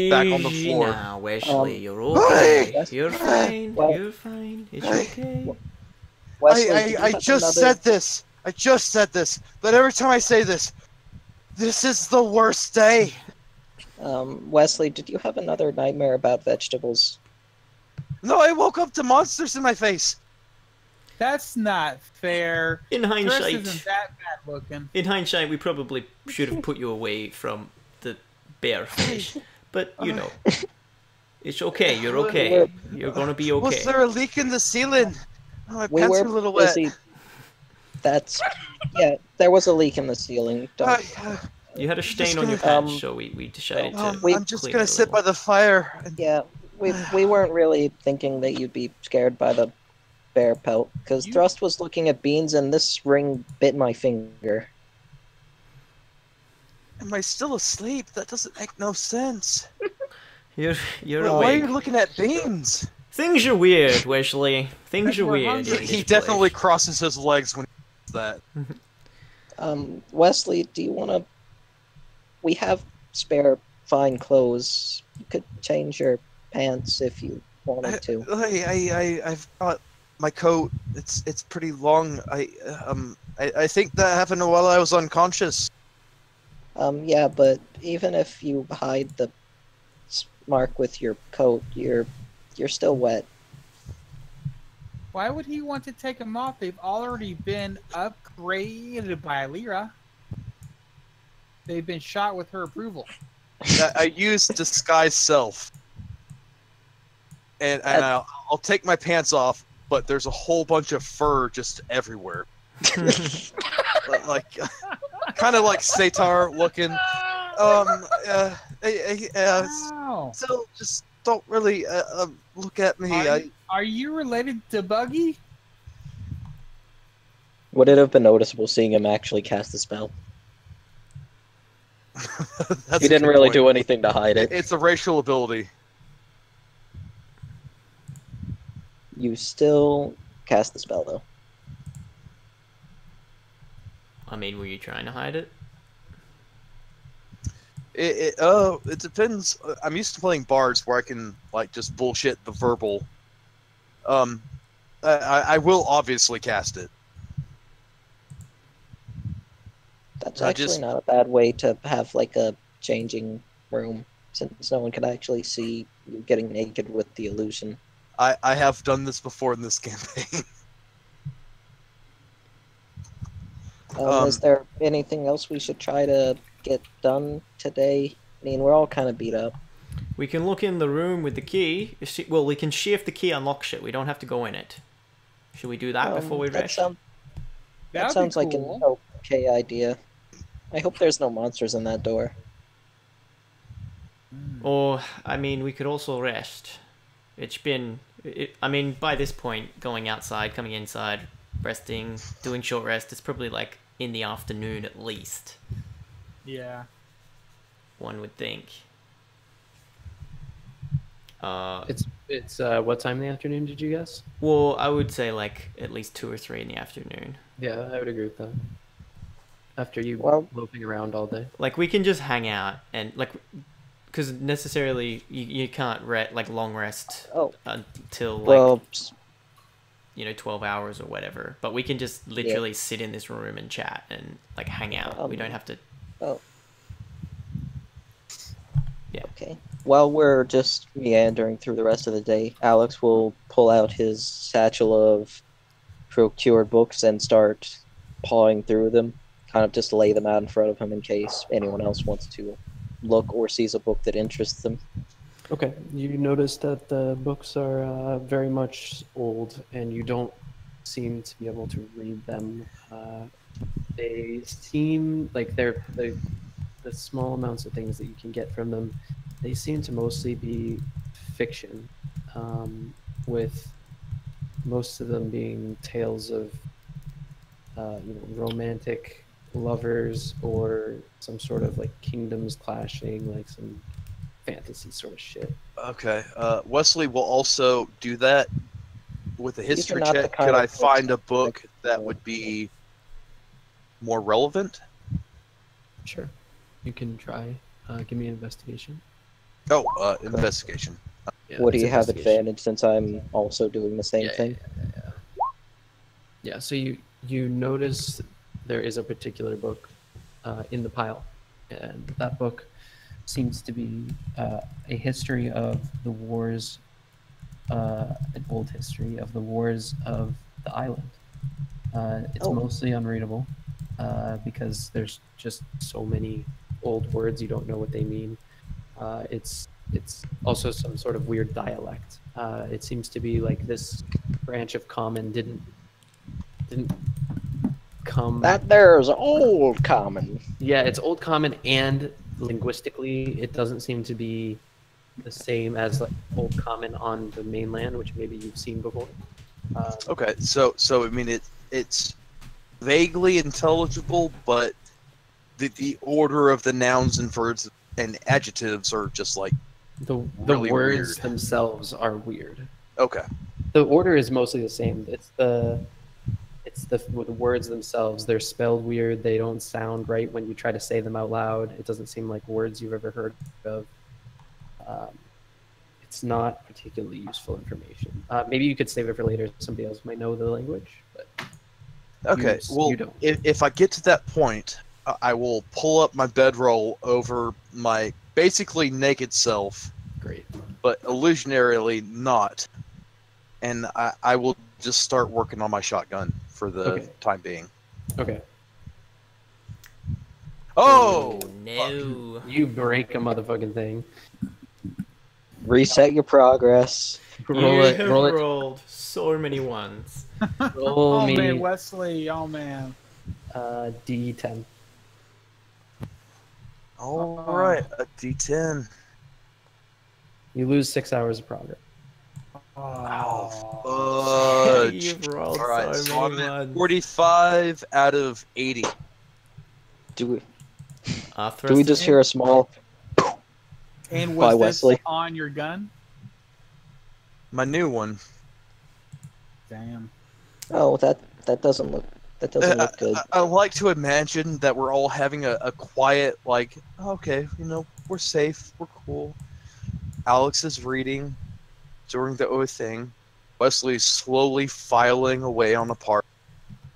Back on the Easy floor. now, Wesley. Um, You're okay. Wes- You're fine. Well- You're fine. It's Hey. okay. Wesley, do you I have just another- said this. I just said this. But every time I say this, this is the worst day. Wesley, did you have another nightmare about vegetables? No, I woke up to monsters in my face. That's not fair. In Dress hindsight, isn't that bad looking. we probably should have put you away from the bear fish. But you know, it's okay. You're okay. You're gonna be okay. Was there a leak in the ceiling? Oh, my We pants were are a little wet. busy. That's there was a leak in the ceiling. Don't, You had a stain on gonna- your pants, so we decided to. I'm just clean gonna it a sit little. by the fire. And yeah, we weren't really thinking that you'd be scared by the bear pelt because You- Thrust was looking at beans and this ring bit my finger. am I still asleep? That doesn't make no sense. You're Why are awake. you looking at beans? Things are weird, Wesley. Things are We're weird. hungry. in He this definitely place. crosses his legs when he does that. Wesley, do you want to? We have spare fine clothes. You could change your pants if you wanted to. I've got my coat. It's pretty long. I think that happened while I was unconscious. Yeah, but even if you hide the mark with your coat, you're still wet. Why would he want to take them off? They've already been upgraded by Lyra. They've been shot with her approval. I use disguise self, and I'll take my pants off, but there's a whole bunch of fur just everywhere. Like, kind of like Satar looking. Wow. So just don't really look at me. Are you related to Buggy? Would it have been noticeable seeing him actually cast the spell? That's He a didn't good really point. do anything to hide it. It's a racial ability. You still cast the spell, though. I mean, were you trying to hide it? It depends. I'm used to playing bards where I can like just bullshit the verbal. I will obviously cast it. That's I actually just- not a bad way to have like a changing room, since no one can actually see you getting naked with the illusion. I have done this before in this campaign. Is there anything else we should try to get done today? I mean, we're all kind of beat up. We can look in the room with the key. Well, we can see if the key unlocks it. We don't have to go in it. Should we do that before we that rest? that That'd sounds be like an cool. okay idea. I hope there's no monsters in that door. Or, I mean, we could also rest. It's been... I mean, by this point, going outside, coming inside, resting, doing short rest, it's probably like in the afternoon at least, Yeah. one would think. It's what time in the afternoon did you guess? Well, I would say like at least 2 or 3 in the afternoon. Yeah, I would agree with that. After you Well- loafing around all day. Like, we can just hang out and, like... Because necessarily, you can't long rest Oh, until, like, well, 12 hours or whatever. But we can just literally sit in this room and chat and, like, hang out. We don't have to... oh, Yeah. okay. While we're just meandering through the rest of the day, Alex will pull out his satchel of procured books and start pawing through them. Kind of just lay them out in front of him in case anyone else wants to look or sees a book that interests them. Okay, you notice that the books are very much old, and you don't seem to be able to read them. They seem like they're the small amounts of things that you can get from them. They seem to mostly be fiction, with most of them being tales of romantic lovers or some sort of like kingdoms clashing, like some fantasy sort of shit. Okay. Wesley will also do that with a These are history not the check. kind Could of I books find a that- book that would be more relevant? Sure, you can try. Give me an investigation. Oh, investigation. Yeah, Would it's he have investigation. advantage since I'm also doing the same thing? Yeah, so you notice there is a particular book in the pile, and that book seems to be a history of the wars, an old history of the wars of the island. It's Oh. mostly unreadable because there's just so many old words you don't know what they mean. It's also some sort of weird dialect. It seems to be like this branch of Common didn't come. That there's old common. Yeah, it's Old Common, and linguistically, it doesn't seem to be the same as like Old Common on the mainland, which maybe you've seen before. Okay, so I mean it's vaguely intelligible, but the order of the nouns and verbs and adjectives are just like The really words weird. themselves are weird. okay. The order is mostly the same. It's the words themselves. They're spelled weird. They don't sound right when you try to say them out loud. It doesn't seem like words you've ever heard of. It's not particularly useful information. Maybe you could save it for later. Somebody else might know the language, but Okay, well, you don't. if I get to that point, I will pull up my bedroll over my basically naked self, Great. but illusionarily not, and I will just start working on my shotgun for the Okay. time being. Okay. Oh! no. You break a motherfucking thing. Reset your progress. Roll it. have Roll it. rolled so many ones. Roll Oh me man, Wesley. Oh man. D10. All right, a D10. You lose 6 hours of progress. Oh. Fudge. You've rolled All right, so so many I'm at ones. 45 out of 80. Do Arthur, we just hear a small And by was this Wesley? on your gun? My new one. Damn. Oh, that doesn't look good. I like to imagine that we're all having a quiet, like, okay, we're safe, we're cool. Alex is reading during the O thing. Wesley's slowly filing away on the part.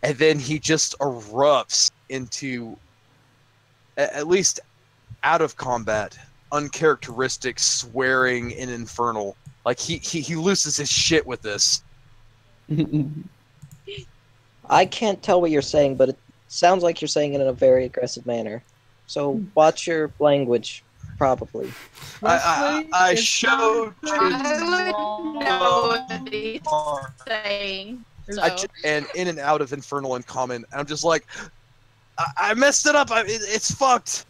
And then he just erupts into, at least out of combat, uncharacteristic swearing in Infernal. Like, he loses his shit with this. I can't tell what you're saying, but it sounds like you're saying it in a very aggressive manner. So watch your language, probably. I it's showed I would know what he's you. saying. So. And in and out of Infernal and Common, I'm just like, I messed it up. It's fucked.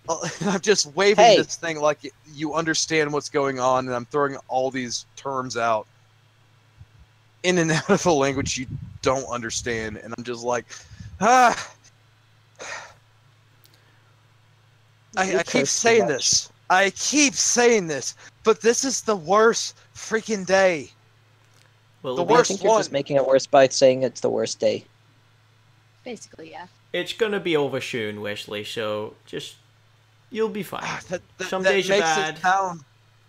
I'm just waving Hey. this thing like you understand what's going on, and I'm throwing all these terms out in and out of a language you don't understand, and I'm just like, ah. I keep saying this. I keep saying this, but this is the worst freaking day. Well, The I worst think you're one. just making it worse by saying it's the worst day. Basically, yeah. it's gonna be over soon, Wesley. So just you'll be fine. That Some that days are makes bad. it sound.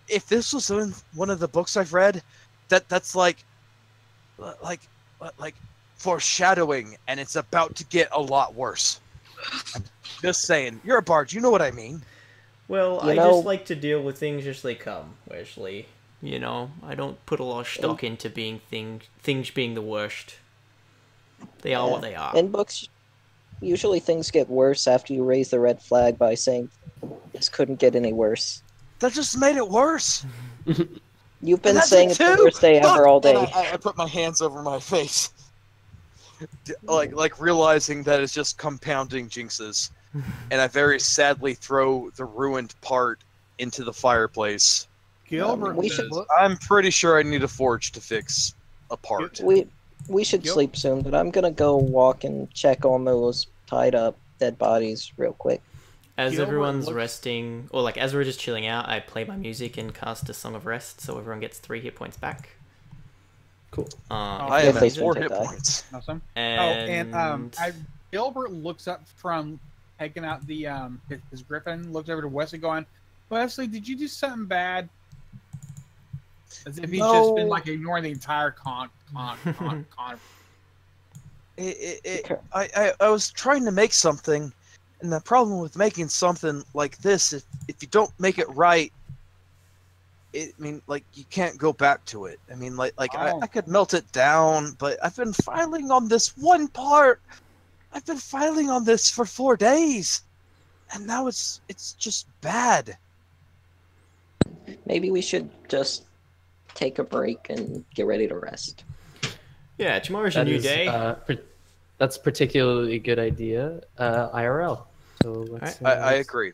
If this was in one of the books I've read, that's like foreshadowing, and it's about to get a lot worse. I'm just saying, you're a bard. You know what I mean. Well, You I know- just like to deal with things as they come, Wesley. I don't put a lot of stock into being things being the worst. They are what they are. In books, usually things get worse after you raise the red flag by saying this couldn't get any worse. That just made it worse. You've been And that's saying it it's the too? worst day ever Look! all And day. I put my hands over my face, like realizing that it's just compounding jinxes, and I very sadly throw the ruined part into the fireplace. Gilbert, we should- I'm pretty sure I need a forge to fix a part. We should Yep. sleep soon, but I'm gonna go walk and check on those tied up dead bodies real quick. As Gilbert everyone's looks- resting, or like as we're just chilling out, I play my music and cast a Song of Rest, so everyone gets 3 hit points back. Cool. I If have they 4 still hit die. points. Awesome. And Gilbert looks up from taking out the his griffin, looks over to Wesley, going, "Wesley, did you do something bad?" As if he's just been No. like ignoring the entire con. I was trying to make something, and the problem with making something like this, if you don't make it right, you can't go back to it. I could melt it down, but I've been filing on this one part. I've been filing on this for 4 days, and now it's just bad. Maybe we should just take a break and get ready to rest. yeah, tomorrow's a That new is, day. that's a particularly good idea. IRL. So let's. I agree.